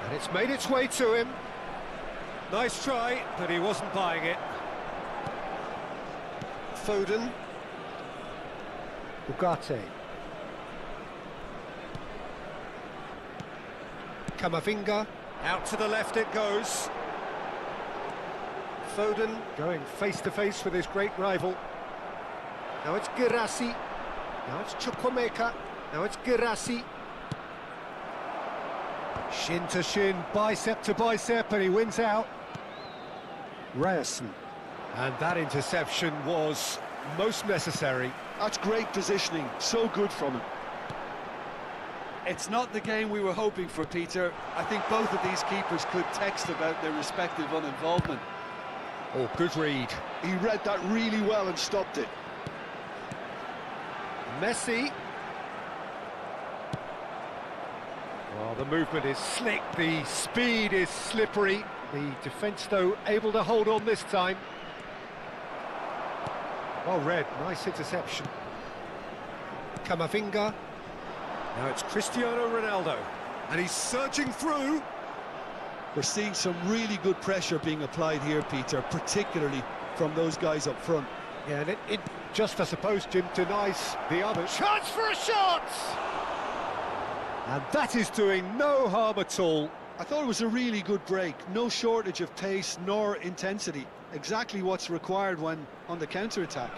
And it's made its way to him. Nice try, but he wasn't buying it. Foden. Ugarte. Camavinga. Out to the left it goes. Foden going face-to-face with his great rival. Now it's Girassi. Now it's Chukwuemeka. Now it's Girassi. Shin to shin, bicep to bicep, and he wins out. Ryerson. And that interception was most necessary. That's great positioning, so good from him. It's not the game we were hoping for, Peter. I think both of these keepers could text about their respective uninvolvement. Oh, good read. He read that really well and stopped it. Messi. Well, the movement is slick, the speed is slippery. The defence, though, able to hold on this time. Well read, nice interception. Camavinga. Now it's Cristiano Ronaldo. And he's surging through. We're seeing some really good pressure being applied here, Peter, particularly from those guys up front. Yeah, and it just, I suppose, Jim, denies the other. Chance for a shot! And that is doing no harm at all. I thought it was a really good break. No shortage of pace nor intensity. Exactly what's required when on the counter-attack.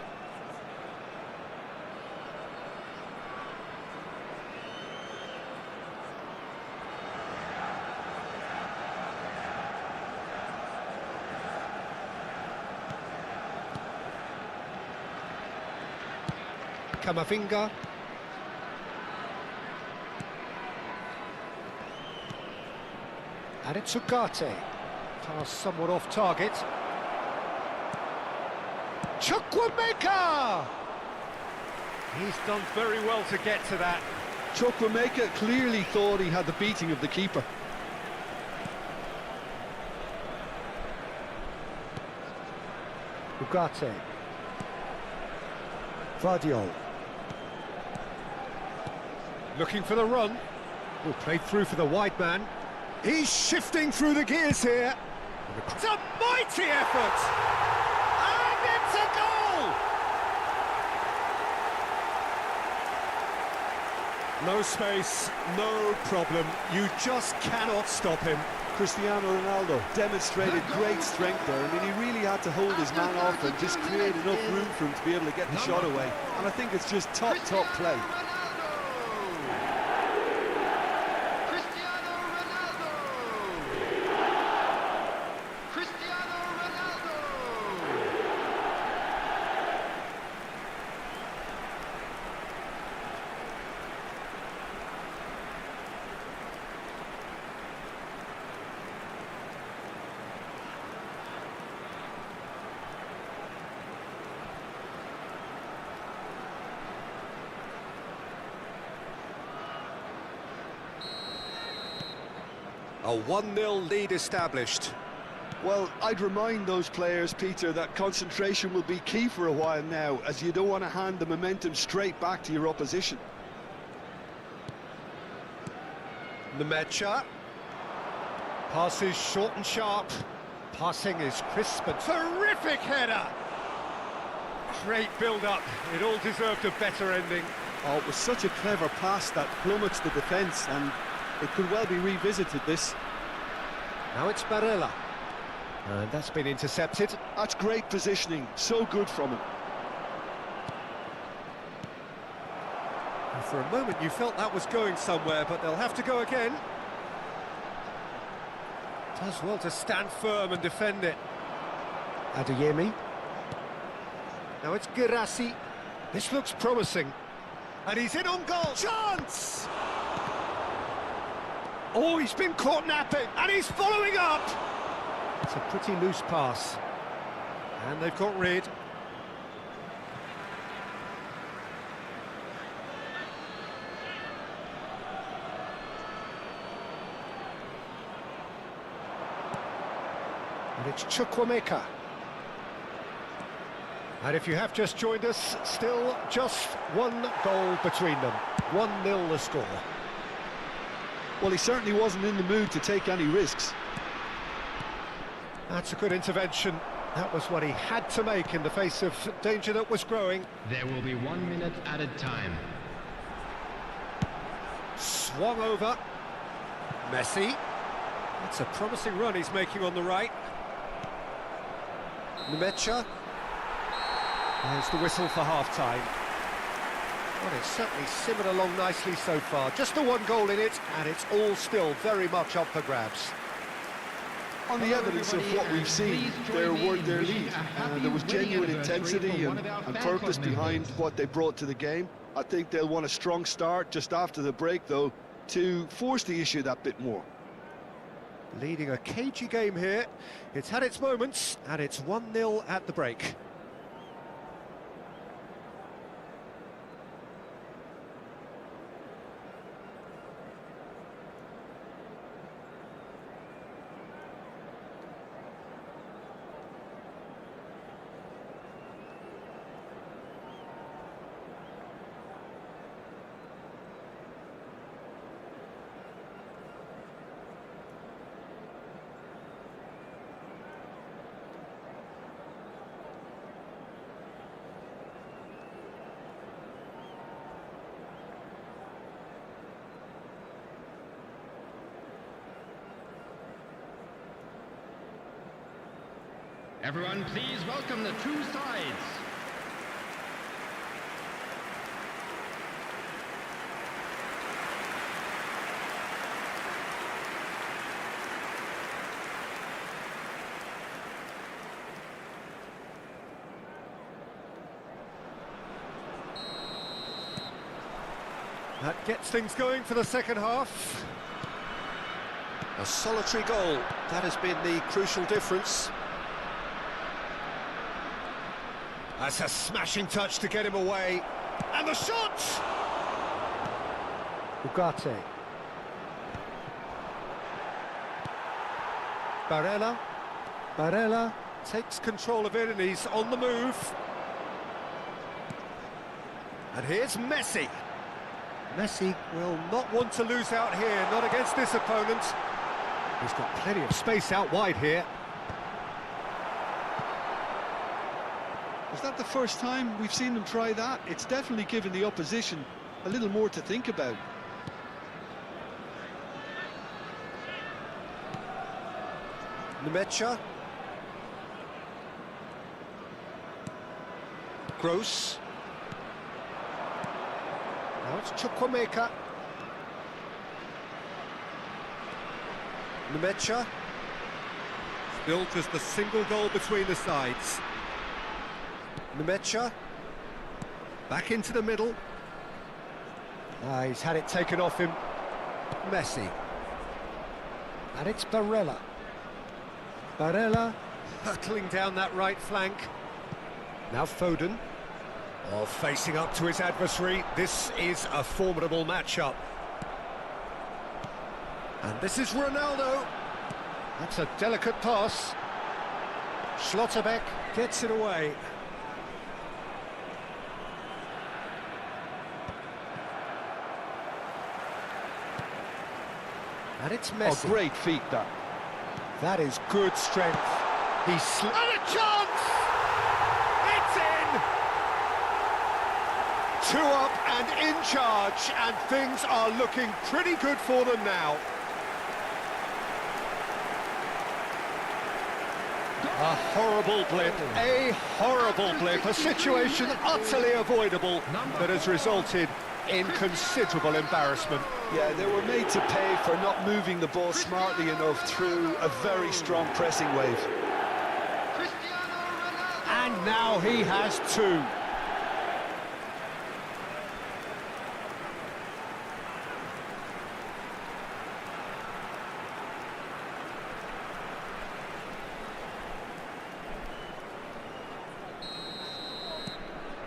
Camavinga. And it's Ugarte. Pass somewhat off target. Chukwuemeka! He's done very well to get to that. Chukwuemeka clearly thought he had the beating of the keeper. Ugarte. Vardiol. Looking for the run. Oh, played through for the wide man. He's shifting through the gears here. It's a mighty effort! And it's a goal! No space, no problem. You just cannot stop him. Cristiano Ronaldo demonstrated great strength there. I mean, he really had to hold his man off and just create enough room for him to be able to get the shot away. And I think it's just top play. A 1-0 lead established. Well, I'd remind those players, Peter, that concentration will be key for a while now, as you don't want to hand the momentum straight back to your opposition. Nemecha. Passes short and sharp. Passing is crisp and terrific header. Great build-up. It all deserved a better ending. Oh, it was such a clever pass that plummets the defence, and it could well be revisited, this. Now it's Barella. And that's been intercepted. That's great positioning. So good from him. And for a moment you felt that was going somewhere, but they'll have to go again. Does well to stand firm and defend it. Adeyemi. Now it's Girassi. This looks promising. And he's in on goal. Chance! Oh, he's been caught napping, and he's following up! It's a pretty loose pass. And they've got rid. And it's Chukwuemeka. And if you have just joined us, still just one goal between them. 1-0 the score. Well, he certainly wasn't in the mood to take any risks. That's a good intervention. That was what he had to make in the face of danger that was growing. There will be 1 minute added time. Swung over. Messi. That's a promising run he's making on the right. Nemecha. There's the whistle for half-time. Well, it's certainly simmered along nicely so far. Just the one goal in it, and it's all still very much up for grabs. On the evidence of what we've seen, they're worth their lead. There was genuine intensity and purpose behind what they brought to the game. I think they'll want a strong start just after the break, though, to force the issue that bit more. Leading a cagey game here. It's had its moments, and it's 1-0 at the break. Everyone, please welcome the two sides. That gets things going for the second half. A solitary goal, that has been the crucial difference. That's a smashing touch to get him away. And the shot! Ugarte. Barella takes control of it and he's on the move. And here's Messi. Messi will not want to lose out here, not against this opponent. He's got plenty of space out wide here. Is that the first time we've seen them try that? It's definitely given the opposition a little more to think about. Nemecha. Gross. Now it's Chukwuemeka. Nemecha. Still just the single goal between the sides. Nemecha. Back into the middle. He's had it taken off him. Messi. And it's Barella. Barella hurtling down that right flank. Now Foden. Oh, facing up to his adversary. This is a formidable matchup. And this is Ronaldo. That's a delicate pass. Schlotterbeck gets it away. And it's Messi. Oh, great feat, that. That is good strength. He's and a chance! It's in! 2 up and in charge, and things are looking pretty good for them now. A horrible blip, a situation utterly avoidable that has resulted in considerable embarrassment. Yeah, they were made to pay for not moving the ball smartly enough through a very strong pressing wave. And now he has 2.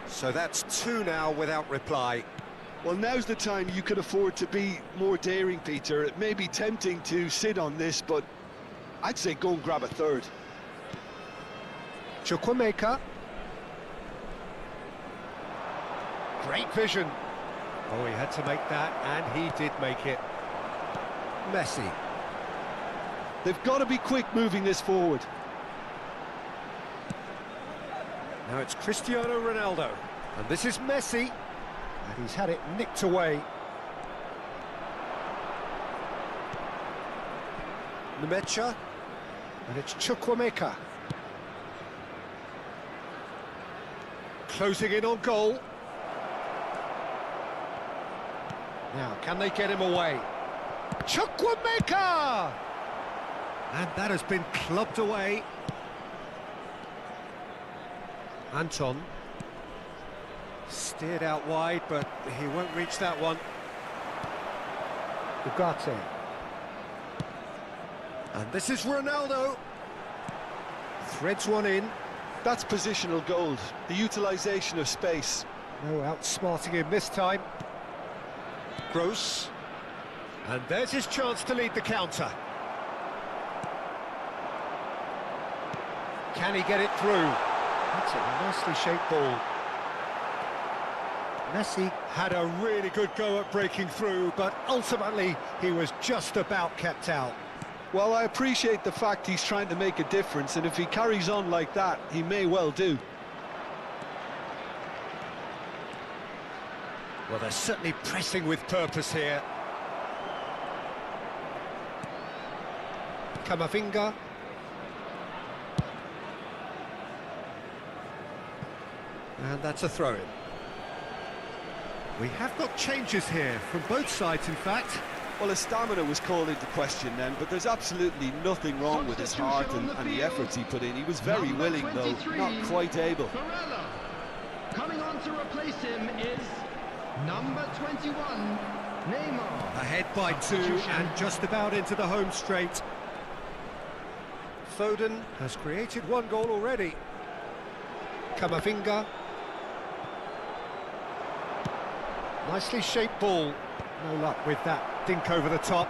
So that's 2 now without reply. Well, now's the time you could afford to be more daring, Peter. It may be tempting to sit on this, but I'd say go and grab a third. Chukwuemeka. Great vision. Oh, he had to make that, and he did make it. Messi. They've got to be quick moving this forward. Now it's Cristiano Ronaldo. And this is Messi. And he's had it nicked away. Nemecha. And it's Chukwuemeka. Closing in on goal. Now, can they get him away? Chukwuemeka! And that has been clubbed away. Anton. Steered out wide, but he won't reach that one. Ugarte. And this is Ronaldo. Threads one in. That's positional gold, the utilisation of space. No outsmarting him this time. Gross. And there's his chance to lead the counter. Can he get it through? That's a nicely shaped ball. Messi had a really good go at breaking through, but ultimately he was just about kept out. Well, I appreciate the fact he's trying to make a difference, and if he carries on like that, he may well do. Well, they're certainly pressing with purpose here. Camavinga. And that's a throw-in. We have got changes here from both sides, in fact. Well, his stamina was called into question then, but there's absolutely nothing wrong with his heart and the efforts he put in. He was very willing, though, not quite able. Coming on to replace him is number 21, Neymar. Ahead by 2 and just about into the home straight. Foden has created 1 goal already. Camavinga. Nicely shaped ball. No luck with that dink over the top.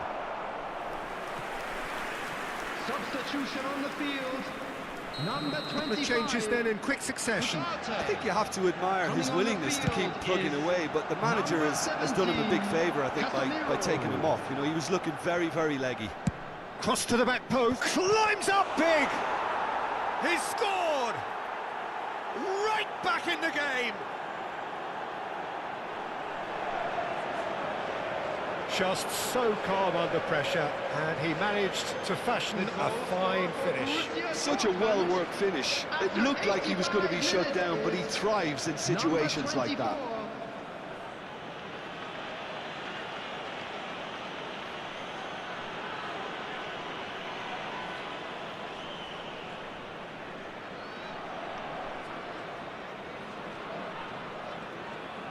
Substitution on the field. Number 25. The changes then in quick succession. I think you have to admire his willingness to keep plugging away, but the manager has done him a big favour, I think, by taking him off. You know, he was looking very, very leggy. Cross to the back post, climbs up big! He's scored! Right back in the game! Just so calm under pressure, and he managed to fashion a fine finish. Such a well-worked finish. It looked like he was going to be shut down, but he thrives in situations like that.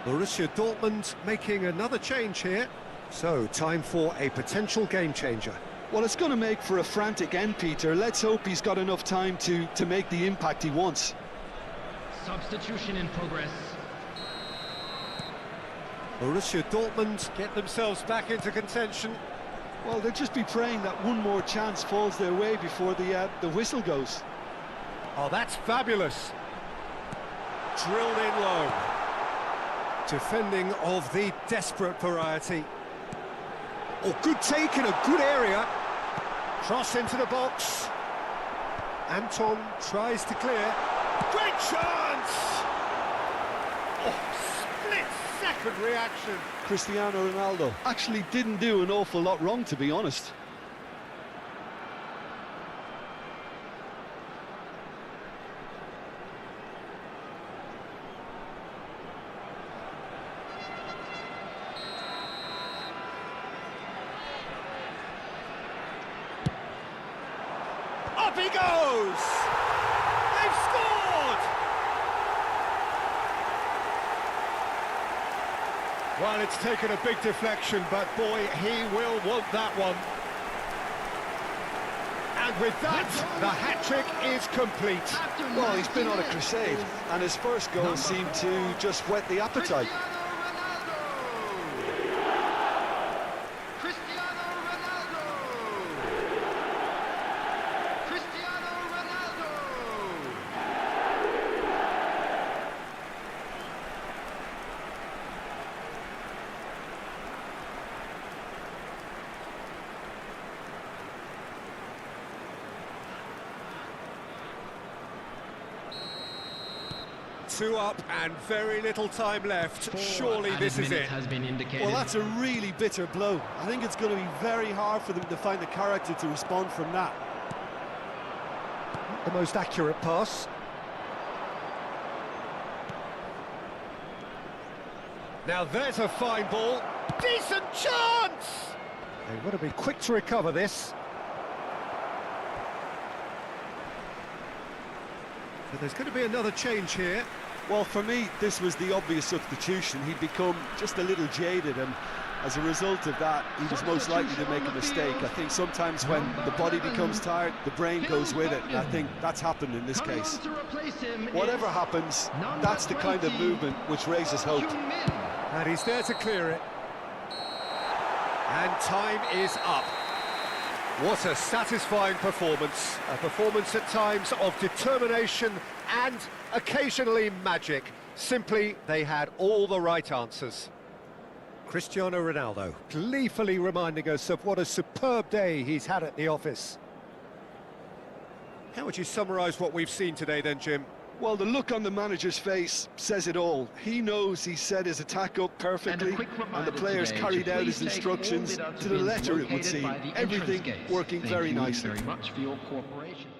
Borussia Dortmund making another change here. So, time for a potential game changer. Well, it's going to make for a frantic end, Peter. Let's hope he's got enough time to make the impact he wants. Substitution in progress. Borussia Dortmund get themselves back into contention. Well, they'll just be praying that one more chance falls their way before the whistle goes. Oh, that's fabulous. Drilled in low. Defending of the desperate variety. Oh, good take in a good area. Cross into the box. Anton tries to clear. Great chance! Oh, split-second reaction. Cristiano Ronaldo actually didn't do an awful lot wrong, to be honest. Up he goes! They've scored! Well, it's taken a big deflection, but boy, he will want that one. And with that, the hat-trick is complete. Well, he's been on a crusade, and his first goal seemed to just whet the appetite. Two up and very little time left. Surely this is it. Has been indicated. Well, that's a really bitter blow. I think it's going to be very hard for them to find the character to respond from that. The most accurate pass. Now there's a fine ball. Decent chance! They want to be quick to recover this. So there's going to be another change here. Well, for me, this was the obvious substitution. He'd become just a little jaded, and as a result of that, he was most likely to make a mistake. I think sometimes when the body becomes tired, the brain goes with it, and I think that's happened in this case. Whatever happens, that's the kind of movement which raises hope. And he's there to clear it. And time is up. What a satisfying performance. A performance at times of determination and occasionally magic. Simply, they had all the right answers. Cristiano Ronaldo gleefully reminding us of what a superb day he's had at the office. How would you summarise what we've seen today then, Jim? Well, the look on the manager's face says it all. He knows he set his attack up perfectly, and the players carried out his instructions to the letter, it would seem. Everything working very nicely. Thank you very much for your cooperation.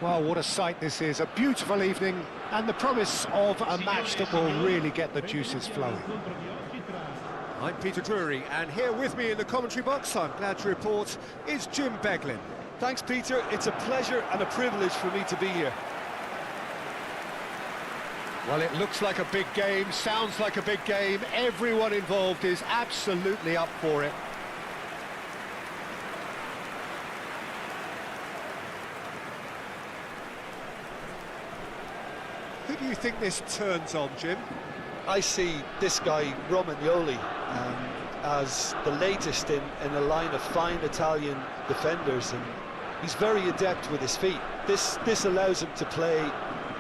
Well, what a sight this is. A beautiful evening and the promise of a match that will really get the juices flowing. I'm Peter Drury, and here with me in the commentary box, I'm glad to report, is Jim Beglin. Thanks, Peter. It's a pleasure and a privilege for me to be here. Well, it looks like a big game, sounds like a big game. Everyone involved is absolutely up for it. Who do you think this turns on, Jim? I see this guy, Romagnoli, as the latest in a line of fine Italian defenders, and he's very adept with his feet. This allows him to play,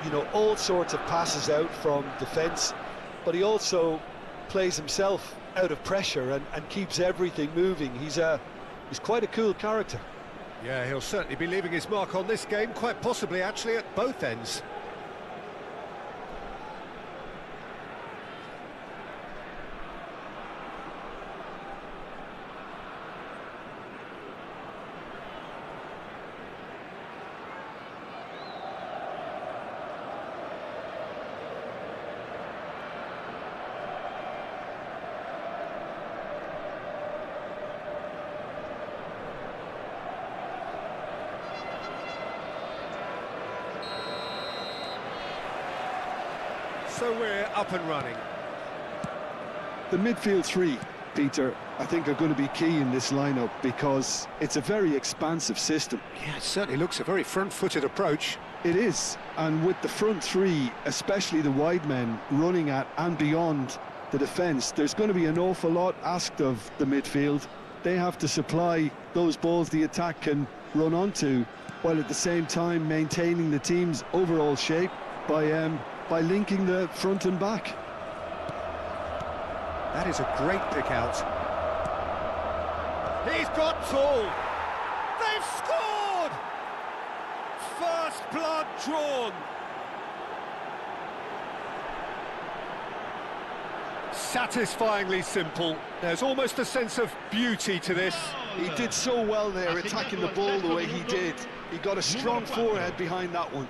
you know, all sorts of passes out from defence, but he also plays himself out of pressure and keeps everything moving. He's quite a cool character. Yeah, he'll certainly be leaving his mark on this game, quite possibly actually at both ends. So we're up and running. The midfield three, Peter, I think are going to be key in this lineup because it's a very expansive system. Yeah, it certainly looks a very front-footed approach. It is, and with the front three, especially the wide men, running at and beyond the defence, there's going to be an awful lot asked of the midfield. They have to supply those balls the attack can run onto, while at the same time maintaining the team's overall shape by linking the front and back. That is a great pick out. He's got tall. They've scored! First blood drawn. Satisfyingly simple. There's almost a sense of beauty to this. He did so well there, attacking the ball the way he did. He got a strong forehead behind that one.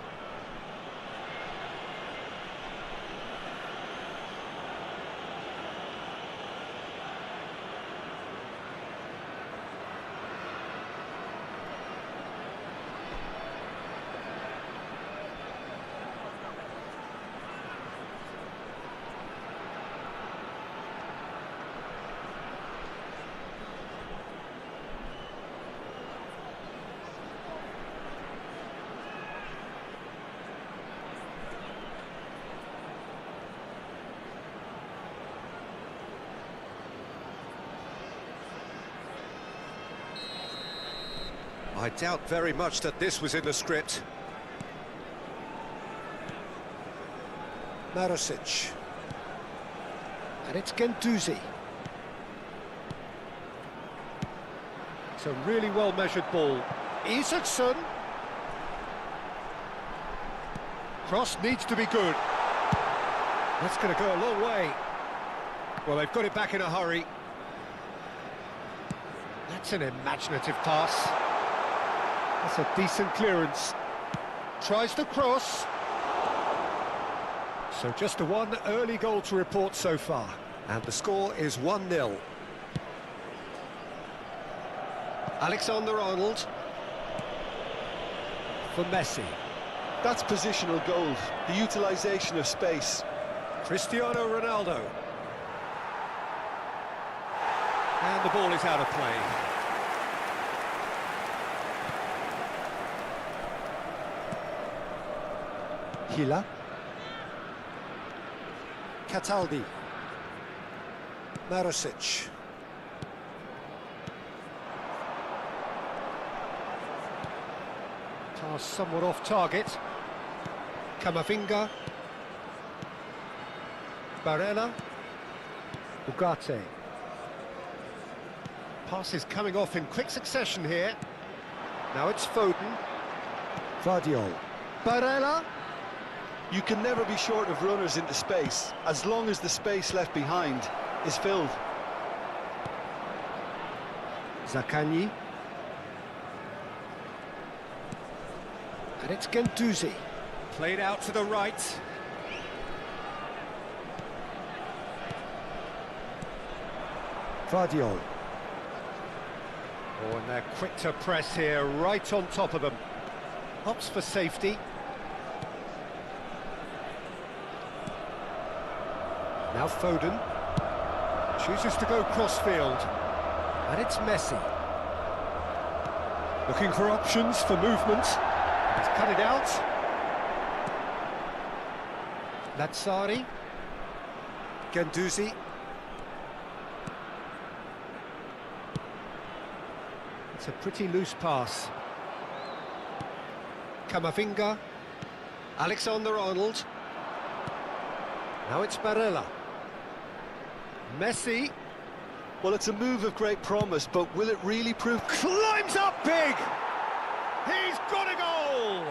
I doubt very much that this was in the script. Marosic. And it's Gendouzi. It's a really well-measured ball. Isaacson. Cross needs to be good. That's going to go a long way. Well, they've got it back in a hurry. That's an imaginative pass. That's a decent clearance. Tries to cross. So just the one early goal to report so far. And the score is 1-0. Alexander-Arnold. For Messi. That's positional goals, the utilisation of space. Cristiano Ronaldo. And the ball is out of play. Hila. Cataldi. Marosic. Pass somewhat off target. Camavinga. Barella. Ugarte. Pass is coming off in quick succession here. Now it's Foden. Vardiol. Barella. You can never be short of runners into space, as long as the space left behind is filled. Zaccagni. And it's Gendouzi. Played out to the right. Vardiol. Oh, and they're quick to press here, right on top of them. Hops for safety. Now Foden. Chooses to go crossfield. And it's Messi. Looking for options for movement. He's cut it out. Lazzari. Gendouzi. It's a pretty loose pass. Camavinga. Alexander-Arnold. Now it's Barella. Messi. Well, it's a move of great promise, but will it really prove... Climbs up big! He's got a goal!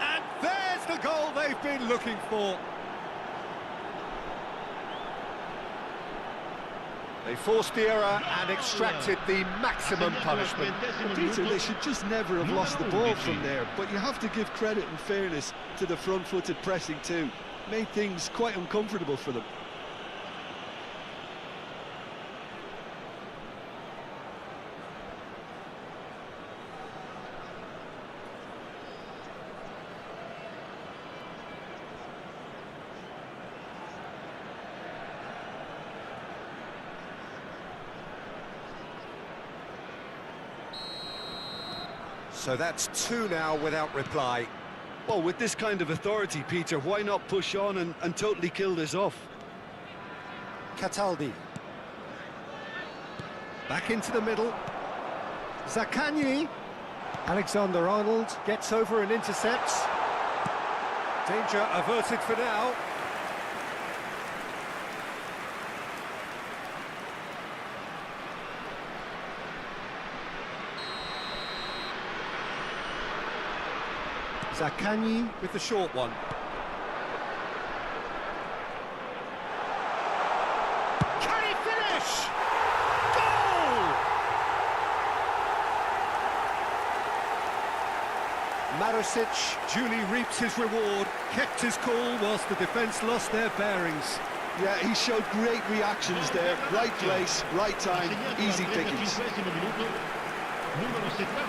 And there's the goal they've been looking for. They forced the error and extracted the maximum punishment. Peter, they should just never have lost the ball from there, but you have to give credit and fairness to the front-footed pressing too. Made things quite uncomfortable for them. So that's 2 now without reply. Well, with this kind of authority, Peter, why not push on and totally kill this off? Cataldi. Back into the middle. Zaccagni. Alexander-Arnold gets over and intercepts. Danger averted for now. Zaccagni with the short one. Can he finish? Goal! Marosic duly reaps his reward, kept his cool whilst the defence lost their bearings. Yeah, he showed great reactions there. Right place, right time, easy pickings. Numero 77.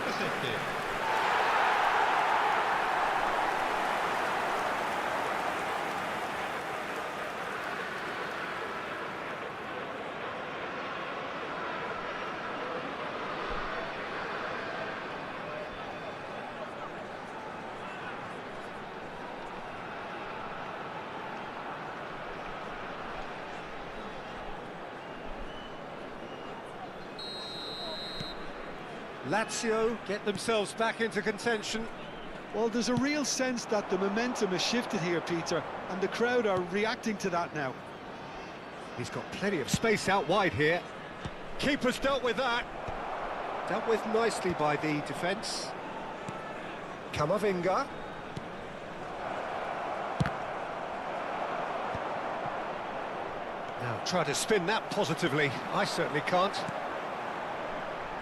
Lazio get themselves back into contention. Well, there's a real sense that the momentum has shifted here, Peter, and the crowd are reacting to that now. He's got plenty of space out wide here. Keeper's dealt with that. Dealt with nicely by the defence. Camavinga. Now try to spin that positively. I certainly can't.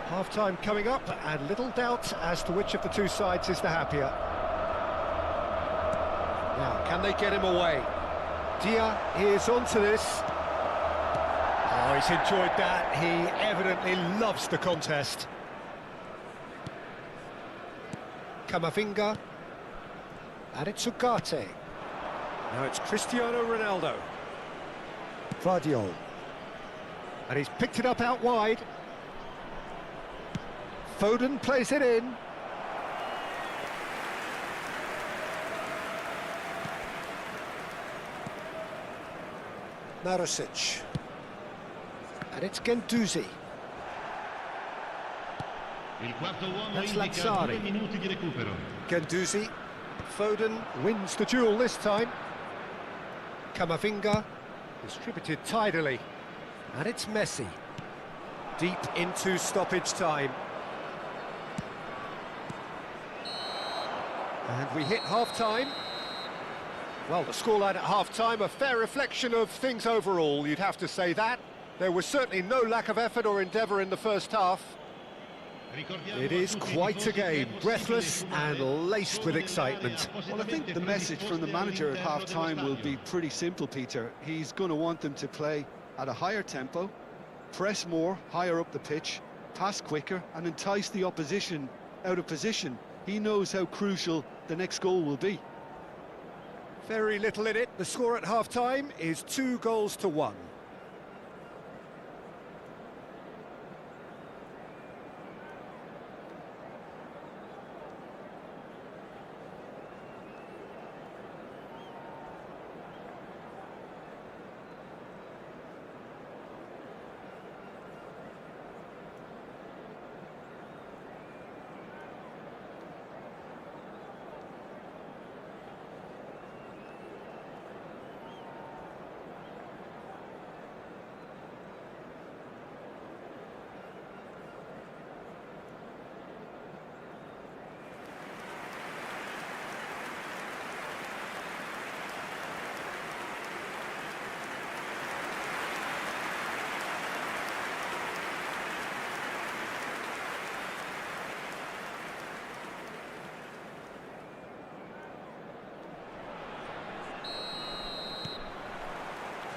Half-time coming up, and little doubt as to which of the two sides is the happier. Now, can they get him away? Dia is onto this. Oh, he's enjoyed that. He evidently loves the contest. Camavinga. And it's Ugarte. Now it's Cristiano Ronaldo. Vardiol. And he's picked it up out wide. Foden plays it in. Marosic. And it's Guendouzi. That's Lazzari. Guendouzi. Foden wins the duel this time. Camavinga distributed tidily. And it's Messi. Deep into stoppage time. And we hit half-time. Well, the scoreline at half-time, a fair reflection of things overall, you'd have to say that. There was certainly no lack of effort or endeavour in the first half. It is quite a game, breathless and laced with excitement. Well, I think the message from the manager at half-time will be pretty simple, Peter. He's going to want them to play at a higher tempo, press more, higher up the pitch, pass quicker and entice the opposition out of position. He knows how crucial the next goal will be. Very little in it. The score at half-time is 2-1.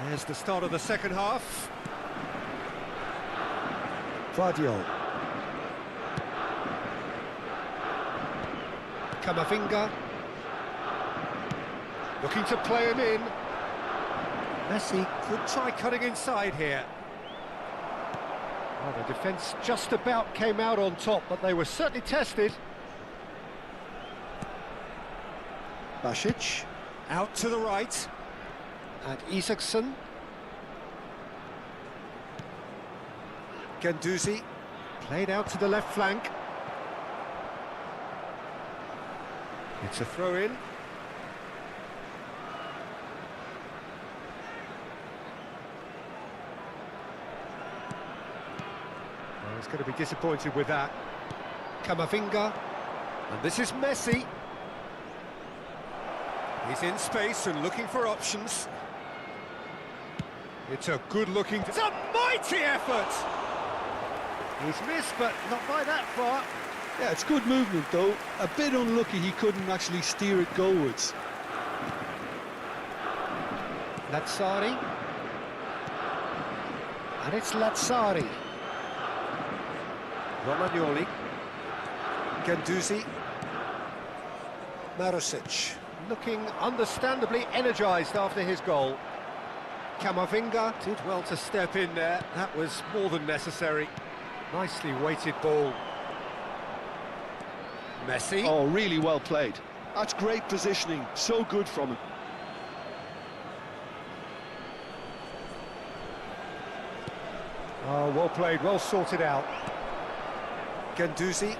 There's the start of the second half. Vardiol. Camavinga. Looking to play him in. Messi could try cutting inside here. Well, the defence just about came out on top, but they were certainly tested. Basic, out to the right. And Isaacson. Ganduzi, played out to the left flank. It's a throw-in. Well, he's going to be disappointed with that. Camavinga, and this is Messi. He's in space and looking for options. It's a good-looking... It's a mighty effort! He's missed, but not by that far. Yeah, it's good movement, though. A bit unlucky he couldn't actually steer it goalwards. Lazzari. And it's Lazzari. Romagnoli. Ganduzi. Marusic. Looking understandably energised after his goal. Camavinga did well to step in there. That was more than necessary. Nicely weighted ball. Messi. Oh, really well played. That's great positioning. So good from him. Oh, well played, well sorted out. Ganduzi.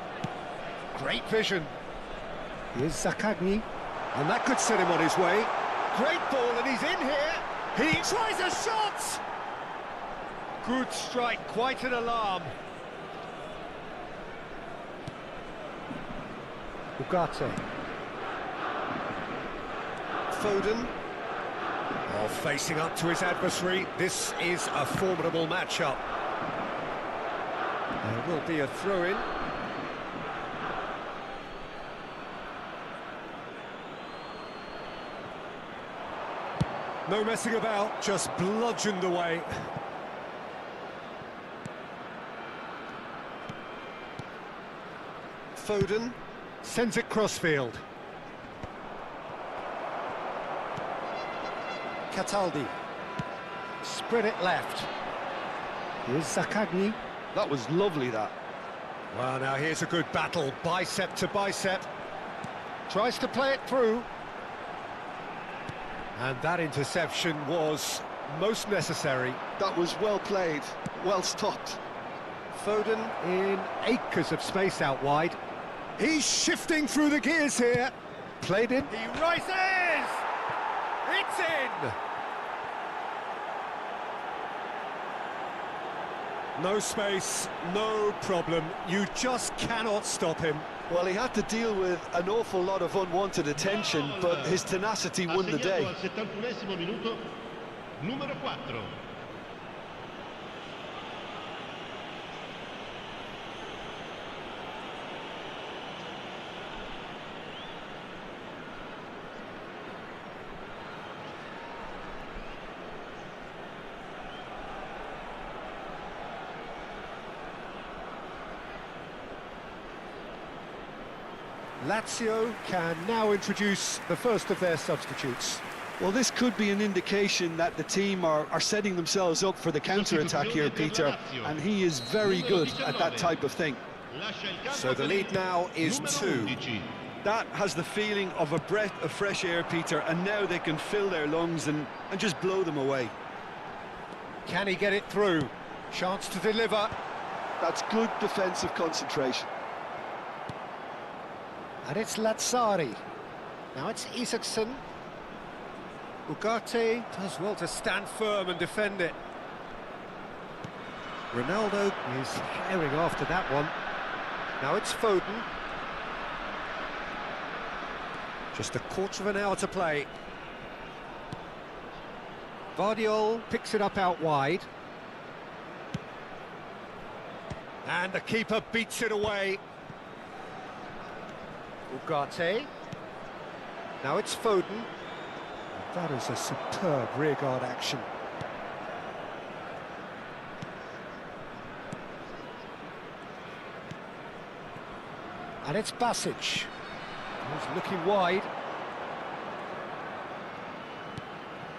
Great vision. Here's Zakagni. And that could set him on his way. Great ball, and he's in here. He tries a shot! Good strike, quite an alarm. Ugarte. Foden. Oh, facing up to his adversary. This is a formidable matchup. There will be a throw-in. No messing about, just bludgeoned away. Foden sends it crossfield. Cataldi. Spread it left. Here's Zakagni. That was lovely, that. Well, now here's a good battle, bicep to bicep. Tries to play it through. And that interception was most necessary. That was well played, well stopped. Foden in acres of space out wide. He's shifting through the gears here. Played in. He rises! It's in! No space, no problem. You just cannot stop him. Well, he had to deal with an awful lot of unwanted attention, but his tenacity won the day. Al 71esimo minuto, numero 4. Lazio can now introduce the first of their substitutes. Well, this could be an indication that the team are setting themselves up for the counter-attack here, Peter, and he is very good at that type of thing. So the lead now is 2. That has the feeling of a breath of fresh air, Peter, and now they can fill their lungs and just blow them away. Can he get it through? Chance to deliver. That's good defensive concentration. And it's Lazzari. Now it's Isaacson. Ugarte does well to stand firm and defend it. Ronaldo is herring after that one. Now it's Foden. Just a quarter of an hour to play. Vardiol picks it up out wide. And the keeper beats it away. Ugarte. Now it's Foden. That is a superb rearguard action. And it's Basic. He's looking wide.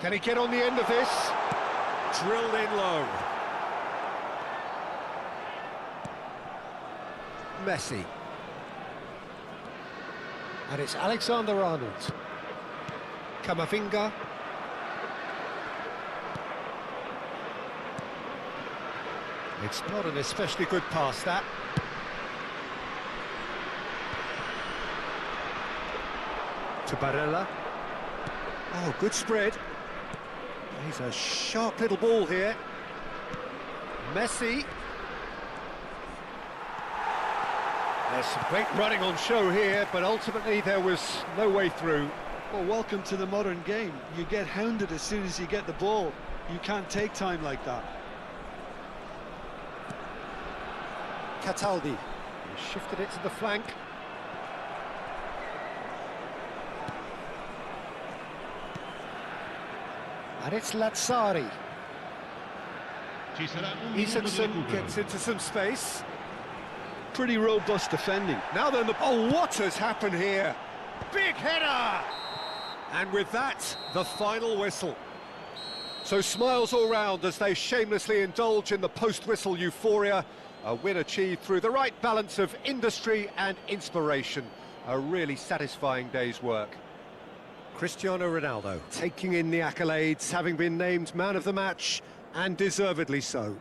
Can he get on the end of this? Drilled in low. Messi. And it's Alexander-Arnold. Kamavinga. It's not an especially good pass, that. To Barella. Oh, good spread. He's a sharp little ball here. Messi. There's some great running on show here, but ultimately there was no way through. Well, welcome to the modern game. You get hounded as soon as you get the ball. You can't take time like that. Cataldi. He shifted it to the flank. And it's Lazzari. Isaacson gets into some space. Pretty robust defending. Now then, oh, what has happened here? Big header! And with that, the final whistle. So smiles all round as they shamelessly indulge in the post-whistle euphoria. A win achieved through the right balance of industry and inspiration. A really satisfying day's work. Cristiano Ronaldo taking in the accolades, having been named man of the match, and deservedly so.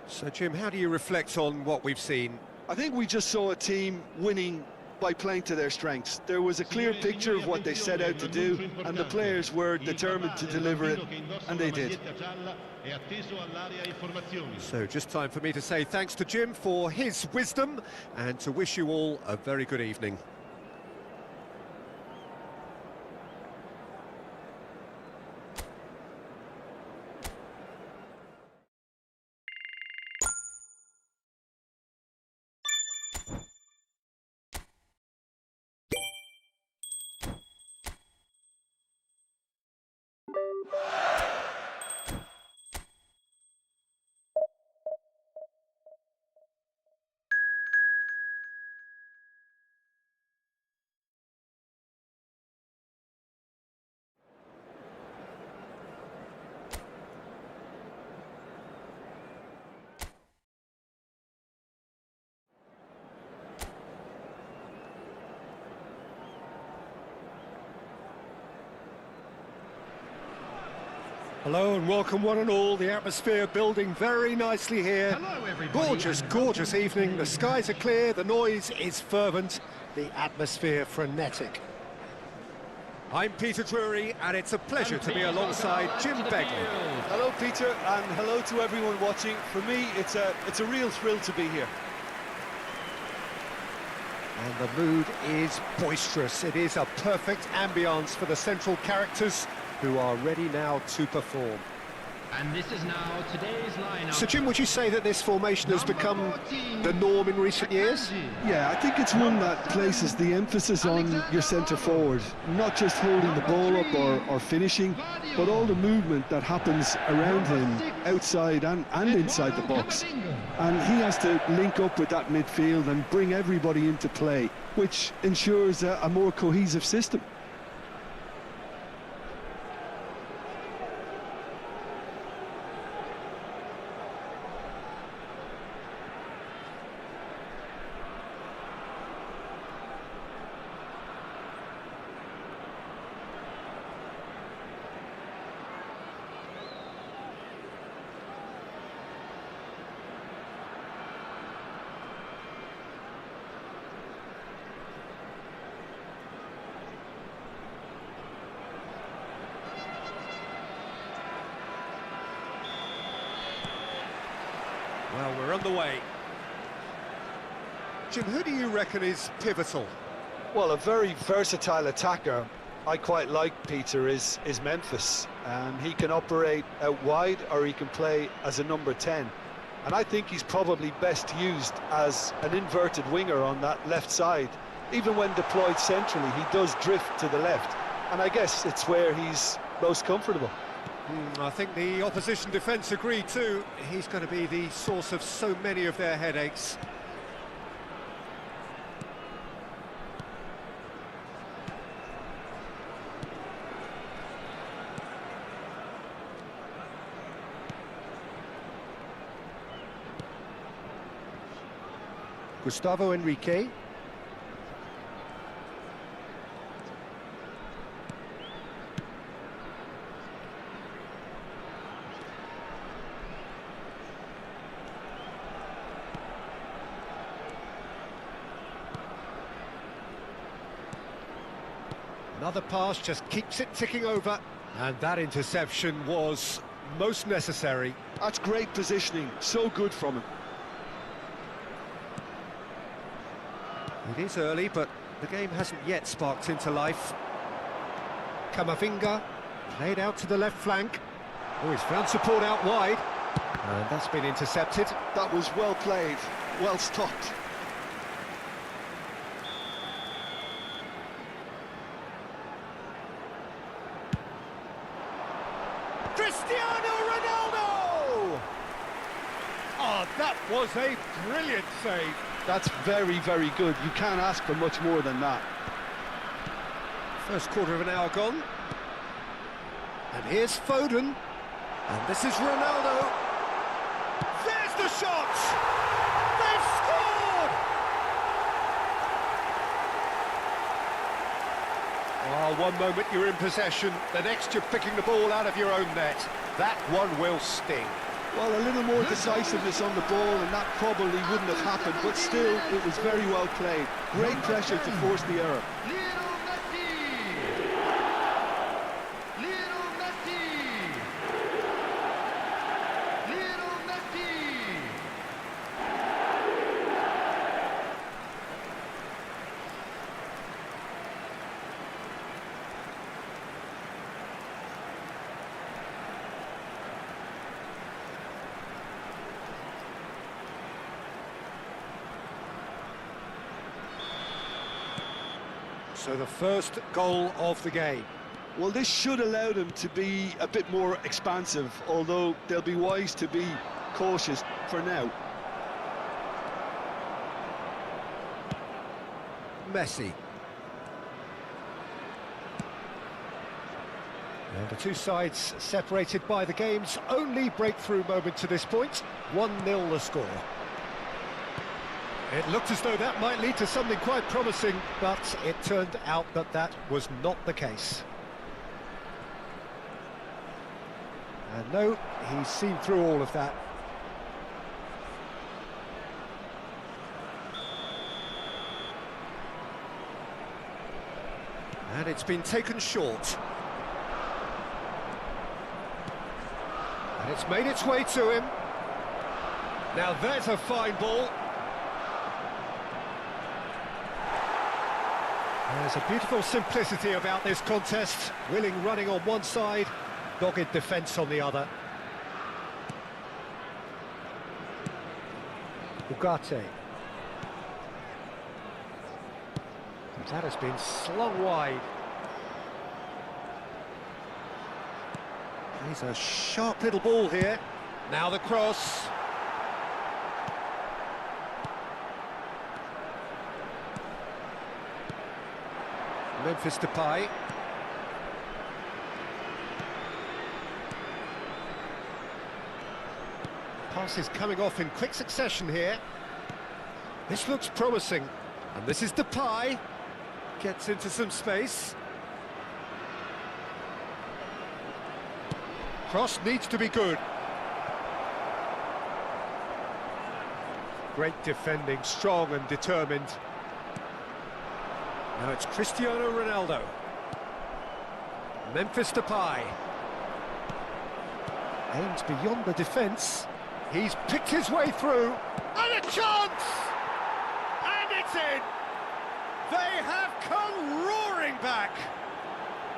So, Jim, how do you reflect on what we've seen? I think we just saw a team winning by playing to their strengths. There was a clear picture of what they set out to do, and the players were determined to deliver it, and they did. So just time for me to say thanks to Jim for his wisdom, and to wish you all a very good evening. Hello and welcome one and all. The atmosphere building very nicely here. Hello, everybody. Gorgeous, gorgeous evening. The skies are clear, the noise is fervent, the atmosphere frenetic. I'm Peter Drury, and it's a pleasure to be alongside Jim Begley. Hello, Peter, and hello to everyone watching. For me, it's a real thrill to be here. And the mood is boisterous. It is a perfect ambience for the central characters, who are ready now to perform. And this is now today's lineup. So, Jim, would you say that this formation has become the norm in recent years? Yeah, I think it's one that places the emphasis on your centre forward, not just holding the ball up or finishing, but all the movement that happens around him, outside and inside the box. And he has to link up with that midfield and bring everybody into play, which ensures a more cohesive system. Well, we're underway. Jim, who do you reckon is pivotal? Well, a very versatile attacker I quite like, Peter, is Memphis. He can operate out wide or he can play as a number 10. And I think he's probably best used as an inverted winger on that left side. Even when deployed centrally, he does drift to the left. And I guess it's where he's most comfortable. I think the opposition defence agree too. He's going to be the source of so many of their headaches. Gustavo Henrique. Another pass just keeps it ticking over. And that interception was most necessary. That's great positioning, so good from him. It is early, but the game hasn't yet sparked into life. Kamavinga, played out to the left flank. Oh, he's found support out wide. And that's been intercepted. That was well played, well stopped. Cristiano Ronaldo! Oh, that was a brilliant save. That's very, very good. You can't ask for much more than that. First quarter of an hour gone. And here's Foden. And this is Ronaldo. There's the shot! They've scored! Well, one moment you're in possession, the next you're picking the ball out of your own net. That one will sting. Well, a little more decisiveness on the ball and that probably wouldn't have happened, but still, it was very well played. Great pressure to force the error. So the first goal of the game. Well, this should allow them to be a bit more expansive, although they'll be wise to be cautious for now. Messi. And the two sides separated by the game's only breakthrough moment to this point. 1-0 the score. It looked as though that might lead to something quite promising, but it turned out that that was not the case. And no, he's seen through all of that. And it's been taken short. And it's made its way to him. Now there's a fine ball. There's a beautiful simplicity about this contest. Willing running on one side, dogged defence on the other. Ugarte. That has been slung wide. He's a sharp little ball here. Now the cross. Memphis Depay. Passes coming off in quick succession here. This looks promising. And this is Depay. Gets into some space. Cross needs to be good. Great defending, strong and determined. Now it's Cristiano Ronaldo. Memphis Depay. Aims beyond the defence. He's picked his way through. And a chance! And it's in! They have come roaring back!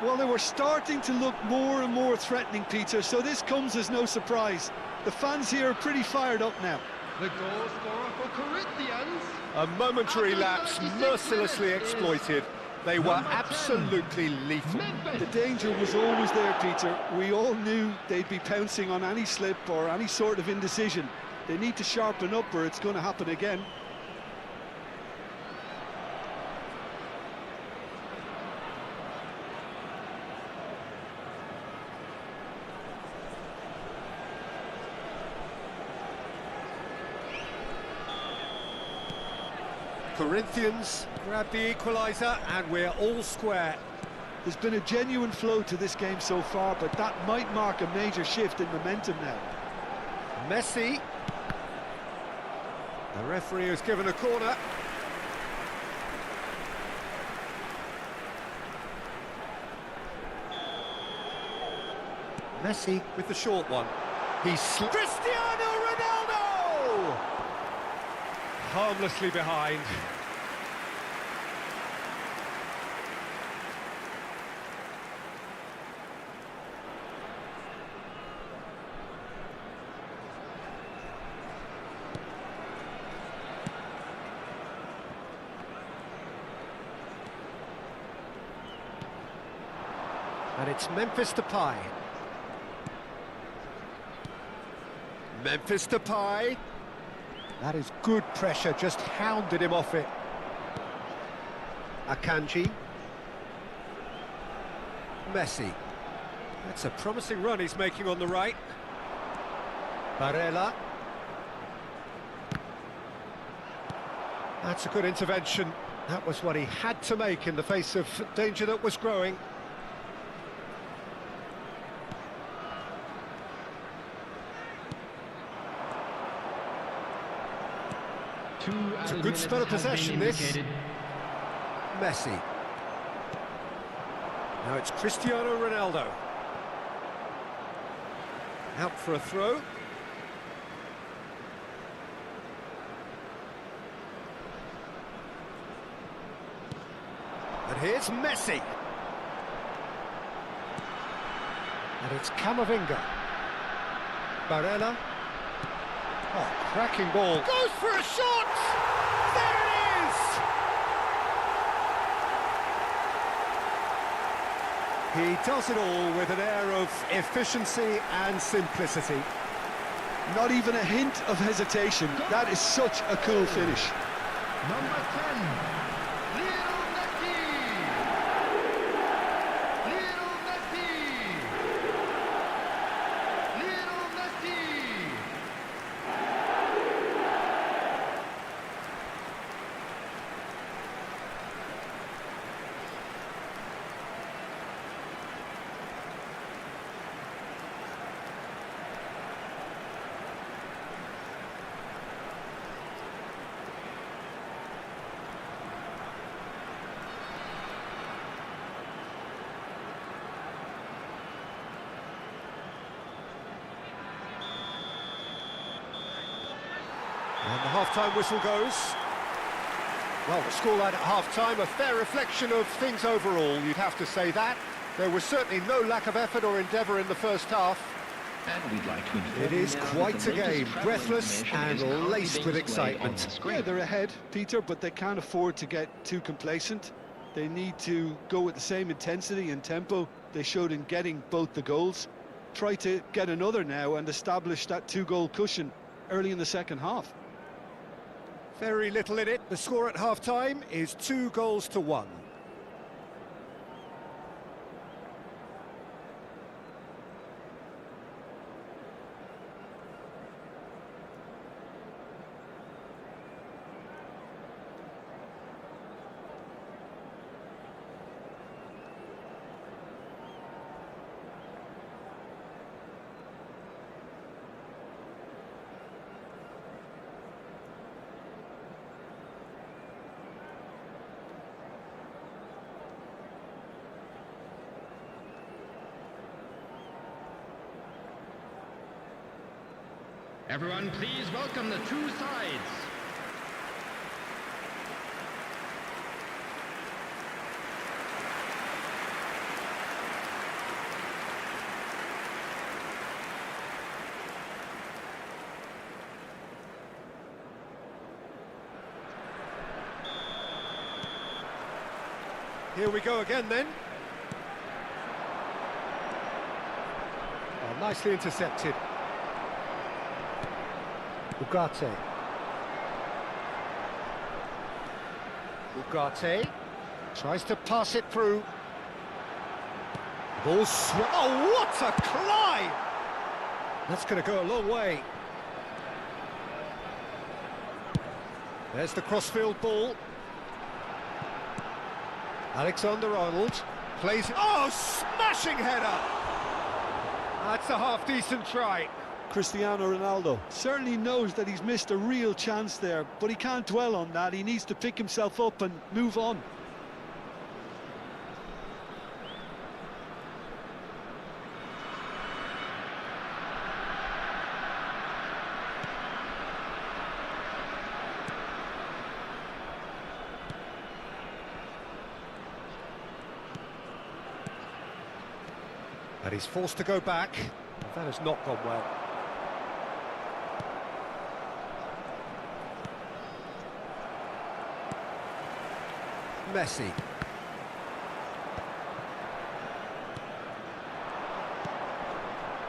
Well, they were starting to look more and more threatening, Peter, so this comes as no surprise. The fans here are pretty fired up now. The goal scorer for Corinthians. A momentary lapse mercilessly exploited. They were absolutely lethal. The danger was always there, Peter. We all knew they'd be pouncing on any slip or any sort of indecision. They need to sharpen up or it's going to happen again. Corinthians grab the equaliser and we're all square. There's been a genuine flow to this game so far, but that might mark a major shift in momentum now. Messi. The referee has given a corner. Messi with the short one. Cristiano Ronaldo! Harmlessly behind. And it's Memphis Depay. Memphis Depay. That is good pressure, just hounded him off it. Akanji. Messi. That's a promising run he's making on the right. Barella. That's a good intervention. That was what he had to make in the face of danger that was growing. It's a good spell of possession, this. Messi. Now it's Cristiano Ronaldo. Out for a throw. And here's Messi. And it's Camavinga. Barella. Oh, cracking ball. Goes for a shot! There it is! He does it all with an air of efficiency and simplicity. Not even a hint of hesitation. That is such a cool finish. Number 10, Lionel Messi. Lionel Messi. Lionel Messi. And the half-time whistle goes. Well, the scoreline at half-time, a fair reflection of things overall, you'd have to say that. There was certainly no lack of effort or endeavour in the first half. And we'd like to inform It is you now quite that the a game, latest travel breathless information and is currently laced being with displayed on excitement. the screen. Yeah, they're ahead, Peter, but they can't afford to get too complacent. They need to go with the same intensity and tempo they showed in getting both the goals. Try to get another now and establish that two-goal cushion early in the second half. Very little in it. The score at half-time is 2-1. Everyone, please welcome the two sides. Here we go again then. Oh, nicely intercepted. Ugarte tries to pass it through. Ball oh, what a climb! That's going to go a long way. There's the crossfield ball. Alexander-Arnold plays it. Oh, smashing header! That's a half-decent try. Cristiano Ronaldo certainly knows that he's missed a real chance there, but he can't dwell on that. He needs to pick himself up and move on. And he's forced to go back. That has not gone well. Messi.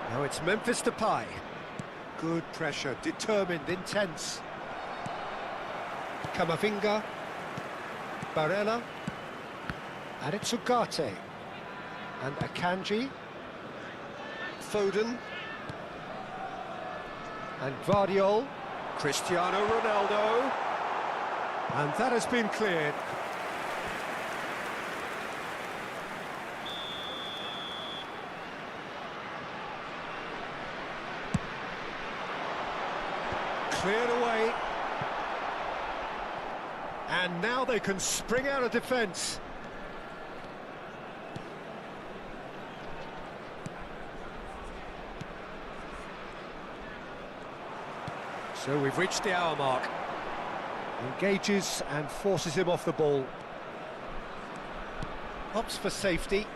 Now it's Memphis Depay. Good pressure, determined, intense. Camavinga. Barella. And it's Ugarte. And Akanji. Foden. And Guardiola. Cristiano Ronaldo. And that has been cleared. Cleared away. And now they can spring out of defence. So we've reached the hour mark. Engages and forces him off the ball. Opts for safety.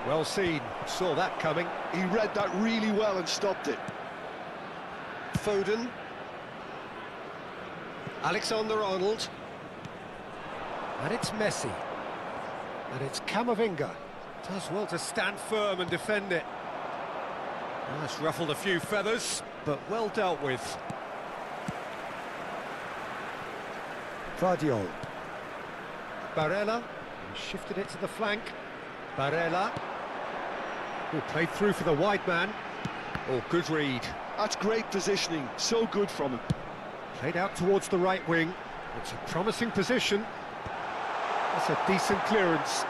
Well seen, saw that coming. He read that really well and stopped it. Foden. Alexander-Arnold. And it's Messi. And it's Camavinga. Does well to stand firm and defend it. Well, that's ruffled a few feathers, but well dealt with. Guardiola. Barella. He shifted it to the flank. Barella. Who played through for the wide man. Oh, good read. That's great positioning, so good from him. Played out towards the right wing. It's a promising position. That's a decent clearance.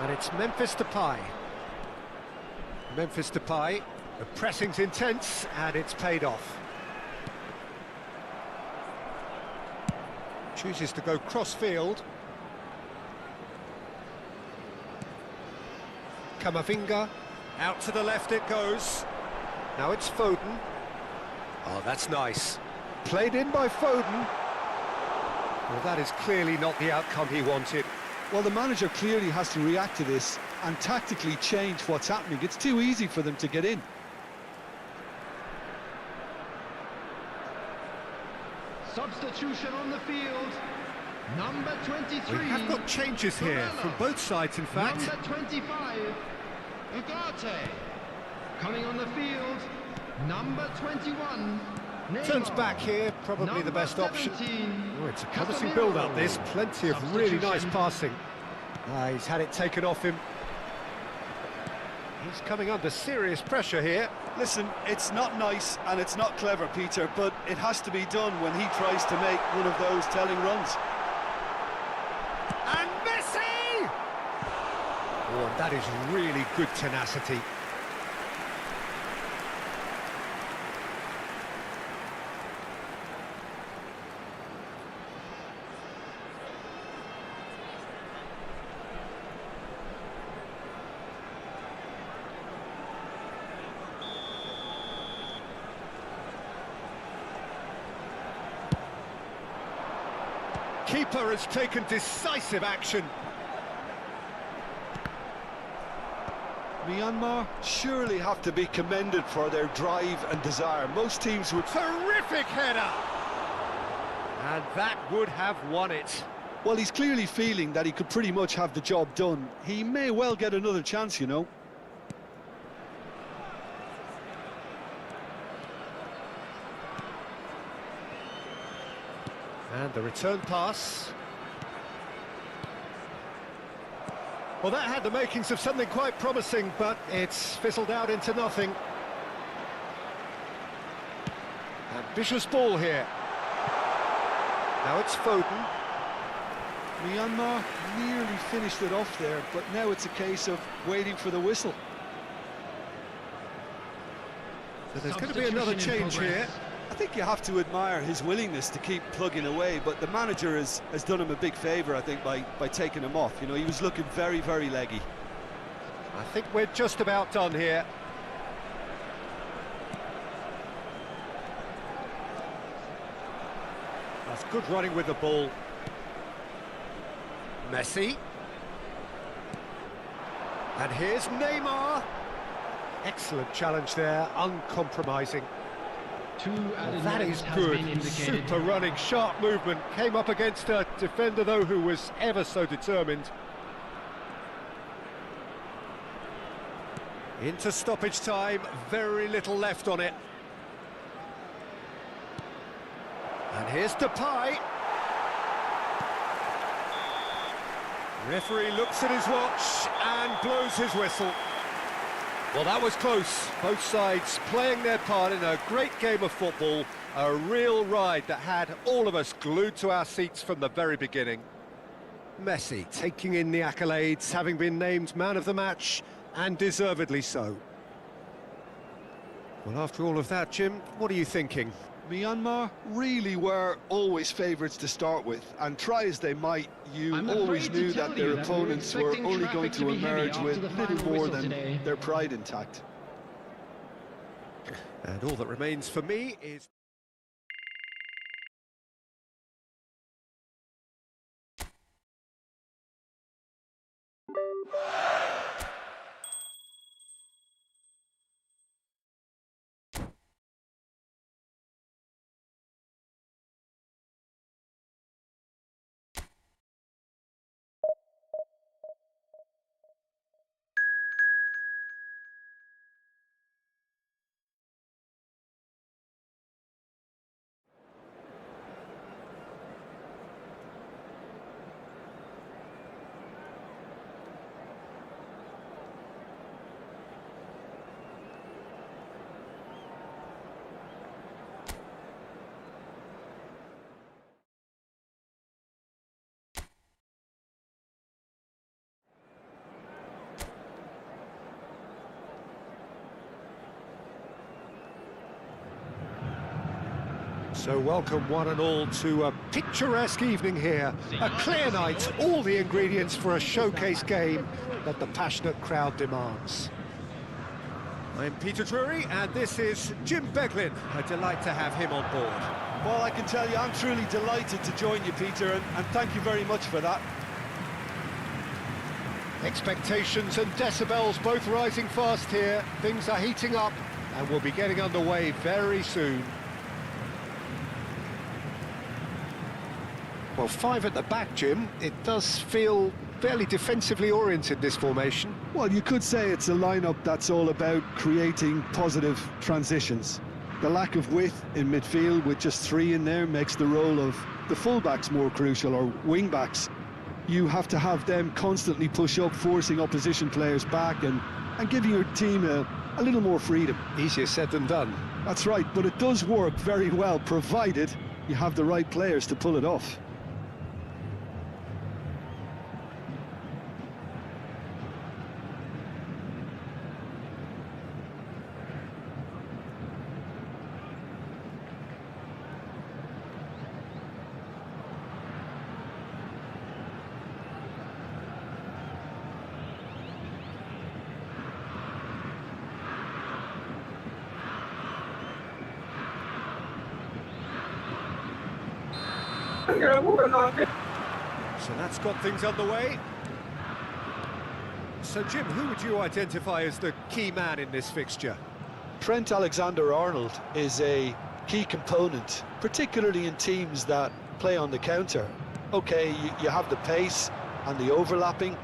And it's Memphis Depay. Memphis Depay, the pressing's intense and it's paid off. Chooses to go cross-field. Camavinga, out to the left it goes. Now it's Foden. Oh, that's nice. Played in by Foden. Well, that is clearly not the outcome he wanted. Well, the manager clearly has to react to this and tactically change what's happening. It's too easy for them to get in. Substitution on the field. Number 23. We have got changes here from both sides, in fact. Number 25. Ugarte. Coming on the field. Number 21. Turns back here, probably the best option. Oh, it's a promising build-up, this. Plenty of really nice passing. He's had it taken off him. He's coming under serious pressure here. Listen, it's not nice and it's not clever, Peter, but it has to be done when he tries to make one of those telling runs. And Messi! Oh, and that is really good tenacity. Keeper has taken decisive action. Myanmar surely have to be commended for their drive and desire. Most teams would... Terrific header! And that would have won it. Well, he's clearly feeling that he could pretty much have the job done. He may well get another chance, you know. And the return pass. Well, that had the makings of something quite promising, but it's fizzled out into nothing. Ambitious ball here. Now it's Foden. Myanmar nearly finished it off there, but now it's a case of waiting for the whistle. So there's going to be another change here. I think you have to admire his willingness to keep plugging away, but the manager has done him a big favour, I think, by taking him off. You know, he was looking very, very leggy. I think we're just about done here. That's good running with the ball. Messi. And here's Neymar. Excellent challenge there, uncompromising. Well, that is good. Super running, sharp movement. Came up against a defender, though, who was ever so determined. Into stoppage time, very little left on it. And here's Depay. Referee looks at his watch and blows his whistle. Well, that was close. Both sides playing their part in a great game of football. A real ride that had all of us glued to our seats from the very beginning. Messi taking in the accolades, having been named man of the match, and deservedly so. Well, after all of that, Jim, what are you thinking? Myanmar really were always favourites to start with, and try as they might, you always knew that their opponents were only going to emerge with little more than their pride intact. And all that remains for me is... So welcome one and all to a picturesque evening here. A clear night, all the ingredients for a showcase game that the passionate crowd demands. I'm Peter Drury and this is Jim Beglin. A delight to have him on board. Well, I can tell you I'm truly delighted to join you, Peter, and thank you very much for that. Expectations and decibels both rising fast here. Things are heating up and we'll be getting underway very soon. Well, five at the back, Jim. It does feel fairly defensively oriented, this formation. Well, you could say it's a lineup that's all about creating positive transitions. The lack of width in midfield with just three in there makes the role of the fullbacks more crucial, or wing-backs. You have to have them constantly push up, forcing opposition players back and giving your team a little more freedom. Easier said than done. That's right, but it does work very well, provided you have the right players to pull it off. So that's got things underway. So Jim, who would you identify as the key man in this fixture? Trent Alexander-Arnold is a key component, particularly in teams that play on the counter. Okay, you have the pace and the overlapping,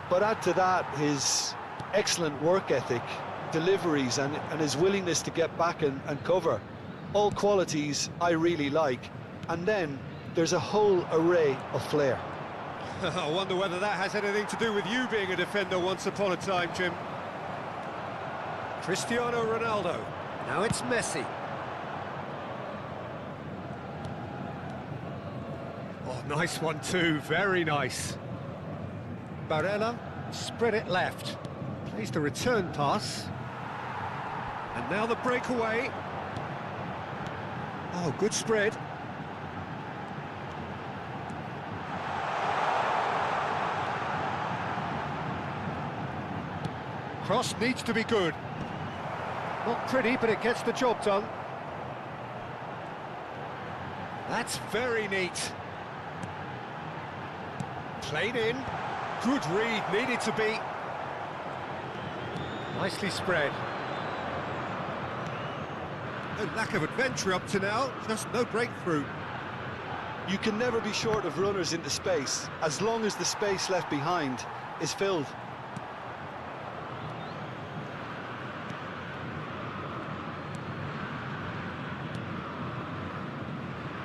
but add to that his excellent work ethic, deliveries and his willingness to get back and cover. All qualities I really like. And then there's a whole array of flair. I wonder whether that has anything to do with you being a defender once upon a time, Jim. Cristiano Ronaldo. Now it's Messi. Oh, nice one too, very nice. Barella, spread it left. Plays the return pass. And now the breakaway. Oh, good spread. Cross needs to be good. Not pretty, but it gets the job done. That's very neat. Played in. Good read, needed to be. Nicely spread. No lack of adventure up to now, just no breakthrough. You can never be short of runners into space, as long as the space left behind is filled.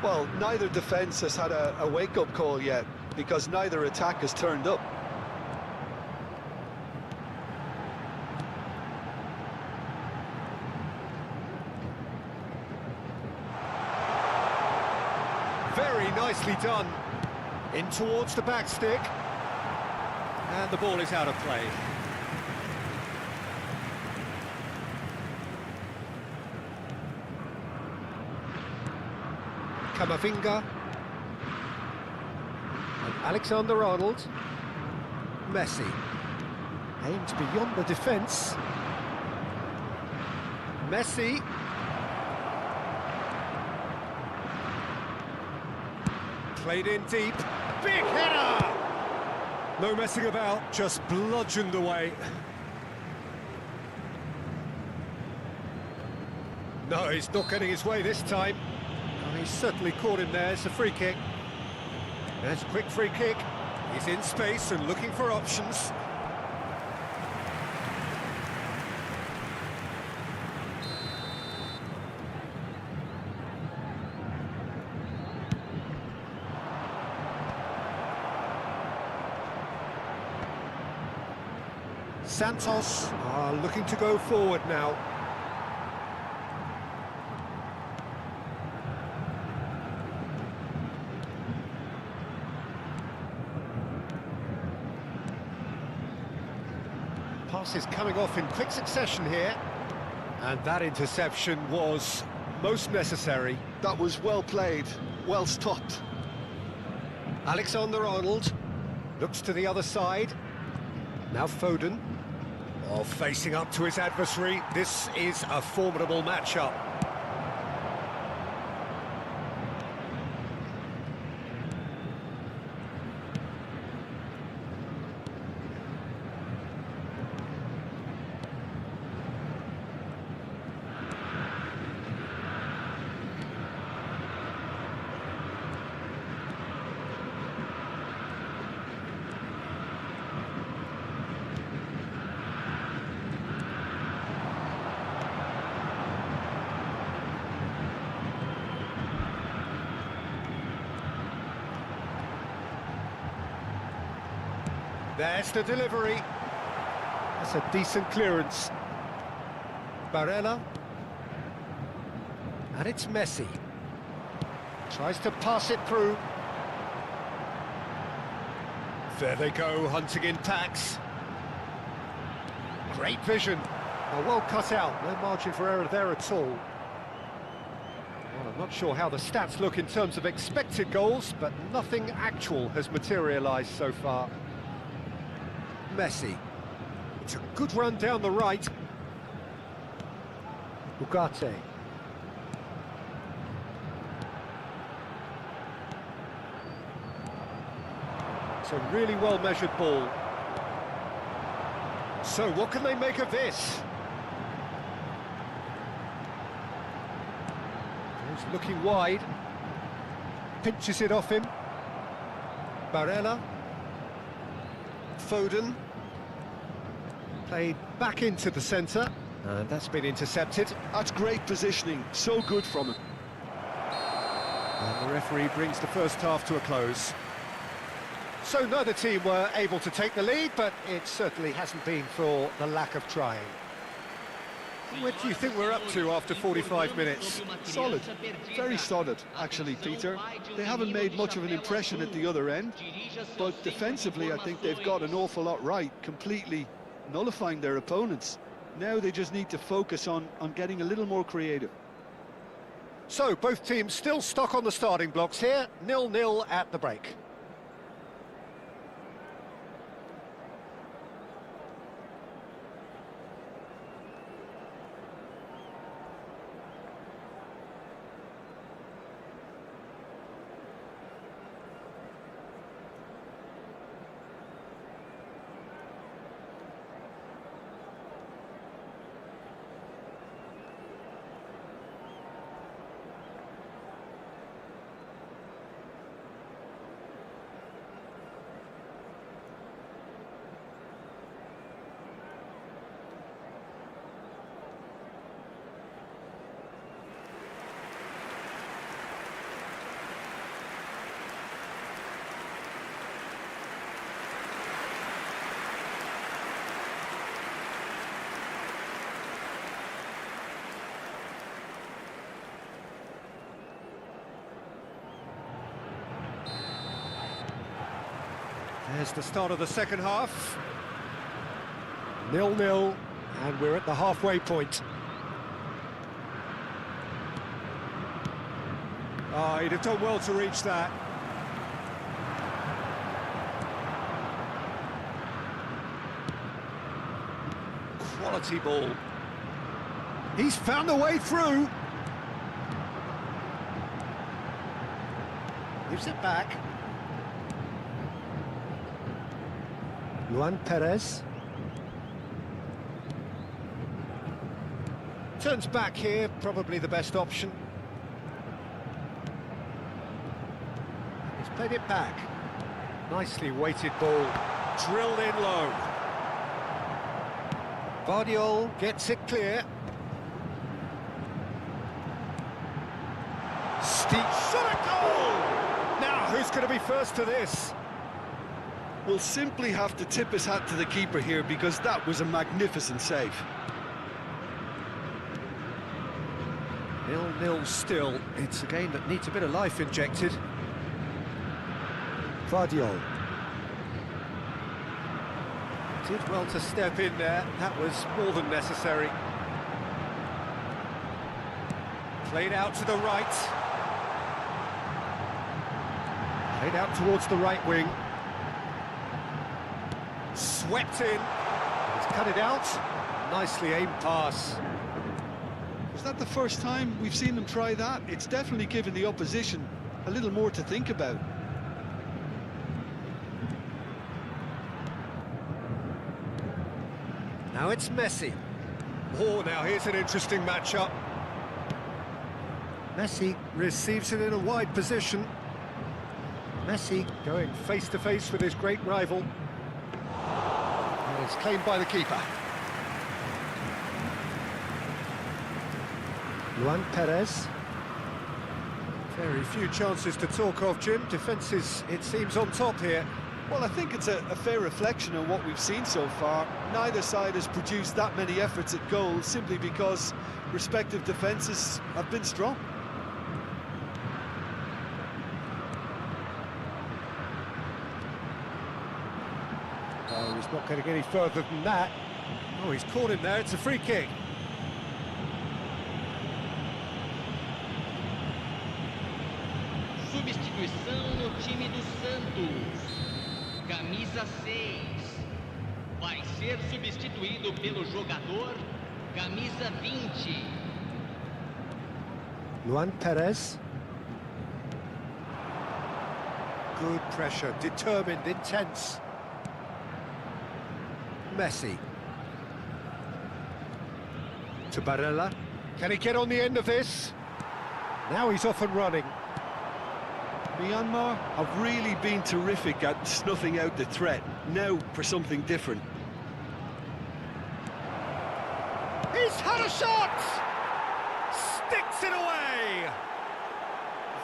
Well, neither defence has had a wake-up call yet, because neither attack has turned up. Very nicely done. In towards the back stick. And the ball is out of play. Kamavinga. And Alexander-Arnold. Messi. Aimed beyond the defence. Messi. Played in deep. Big header! No messing about, just bludgeoned away. No, he's not getting his way this time. Oh, he's certainly caught him there. It's a free kick. There's a quick free kick. He's in space and looking for options. Santos are looking to go forward now. Pass is coming off in quick succession here. And that interception was most necessary. That was well played, well stopped. Alexander-Arnold looks to the other side. Now Foden. Oh, facing up to his adversary. This is a formidable matchup. There's the delivery. That's a decent clearance. Barella. And it's Messi. Tries to pass it through. There they go, hunting in packs. Great vision. Oh, well cut out. No margin for error there at all. Well, I'm not sure how the stats look in terms of expected goals, but nothing actual has materialised so far. Messi. It's a good run down the right. Ugarte. It's a really well-measured ball. So what can they make of this? He's looking wide. Pinches it off him. Barella. Foden. Played back into the centre, and that's been intercepted. That's great positioning, so good from him. And the referee brings the first half to a close. So neither team were able to take the lead, but it certainly hasn't been for the lack of trying. What do you think we're up to after 45 minutes? Solid, very solid, actually, Peter. They haven't made much of an impression at the other end, but defensively I think they've got an awful lot right, completely nullifying their opponents. Now they just need to focus on getting a little more creative. So, both teams still stuck on the starting blocks here, 0-0 at the break. There's the start of the second half. 0-0, and we're at the halfway point. Oh, he'd have done well to reach that. Quality ball. He's found a way through. Gives it back. Luan Perez. Turns back here, probably the best option. He's played it back. Nicely weighted ball. Drilled in low. Vardiol gets it clear. Steep shot at goal! Now, who's going to be first to this? We'll simply have to tip his hat to the keeper here because that was a magnificent save. 0-0 still. It's a game that needs a bit of life injected. Vardiol. Did well to step in there. That was more than necessary. Played out to the right. Played out towards the right wing. Swept in. He's cut it out. Nicely aimed pass. Is that the first time we've seen them try that? It's definitely given the opposition a little more to think about. Now it's Messi. Oh, now here's an interesting matchup. Messi receives it in a wide position. Messi going face-to-face with his great rival. And it's claimed by the keeper. Luan Perez. Very few chances to talk of, Jim. Defence is, it seems, on top here. Well, I think it's a fair reflection on what we've seen so far. Neither side has produced that many efforts at goal simply because respective defences have been strong. Oh, he's not getting any further than that. Oh, he's caught him there. It's a free kick. Substituição no time do Santos. Camisa 6. Vai ser substituído pelo jogador camisa 20. Luan Perez. Good pressure, determined, intense. Messi. To Barella. Can he get on the end of this? Now he's off and running. Myanmar have really been terrific at snuffing out the threat. Now for something different. He's had a shot! Sticks it away!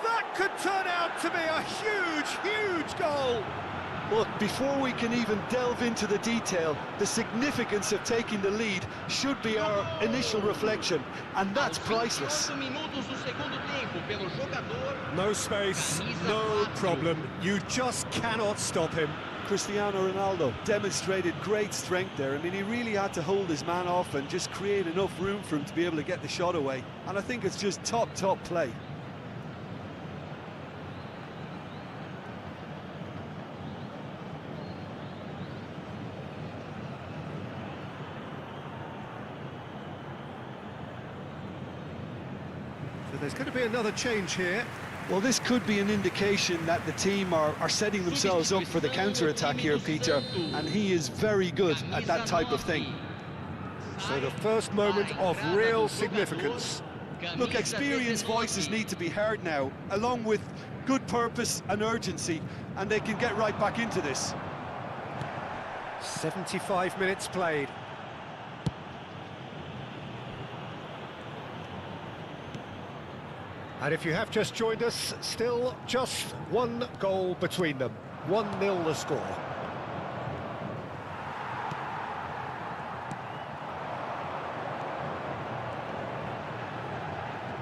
That could turn out to be a huge, huge goal! Look, before we can even delve into the detail, the significance of taking the lead should be our initial reflection, and that's priceless. No space, no problem. You just cannot stop him. Cristiano Ronaldo demonstrated great strength there. I mean, he really had to hold his man off and just create enough room for him to be able to get the shot away. And I think it's just top play. So there's going to be another change here. Well, this could be an indication that the team are setting themselves up for the counter-attack here, Peter, and he is very good at that type of thing. So the first moment of real significance. Look, experienced voices need to be heard now, along with good purpose and urgency, and they can get right back into this. 75 minutes played. And if you have just joined us, still just one goal between them. 1-0 the score.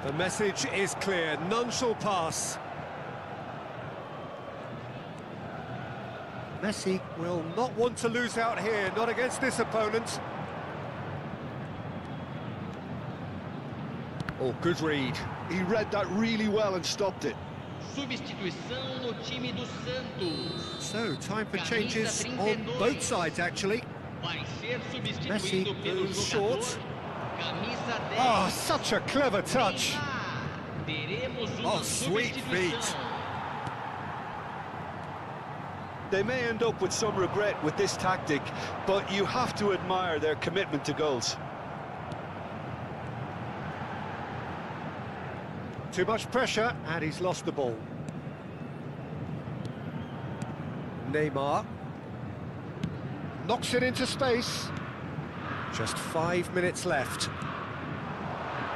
The message is clear, none shall pass. Messi will not want to lose out here, not against this opponent. Oh, good read. He read that really well and stopped it. Substituição no time do Santos. So, time for changes on both sides, actually. Vai ser Messi substituído pelo goes jogador. short. Camisa 10. Oh, such a clever touch. Teremos uma Oh, sweet feet. substituição. They may end up with some regret with this tactic, but you have to admire their commitment to goals. Too much pressure, and he's lost the ball. Neymar knocks it into space. Just 5 minutes left.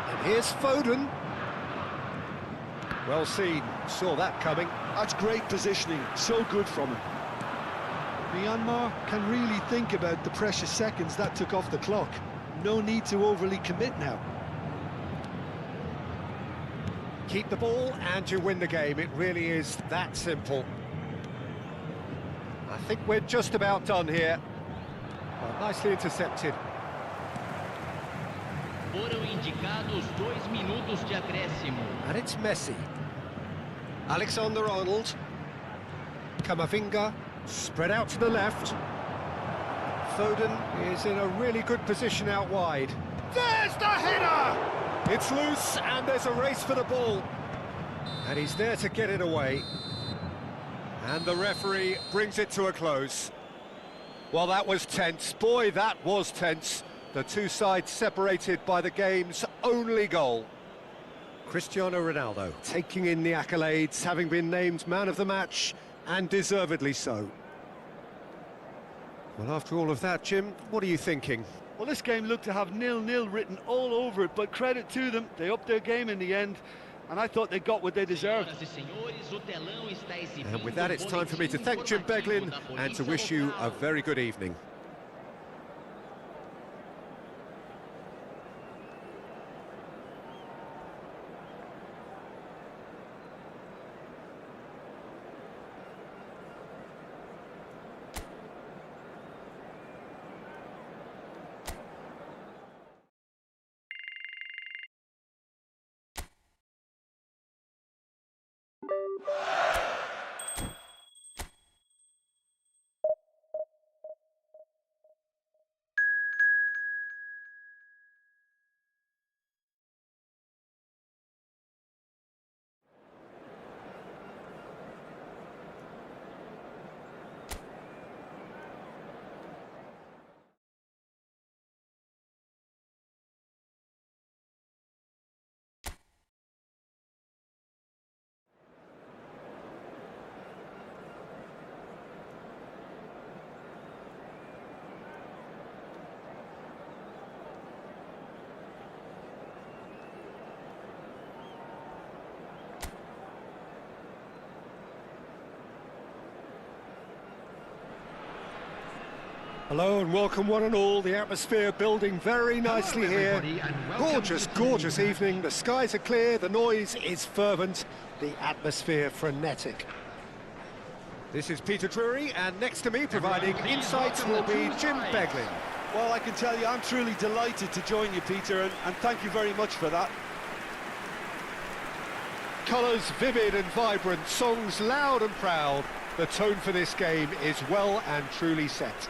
And here's Foden. Well seen, saw that coming. That's great positioning, so good from him. Myanmar can really think about the precious seconds that took off the clock. No need to overly commit now. Keep the ball and you win the game. It really is that simple. I think we're just about done here. Well, nicely intercepted. Foram indicados 2 minutos de acréscimo. And it's Messi. Alexander-Arnold. Camavinga, spread out to the left. Foden is in a really good position out wide. There's the header! It's loose, and there's a race for the ball. And he's there to get it away. And the referee brings it to a close. Well, that was tense. Boy, that was tense. The two sides separated by the game's only goal. Cristiano Ronaldo taking in the accolades, having been named man of the match, and deservedly so. Well, after all of that, Jim, what are you thinking? Well, this game looked to have 0-0 written all over it, but credit to them, they upped their game in the end, and I thought they got what they deserved. And with that, it's time for me to thank Jim Beglin and to wish you a very good evening. Hello and welcome one and all. The atmosphere building very nicely here. Gorgeous, gorgeous evening. The skies are clear, the noise is fervent, the atmosphere frenetic. This is Peter Drury, and next to me, providing insights, will be Jim Beglin. Well, I can tell you, I'm truly delighted to join you, Peter, and thank you very much for that. Colours vivid and vibrant, songs loud and proud. The tone for this game is well and truly set.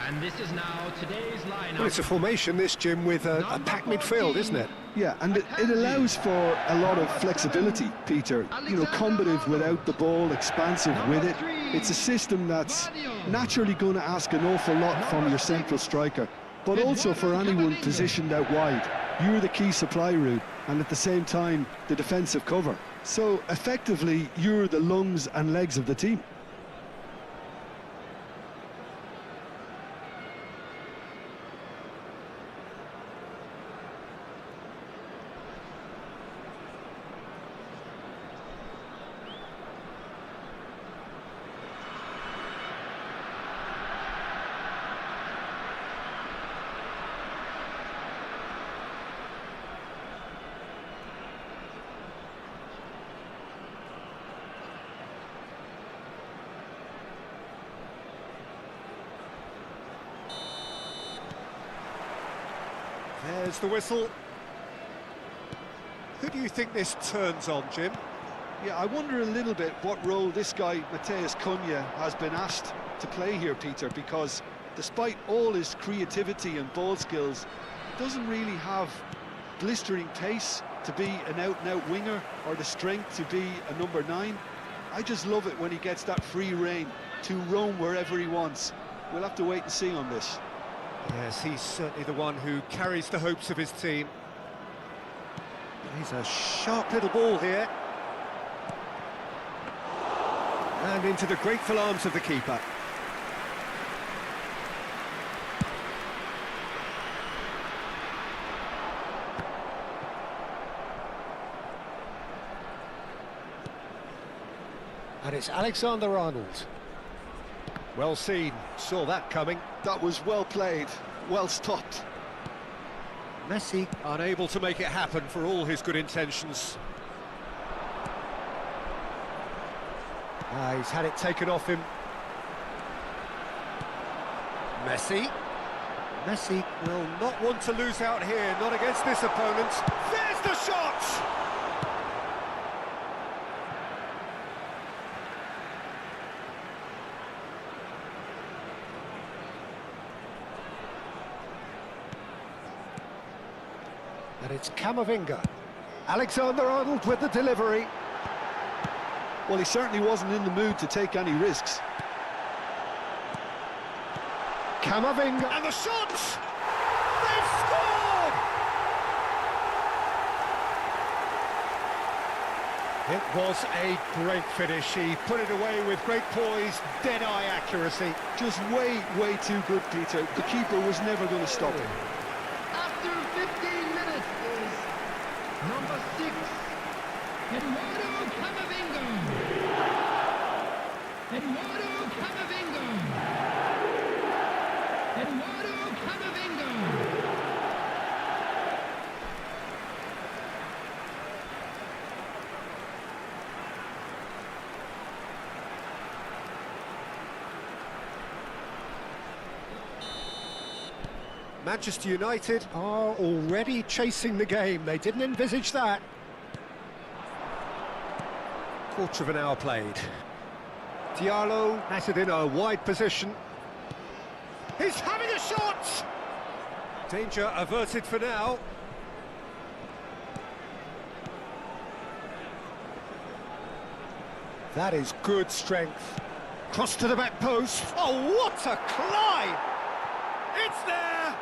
And this is now today's lineup. Well, it's a formation, this, Jim, with a packed midfield, isn't it? Yeah, and it allows for a lot of flexibility, Peter. You know, combative without the ball, expansive with it. It's a system that's naturally going to ask an awful lot from your central striker, but also for anyone positioned out wide. You're the key supply route, and at the same time, the defensive cover. So, effectively, you're the lungs and legs of the team. There's the whistle. Who do you think this turns on, Jim? Yeah, I wonder a little bit what role this guy, Mateus Cunha, has been asked to play here, Peter, because despite all his creativity and ball skills, doesn't really have blistering pace to be an out-and-out winger or the strength to be a number 9. I just love it when he gets that free rein to roam wherever he wants. We'll have to wait and see on this. Yes, he's certainly the one who carries the hopes of his team. He's a sharp little ball here. And into the grateful arms of the keeper. And it's Alexander-Arnold. Well seen, saw that coming. That was well played, well stopped. Messi unable to make it happen for all his good intentions. He's had it taken off him. Messi. Messi will not want to lose out here, not against this opponent. There's the shot! And it's Camavinga. Alexander-Arnold with the delivery. Well, he certainly wasn't in the mood to take any risks. Camavinga. And the shot! They've scored! It was a great finish. He put it away with great poise, dead-eye accuracy. Just way, way too good, Peter. The keeper was never going to stop him. After 15 minutes is number 6, Eduardo Camavinga. Eduardo Camavinga. Eduardo Camavinga. Manchester United are already chasing the game. They didn't envisage that. Quarter of an hour played. Diallo has it in a wide position. He's having a shot! Danger averted for now. That is good strength. Cross to the back post. Oh, what a climb! It's there!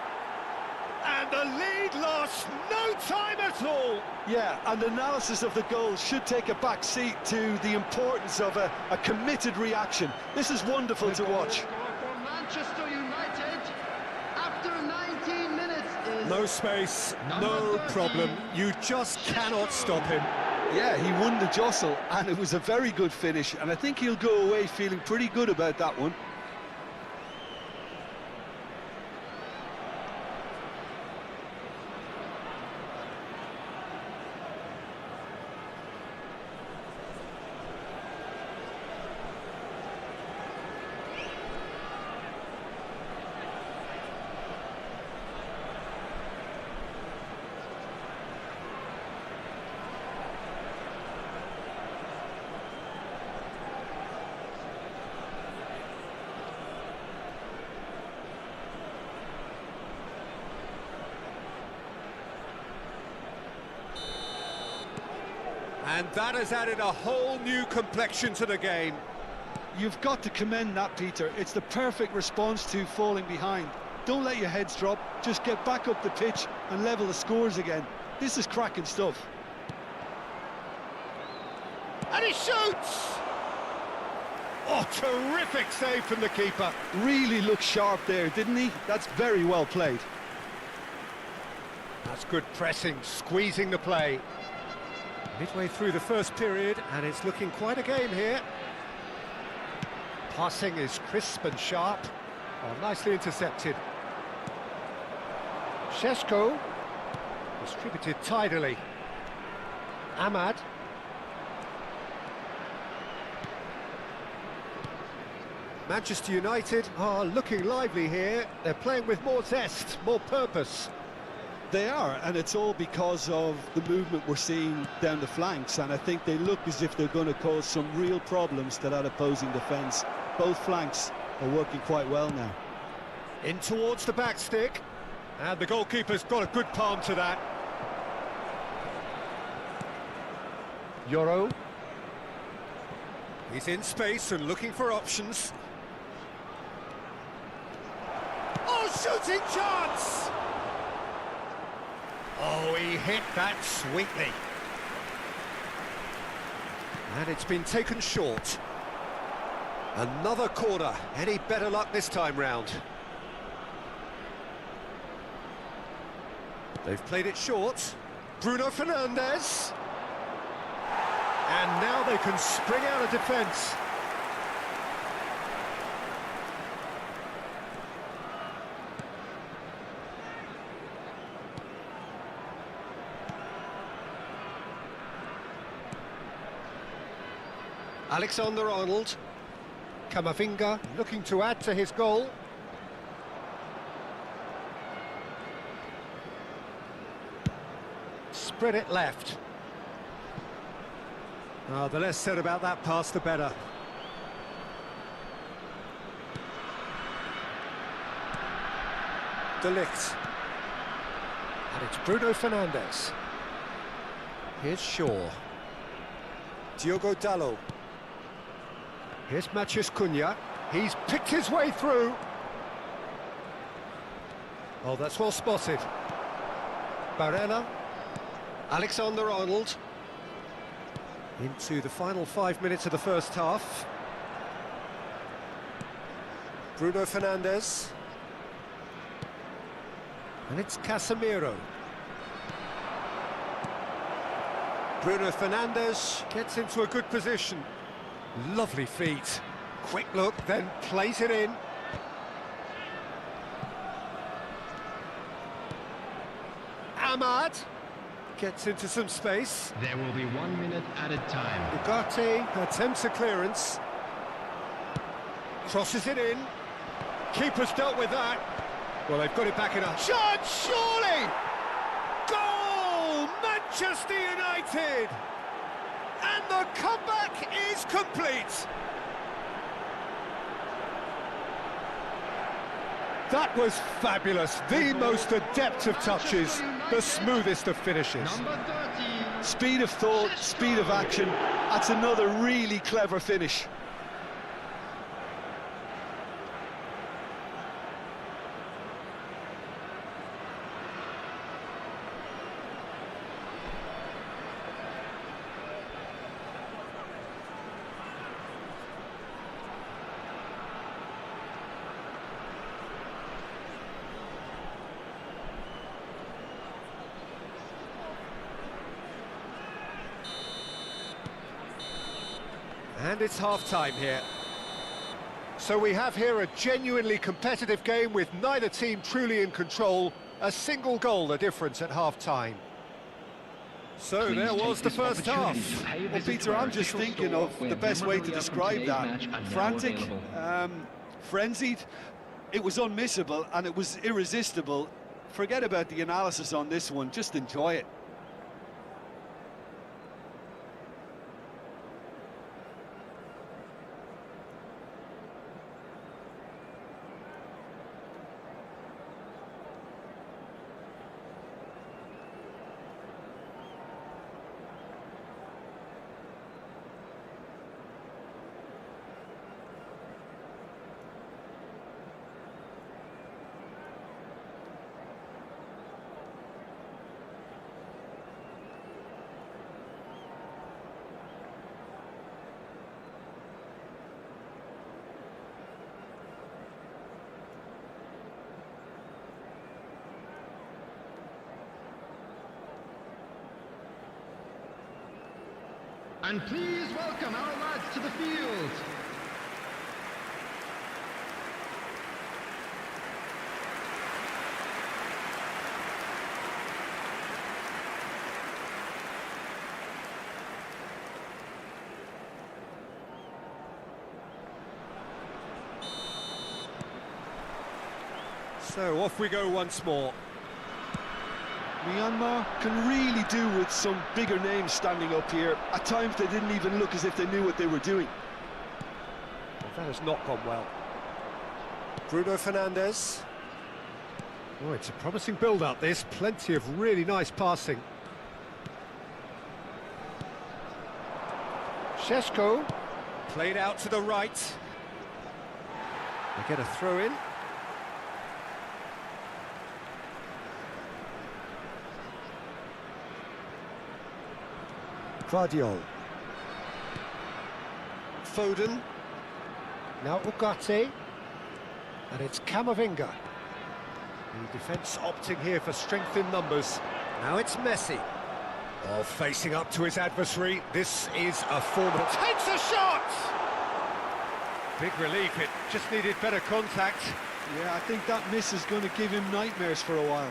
And the lead lost no time at all. Yeah, and analysis of the goal should take a back seat to the importance of a committed reaction. This is wonderful to watch. For Manchester United, after 19 minutes is... No space, no problem. You just cannot stop him. Yeah, he won the jostle, and it was a very good finish, and I think he'll go away feeling pretty good about that one. And that has added a whole new complexion to the game. You've got to commend that, Peter. It's the perfect response to falling behind. Don't let your heads drop, just get back up the pitch and level the scores again. This is cracking stuff. And he shoots! Oh, terrific save from the keeper. Really looked sharp there, didn't he? That's very well played. That's good pressing, squeezing the play. Midway through the first period, and it's looking quite a game here. Passing is crisp and sharp. Oh, nicely intercepted. Šeško, distributed tidily. Ahmad. Manchester United are looking lively here. They're playing with more zest, more purpose. They are, and it's all because of the movement we're seeing down the flanks, and I think they look as if they're going to cause some real problems to that opposing defence. Both flanks are working quite well now. In towards the back stick, and the goalkeeper's got a good palm to that. Yoro. He's in space and looking for options. Oh, shooting chance! Oh, he hit that sweetly. And it's been taken short. Another corner. Any better luck this time round? They've played it short. Bruno Fernandes. And now they can spring out of defence. Alexander-Arnold. Camavinga looking to add to his goal. Spread it left. Oh, the less said about that pass, the better. De Ligt. And it's Bruno Fernandes. Here's Shaw. Diogo Dalot. Here's Matheus Cunha. He's picked his way through. Oh, that's well spotted. Barella. Alexander-Arnold. Into the final 5 minutes of the first half. Bruno Fernandes. And it's Casemiro. Bruno Fernandes gets into a good position. Lovely feet. Quick look, then plays it in. Ahmad gets into some space. There will be 1 minute added time. Ugarte attempts a clearance. Crosses it in. Keeper's dealt with that. Well, they've got it back in a shot, surely! Goal! Manchester United! And the comeback is complete! That was fabulous. The most adept of touches, the smoothest of finishes. Speed of thought, speed of action. That's another really clever finish. And it's half-time here. So we have here a genuinely competitive game with neither team truly in control. A single goal the difference at half-time. So Please there was take the this first opportunity half. to pay a Well, visit Peter, to our I'm just official thinking store, of where the best way to memorabilia from describe today's that. match are now Frantic, available. frenzied. It was unmissable and it was irresistible. Forget about the analysis on this one, just enjoy it. And please welcome our lads to the field. So off we go once more. Myanmar can really do with some bigger names standing up here. At times they didn't even look as if they knew what they were doing. Well, that has not gone well. Bruno Fernandes. Oh, it's a promising build-up, this. Plenty of really nice passing. Šeško. Played out to the right. They get a throw-in. Guardiol. Foden. Now Ugarte. And it's Camavinga. The defence opting here for strength in numbers. Now it's Messi. Oh, facing up to his adversary. This is a formidable... Takes a shot! Big relief, it just needed better contact. Yeah, I think that miss is going to give him nightmares for a while.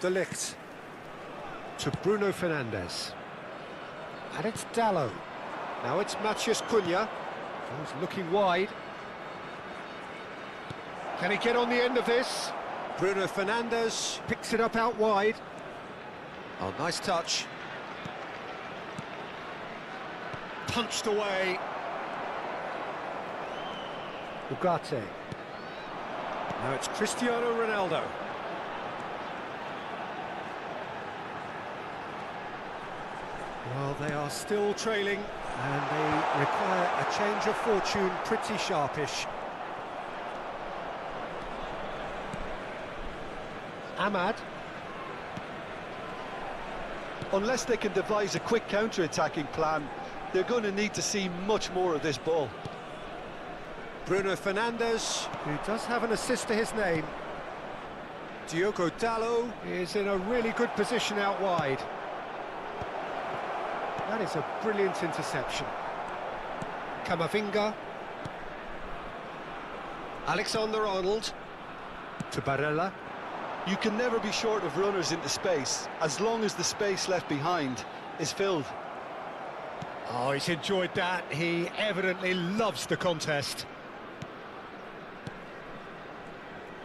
De Ligt. To Bruno Fernandes. And it's Dalot. Now it's Matheus Cunha. He's looking wide. Can he get on the end of this? Bruno Fernandes picks it up out wide. Oh, nice touch. Punched away. Ugarte. Now it's Cristiano Ronaldo. Well, they are still trailing, and they require a change of fortune pretty sharpish. Ahmad. Unless they can devise a quick counter-attacking plan, they're going to need to see much more of this ball. Bruno Fernandes, who does have an assist to his name. Diogo Dalot is in a really good position out wide. That is a brilliant interception. Camavinga. Alexander-Arnold. To Barella. You can never be short of runners into space, as long as the space left behind is filled. Oh, he's enjoyed that. He evidently loves the contest.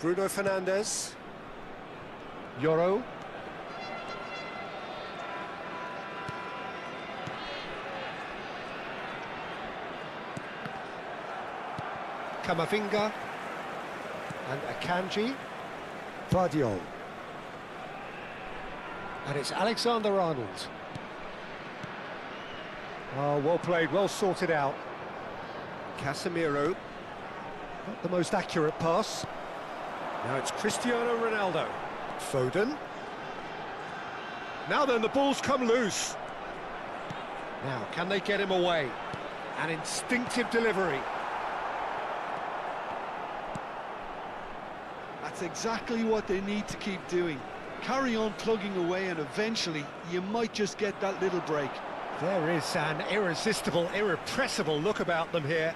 Bruno Fernandes. Yoro. Camavinga. And Akanji. Guardiol. And it's Alexander-Arnold. Oh, well played, well sorted out. Casemiro. Not the most accurate pass. Now it's Cristiano Ronaldo. Foden. Now then, the ball's come loose. Now, can they get him away? An instinctive delivery. That's exactly what they need to keep doing. Carry on plugging away, and eventually you might just get that little break. There is an irresistible, irrepressible look about them here.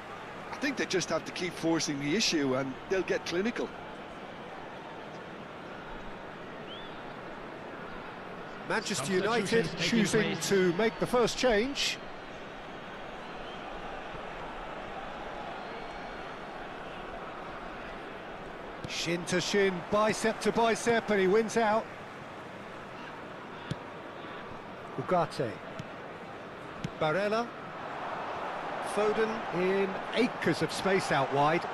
I think they just have to keep forcing the issue and they'll get clinical. Manchester United choosing to make the first change. Shin to shin, bicep to bicep, and he wins out. Ugarte. Barella. Foden in acres of space out wide.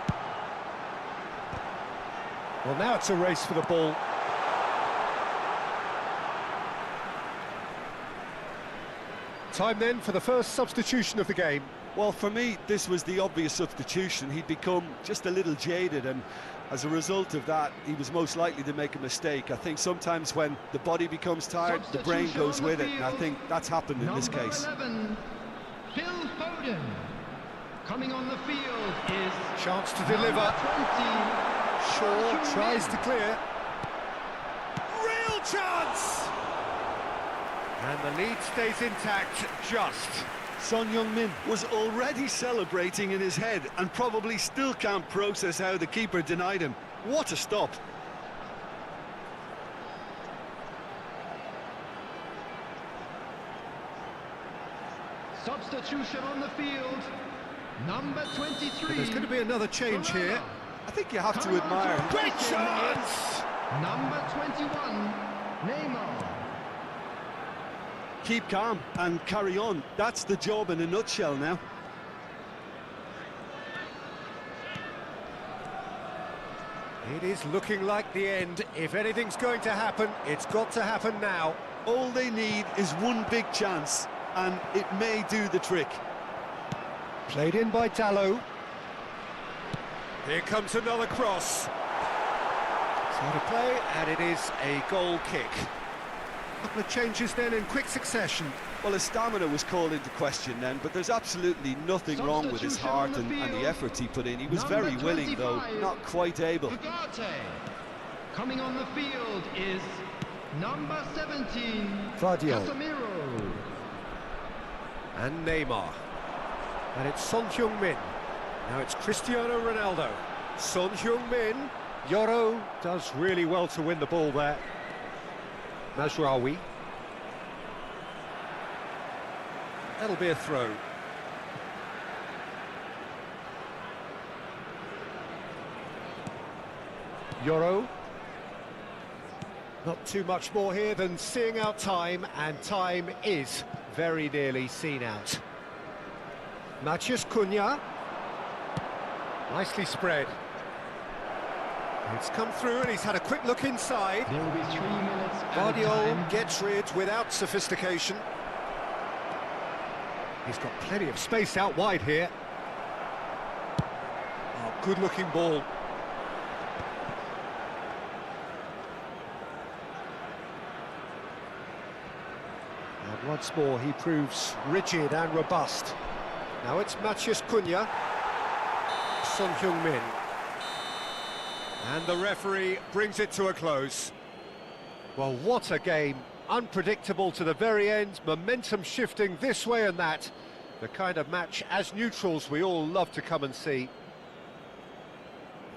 Well, now it's a race for the ball. Time then for the first substitution of the game. Well, for me, this was the obvious substitution. He'd become just a little jaded, and as a result of that, he was most likely to make a mistake. I think sometimes when the body becomes tired, the brain goes with it, and I think that's happened in this case. Number 11, Phil Foden. Coming on the field is... Chance to deliver. 20. Shaw tries to clear. Real chance! And the lead stays intact, just. Son Heung-min was already celebrating in his head and probably still can't process how the keeper denied him. What a stop. Substitution on the field. Number 23. There's going to be another change here. I think you have to admire. Great chance! Number 21, Neymar. Keep calm and carry on. That's the job in a nutshell now. It is looking like the end. If anything's going to happen, it's got to happen now. All they need is one big chance, and it may do the trick. Played in by Dallo. Here comes another cross. Out of play, and it is a goal kick. A couple of changes then in quick succession. Well, his stamina was called into question then, but there's absolutely nothing wrong with his heart and the effort he put in. He was very willing, though, not quite able. Ugarte. Coming on the field is number 17, Vardiol. Casemiro. And Neymar. And it's Son Heung-min. Now it's Cristiano Ronaldo. Son Heung-min. Yoro does really well to win the ball there. Mazraoui. That'll be a throw. Yoro. Not too much more here than seeing out time, and time is very nearly seen out. Matheus Cunha. Nicely spread. It's come through and he's had a quick look inside. There will be 3 minutes. Vardiol gets rid without sophistication. He's got plenty of space out wide here. Oh, good-looking ball. And once more he proves rigid and robust. Now it's Matheus Cunha. Son Heung-min. And the referee brings it to a close. Well, what a game. Unpredictable to the very end, momentum shifting this way and that. The kind of match, as neutrals, we all love to come and see.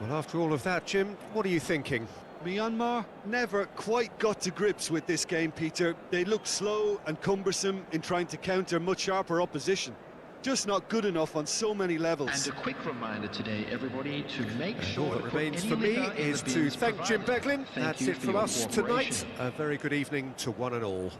Well, after all of that, Jim, what are you thinking? Myanmar never quite got to grips with this game, Peter. They looked slow and cumbersome in trying to counter much sharper opposition. Just not good enough on so many levels. And a quick reminder today, everybody, to make sure all that remains for me is to thank Jim Beglin. That's it from us tonight. A very good evening to one and all.